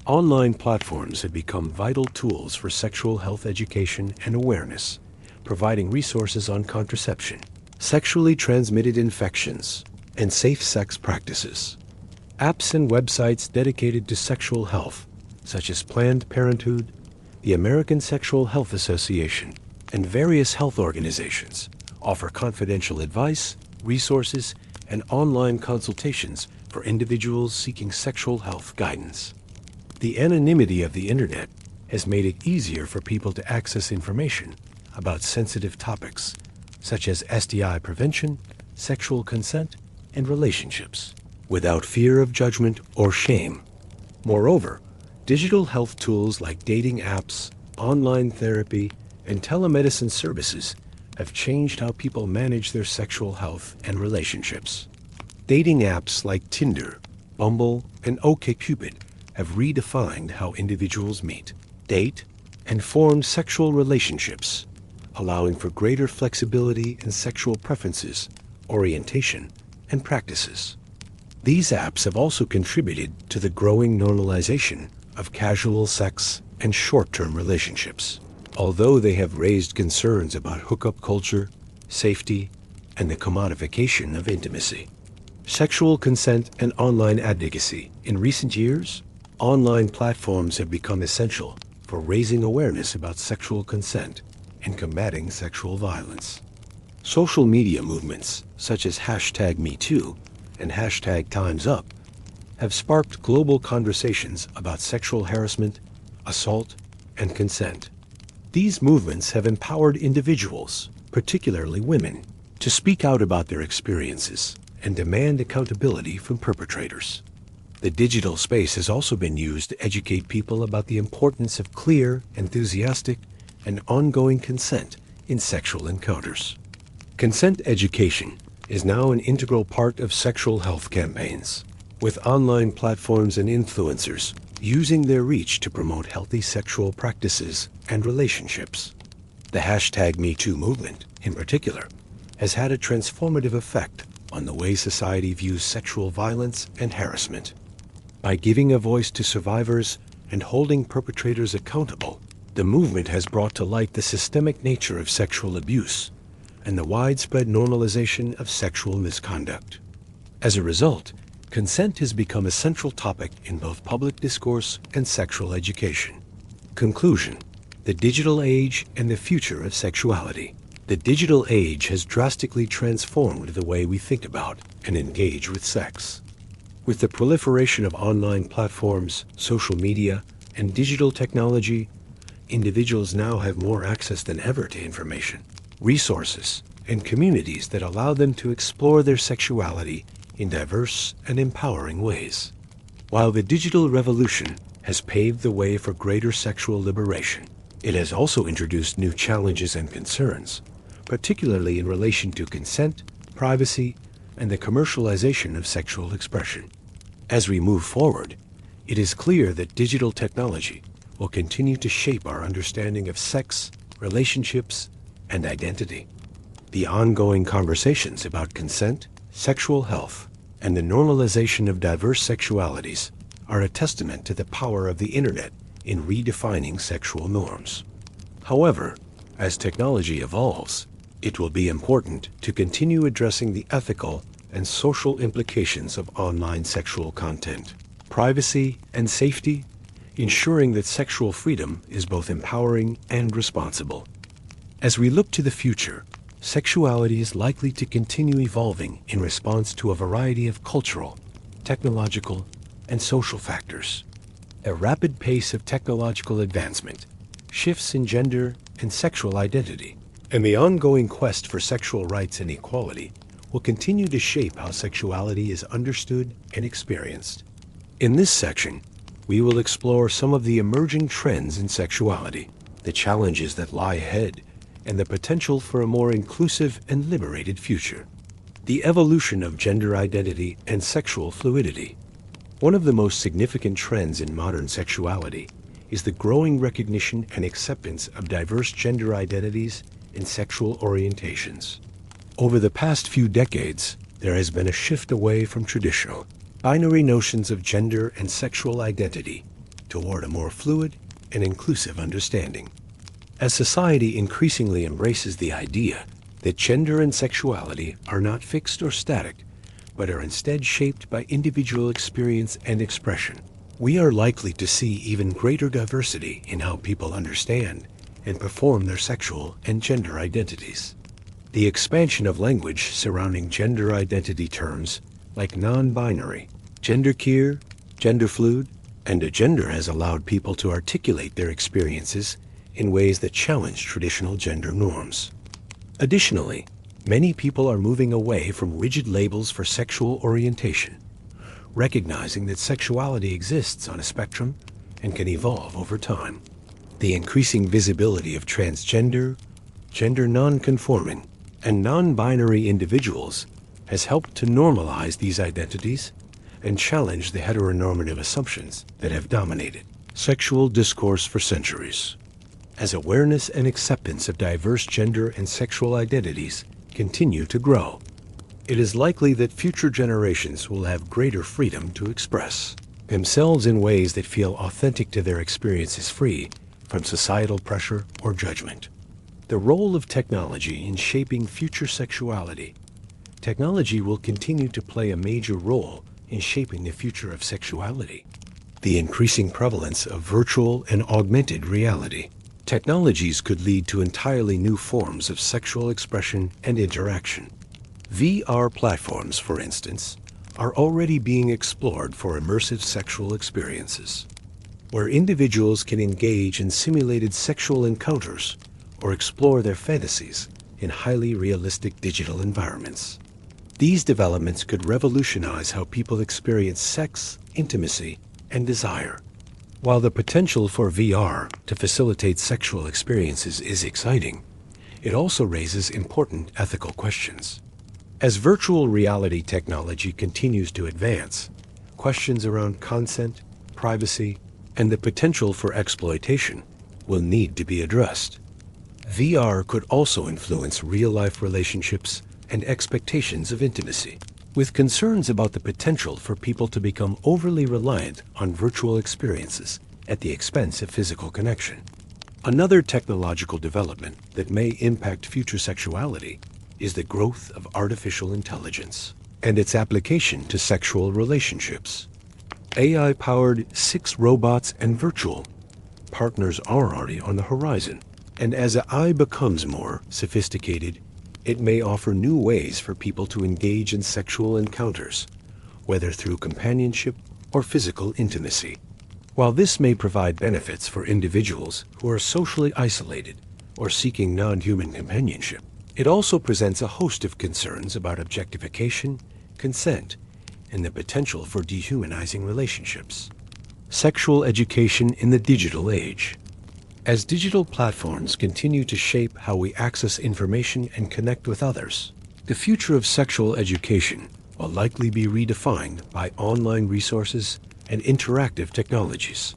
Online platforms have become vital tools for sexual health education and awareness, providing resources on contraception, sexually transmitted infections, and safe sex practices. Apps and websites dedicated to sexual health, such as Planned Parenthood, the American Sexual Health Association, and various health organizations, offer confidential advice, resources, and online consultations for individuals seeking sexual health guidance. The anonymity of the internet has made it easier for people to access information about sensitive topics, such as STI prevention, sexual consent, and relationships, without fear of judgment or shame. Moreover, digital health tools like dating apps, online therapy, and telemedicine services have changed how people manage their sexual health and relationships. Dating apps like Tinder, Bumble, and OkCupid have redefined how individuals meet, date, and form sexual relationships, allowing for greater flexibility in sexual preferences, orientation, and practices. These apps have also contributed to the growing normalization of casual sex and short-term relationships, although they have raised concerns about hookup culture, safety, and the commodification of intimacy. Sexual consent and online advocacy. In recent years, online platforms have become essential for raising awareness about sexual consent and combating sexual violence. Social media movements such as #MeToo and #TimesUp have sparked global conversations about sexual harassment, assault, and consent. These movements have empowered individuals, particularly women, to speak out about their experiences and demand accountability from perpetrators. The digital space has also been used to educate people about the importance of clear, enthusiastic, and ongoing consent in sexual encounters. Consent education is now an integral part of sexual health campaigns, with online platforms and influencers using their reach to promote healthy sexual practices and relationships. The #MeToo movement, in particular, has had a transformative effect on the way society views sexual violence and harassment. By giving a voice to survivors and holding perpetrators accountable, the movement has brought to light the systemic nature of sexual abuse and the widespread normalization of sexual misconduct. As a result, consent has become a central topic in both public discourse and sexual education. Conclusion: the digital age and the future of sexuality. The digital age has drastically transformed the way we think about and engage with sex. With the proliferation of online platforms, social media, and digital technology, individuals now have more access than ever to information, resources, and communities that allow them to explore their sexuality in diverse and empowering ways. While the digital revolution has paved the way for greater sexual liberation, it has also introduced new challenges and concerns, particularly in relation to consent, privacy, and the commercialization of sexual expression. As we move forward, it is clear that digital technology will continue to shape our understanding of sex, relationships, and identity. The ongoing conversations about consent, sexual health, and the normalization of diverse sexualities are a testament to the power of the internet in redefining sexual norms. However, as technology evolves, it will be important to continue addressing the ethical and social implications of online sexual content, privacy, and safety, ensuring that sexual freedom is both empowering and responsible. As we look to the future, sexuality is likely to continue evolving in response to a variety of cultural, technological, and social factors. A rapid pace of technological advancement, shifts in gender and sexual identity, and the ongoing quest for sexual rights and equality will continue to shape how sexuality is understood and experienced. In this section, we will explore some of the emerging trends in sexuality, the challenges that lie ahead, and the potential for a more inclusive and liberated future. The evolution of gender identity and sexual fluidity. One of the most significant trends in modern sexuality is the growing recognition and acceptance of diverse gender identities and sexual orientations. Over the past few decades, there has been a shift away from traditional, binary notions of gender and sexual identity toward a more fluid and inclusive understanding. As society increasingly embraces the idea that gender and sexuality are not fixed or static, but are instead shaped by individual experience and expression, we are likely to see even greater diversity in how people understand and perform their sexual and gender identities. The expansion of language surrounding gender identity terms like non-binary, genderqueer, genderfluid, and agender has allowed people to articulate their experiences in ways that challenge traditional gender norms. Additionally, many people are moving away from rigid labels for sexual orientation, recognizing that sexuality exists on a spectrum and can evolve over time. The increasing visibility of transgender, gender non-conforming, and non-binary individuals has helped to normalize these identities and challenge the heteronormative assumptions that have dominated sexual discourse for centuries. As awareness and acceptance of diverse gender and sexual identities continue to grow, it is likely that future generations will have greater freedom to express themselves in ways that feel authentic to their experiences, free from societal pressure or judgment. The role of technology in shaping future sexuality. technology will continue to play a major role in shaping the future of sexuality. The increasing prevalence of virtual and augmented reality. Technologies could lead to entirely new forms of sexual expression and interaction. VR platforms, for instance, are already being explored for immersive sexual experiences, where individuals can engage in simulated sexual encounters or explore their fantasies in highly realistic digital environments. These developments could revolutionize how people experience sex, intimacy, and desire. While the potential for VR to facilitate sexual experiences is exciting, it also raises important ethical questions. As virtual reality technology continues to advance, questions around consent, privacy, and the potential for exploitation will need to be addressed. VR could also influence real-life relationships and expectations of intimacy, with concerns about the potential for people to become overly reliant on virtual experiences at the expense of physical connection. Another technological development that may impact future sexuality is the growth of artificial intelligence and its application to sexual relationships. AI-powered sex robots and virtual partners are already on the horizon, and as AI becomes more sophisticated, it may offer new ways for people to engage in sexual encounters, whether through companionship or physical intimacy. While this may provide benefits for individuals who are socially isolated or seeking non-human companionship, it also presents a host of concerns about objectification, consent, and the potential for dehumanizing relationships. Sexual education in the digital age. As digital platforms continue to shape how we access information and connect with others, the future of sexual education will likely be redefined by online resources and interactive technologies.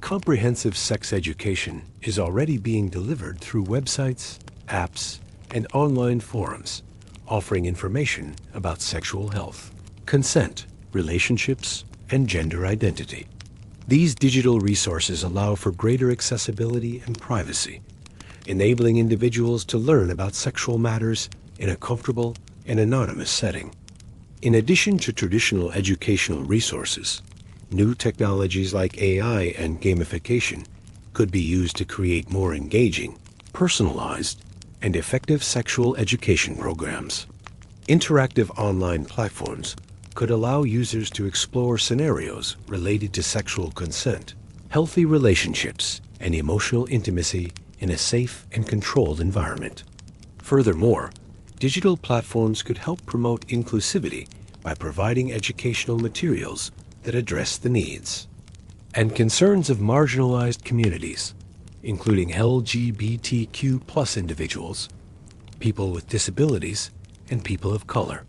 Comprehensive sex education is already being delivered through websites, apps, and online forums, offering information about sexual health, consent, relationships, and gender identity. These digital resources allow for greater accessibility and privacy, enabling individuals to learn about sexual matters in a comfortable and anonymous setting. In addition to traditional educational resources, new technologies like AI and gamification could be used to create more engaging, personalized, and effective sexual education programs. Interactive online platforms could allow users to explore scenarios related to sexual consent, healthy relationships, and emotional intimacy in a safe and controlled environment. Furthermore, digital platforms could help promote inclusivity by providing educational materials that address the needs and concerns of marginalized communities, including LGBTQ+ individuals, people with disabilities, and people of color.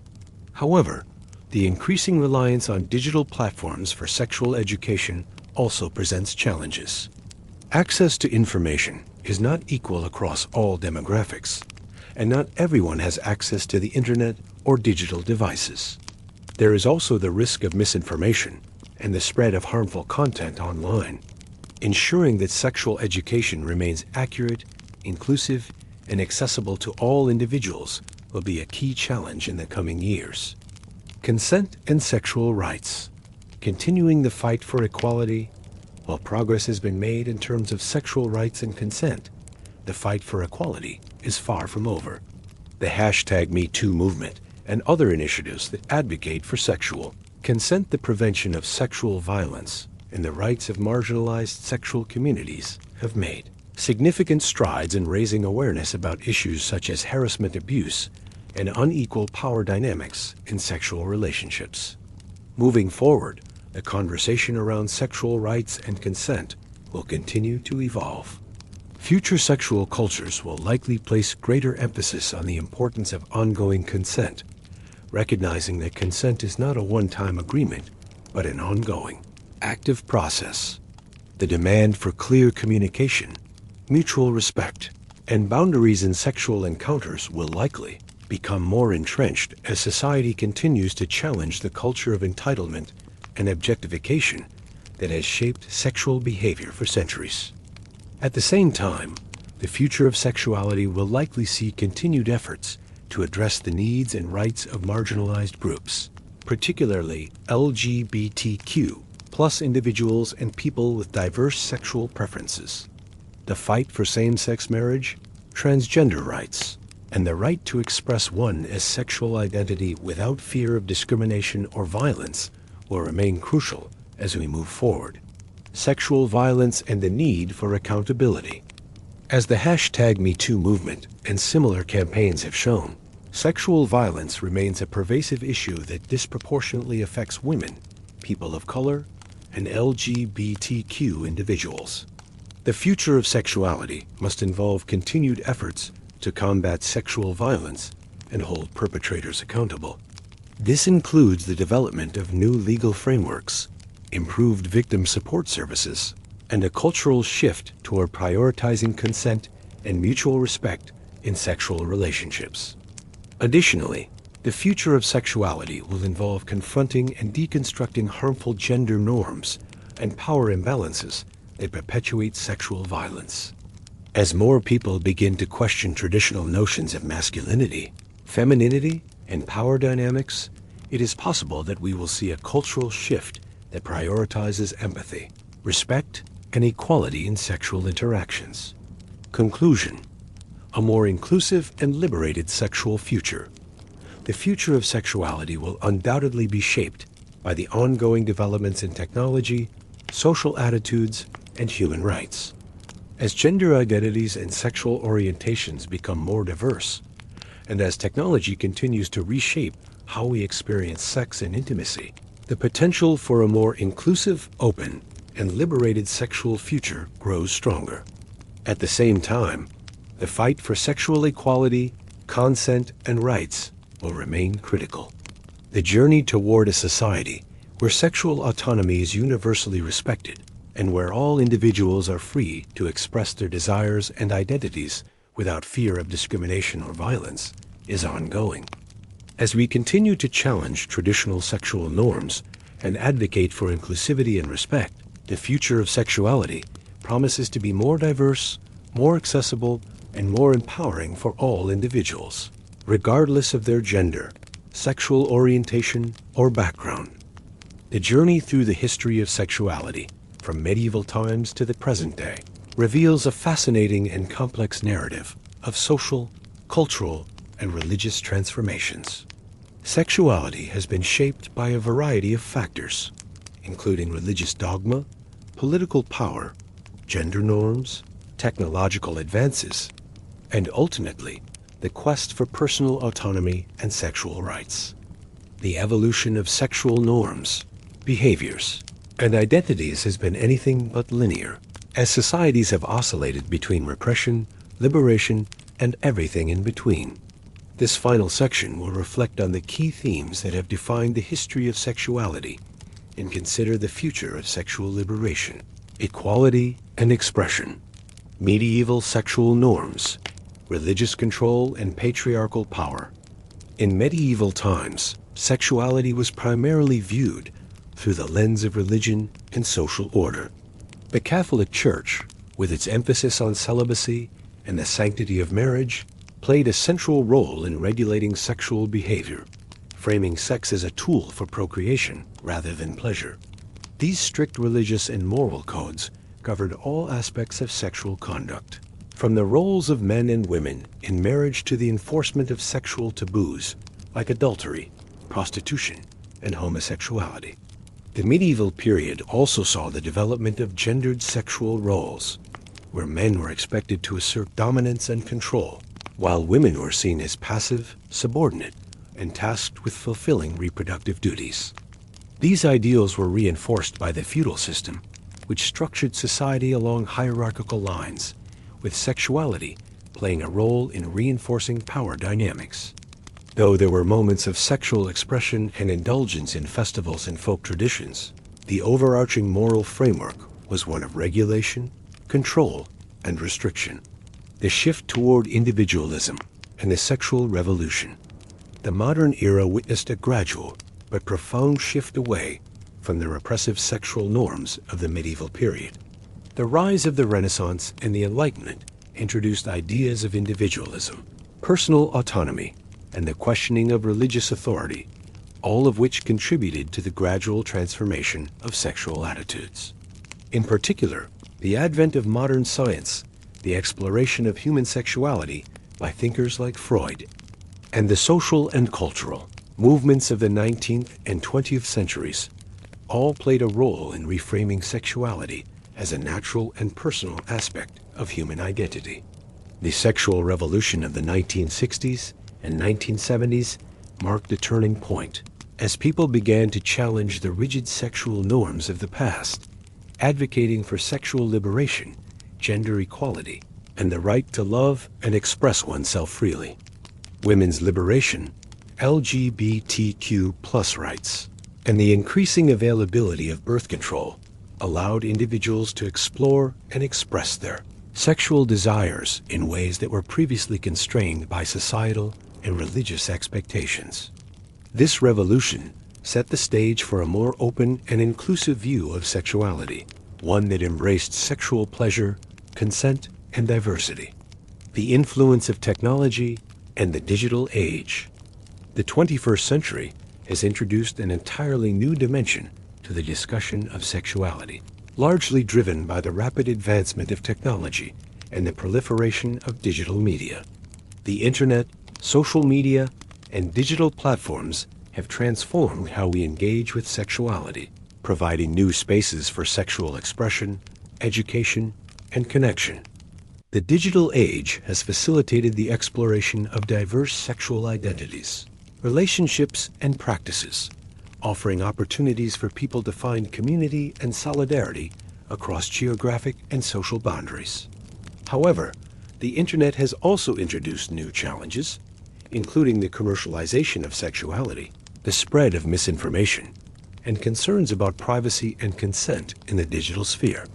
However, the increasing reliance on digital platforms for sexual education also presents challenges. Access to information is not equal across all demographics, and not everyone has access to the internet or digital devices. There is also the risk of misinformation and the spread of harmful content online. Ensuring that sexual education remains accurate, inclusive, and accessible to all individuals will be a key challenge in the coming years. Consent and sexual rights. Continuing the fight for equality. While progress has been made in terms of sexual rights and consent, the fight for equality is far from over. The #MeToo movement and other initiatives that advocate for sexual consent, the prevention of sexual violence, and the rights of marginalized sexual communities have made significant strides in raising awareness about issues such as harassment, abuse, and unequal power dynamics in sexual relationships. Moving forward, the conversation around sexual rights and consent will continue to evolve. Future sexual cultures will likely place greater emphasis on the importance of ongoing consent, recognizing that consent is not a one-time agreement, but an ongoing, active process. The demand for clear communication, mutual respect, and boundaries in sexual encounters will likely become more entrenched as society continues to challenge the culture of entitlement and objectification that has shaped sexual behavior for centuries. At the same time, the future of sexuality will likely see continued efforts to address the needs and rights of marginalized groups, particularly LGBTQ plus individuals and people with diverse sexual preferences. The fight for same-sex marriage, transgender rights, and the right to express one's sexual identity without fear of discrimination or violence will remain crucial as we move forward. Sexual violence and the need for accountability. As the #MeToo movement and similar campaigns have shown, sexual violence remains a pervasive issue that disproportionately affects women, people of color, and LGBTQ individuals. The future of sexuality must involve continued efforts to combat sexual violence and hold perpetrators accountable. This includes the development of new legal frameworks, improved victim support services, and a cultural shift toward prioritizing consent and mutual respect in sexual relationships. Additionally, the future of sexuality will involve confronting and deconstructing harmful gender norms and power imbalances that perpetuate sexual violence. As more people begin to question traditional notions of masculinity, femininity, and power dynamics, it is possible that we will see a cultural shift that prioritizes empathy, respect, and equality in sexual interactions. Conclusion: a more inclusive and liberated sexual future. The future of sexuality will undoubtedly be shaped by the ongoing developments in technology, social attitudes, and human rights. As gender identities and sexual orientations become more diverse, and as technology continues to reshape how we experience sex and intimacy, the potential for a more inclusive, open, and liberated sexual future grows stronger. At the same time, the fight for sexual equality, consent, and rights will remain critical. The journey toward a society where sexual autonomy is universally respected and where all individuals are free to express their desires and identities without fear of discrimination or violence is ongoing. As we continue to challenge traditional sexual norms and advocate for inclusivity and respect, the future of sexuality promises to be more diverse, more accessible, and more empowering for all individuals, regardless of their gender, sexual orientation, or background. The journey through the history of sexuality, from medieval times to the present day, reveals a fascinating and complex narrative of social, cultural, and religious transformations. Sexuality has been shaped by a variety of factors, including religious dogma, political power, gender norms, technological advances, and ultimately, the quest for personal autonomy and sexual rights. The evolution of sexual norms, behaviors, and identities has been anything but linear, as societies have oscillated between repression, liberation, and everything in between. This final section will reflect on the key themes that have defined the history of sexuality and consider the future of sexual liberation, equality, and expression. Medieval sexual norms, religious control, and patriarchal power. In medieval times, sexuality was primarily viewed through the lens of religion and social order. The Catholic Church, with its emphasis on celibacy and the sanctity of marriage, played a central role in regulating sexual behavior, framing sex as a tool for procreation rather than pleasure. These strict religious and moral codes governed all aspects of sexual conduct, from the roles of men and women in marriage to the enforcement of sexual taboos like adultery, prostitution, and homosexuality. The medieval period also saw the development of gendered sexual roles, where men were expected to assert dominance and control, while women were seen as passive, subordinate, and tasked with fulfilling reproductive duties. These ideals were reinforced by the feudal system, which structured society along hierarchical lines, with sexuality playing a role in reinforcing power dynamics. Though there were moments of sexual expression and indulgence in festivals and folk traditions, the overarching moral framework was one of regulation, control, and restriction. The shift toward individualism and the sexual revolution. The modern era witnessed a gradual but profound shift away from the repressive sexual norms of the medieval period. The rise of the Renaissance and the Enlightenment introduced ideas of individualism, personal autonomy, and the questioning of religious authority, all of which contributed to the gradual transformation of sexual attitudes. In particular, the advent of modern science, the exploration of human sexuality by thinkers like Freud, and the social and cultural movements of the 19th and 20th centuries all played a role in reframing sexuality as a natural and personal aspect of human identity. The sexual revolution of the 1960s and 1970s marked a turning point as people began to challenge the rigid sexual norms of the past, advocating for sexual liberation, gender equality, and the right to love and express oneself freely. Women's liberation, LGBTQ+ rights, and the increasing availability of birth control allowed individuals to explore and express their sexual desires in ways that were previously constrained by societal and religious expectations. This revolution set the stage for a more open and inclusive view of sexuality, one that embraced sexual pleasure, consent, and diversity. The influence of technology and the digital age. The 21st century has introduced an entirely new dimension to the discussion of sexuality, largely driven by the rapid advancement of technology and the proliferation of digital media. The internet, social media, and digital platforms have transformed how we engage with sexuality, providing new spaces for sexual expression, education, and connection. The digital age has facilitated the exploration of diverse sexual identities, relationships, and practices, offering opportunities for people to find community and solidarity across geographic and social boundaries. However, the internet has also introduced new challenges, including the commercialization of sexuality, the spread of misinformation, and concerns about privacy and consent in the digital sphere.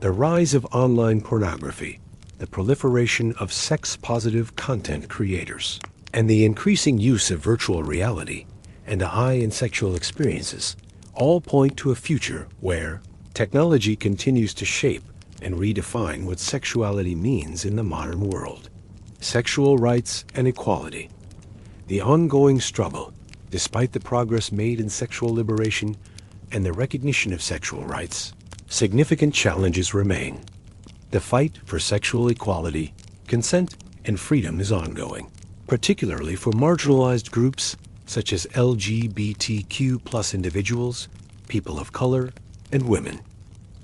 The rise of online pornography, the proliferation of sex-positive content creators, and the increasing use of virtual reality and high-end sexual experiences all point to a future where technology continues to shape and redefine what sexuality means in the modern world. Sexual rights and equality. The ongoing struggle, despite the progress made in sexual liberation and the recognition of sexual rights, significant challenges remain. The fight for sexual equality, consent, and freedom is ongoing, particularly for marginalized groups such as LGBTQ+ individuals, people of color, and women.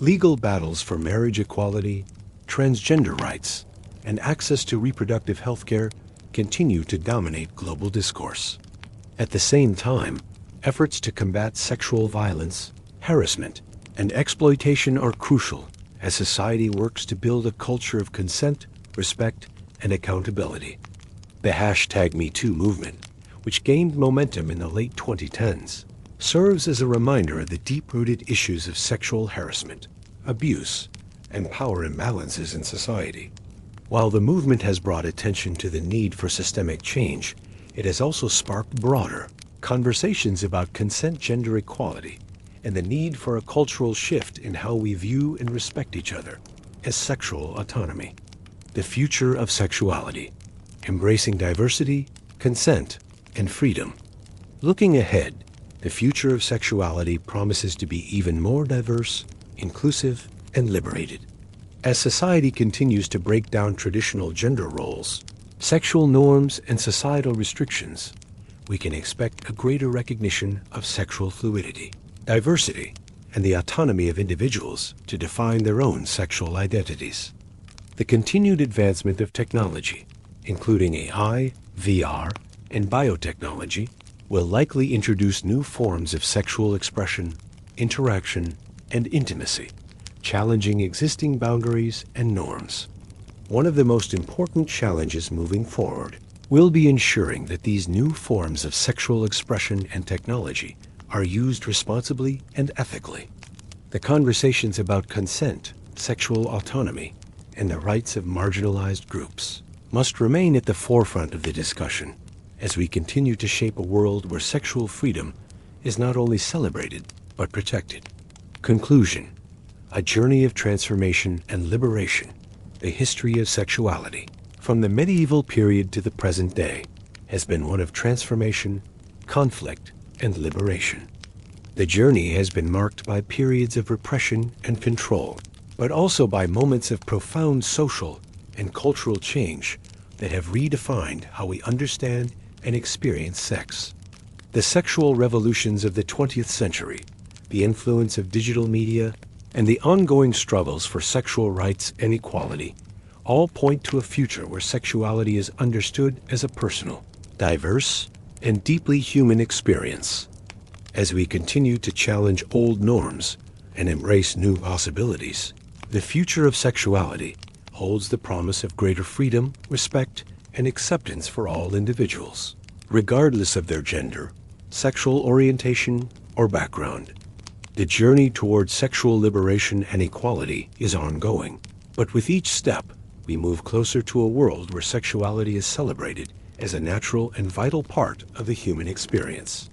Legal battles for marriage equality, transgender rights, and access to reproductive health care continue to dominate global discourse. At the same time, efforts to combat sexual violence, harassment, and exploitation are crucial as society works to build a culture of consent, respect, and accountability. The #MeToo movement, which gained momentum in the late 2010s, serves as a reminder of the deep-rooted issues of sexual harassment, abuse, and power imbalances in society. While the movement has brought attention to the need for systemic change, it has also sparked broader conversations about consent, gender equality, and the need for a cultural shift in how we view and respect each other as sexual autonomy. The future of sexuality, embracing diversity, consent, and freedom. Looking ahead, the future of sexuality promises to be even more diverse, inclusive, and liberated. As society continues to break down traditional gender roles, sexual norms, and societal restrictions, we can expect a greater recognition of sexual fluidity, diversity, and the autonomy of individuals to define their own sexual identities. The continued advancement of technology, including AI, VR, and biotechnology, will likely introduce new forms of sexual expression, interaction, and intimacy, challenging existing boundaries and norms. One of the most important challenges moving forward will be ensuring that these new forms of sexual expression and technology are used responsibly and ethically. The conversations about consent, sexual autonomy, and the rights of marginalized groups must remain at the forefront of the discussion as we continue to shape a world where sexual freedom is not only celebrated, but protected. Conclusion: a journey of transformation and liberation, the history of sexuality, from the medieval period to the present day, has been one of transformation, conflict, and liberation. The journey has been marked by periods of repression and control, but also by moments of profound social and cultural change that have redefined how we understand and experience sex. The sexual revolutions of the 20th century, the influence of digital media, and the ongoing struggles for sexual rights and equality all point to a future where sexuality is understood as a personal, diverse, and deeply human experience. As we continue to challenge old norms and embrace new possibilities, the future of sexuality holds the promise of greater freedom, respect, and acceptance for all individuals, regardless of their gender, sexual orientation, or background. The journey towards sexual liberation and equality is ongoing, but with each step, we move closer to a world where sexuality is celebrated as a natural and vital part of the human experience.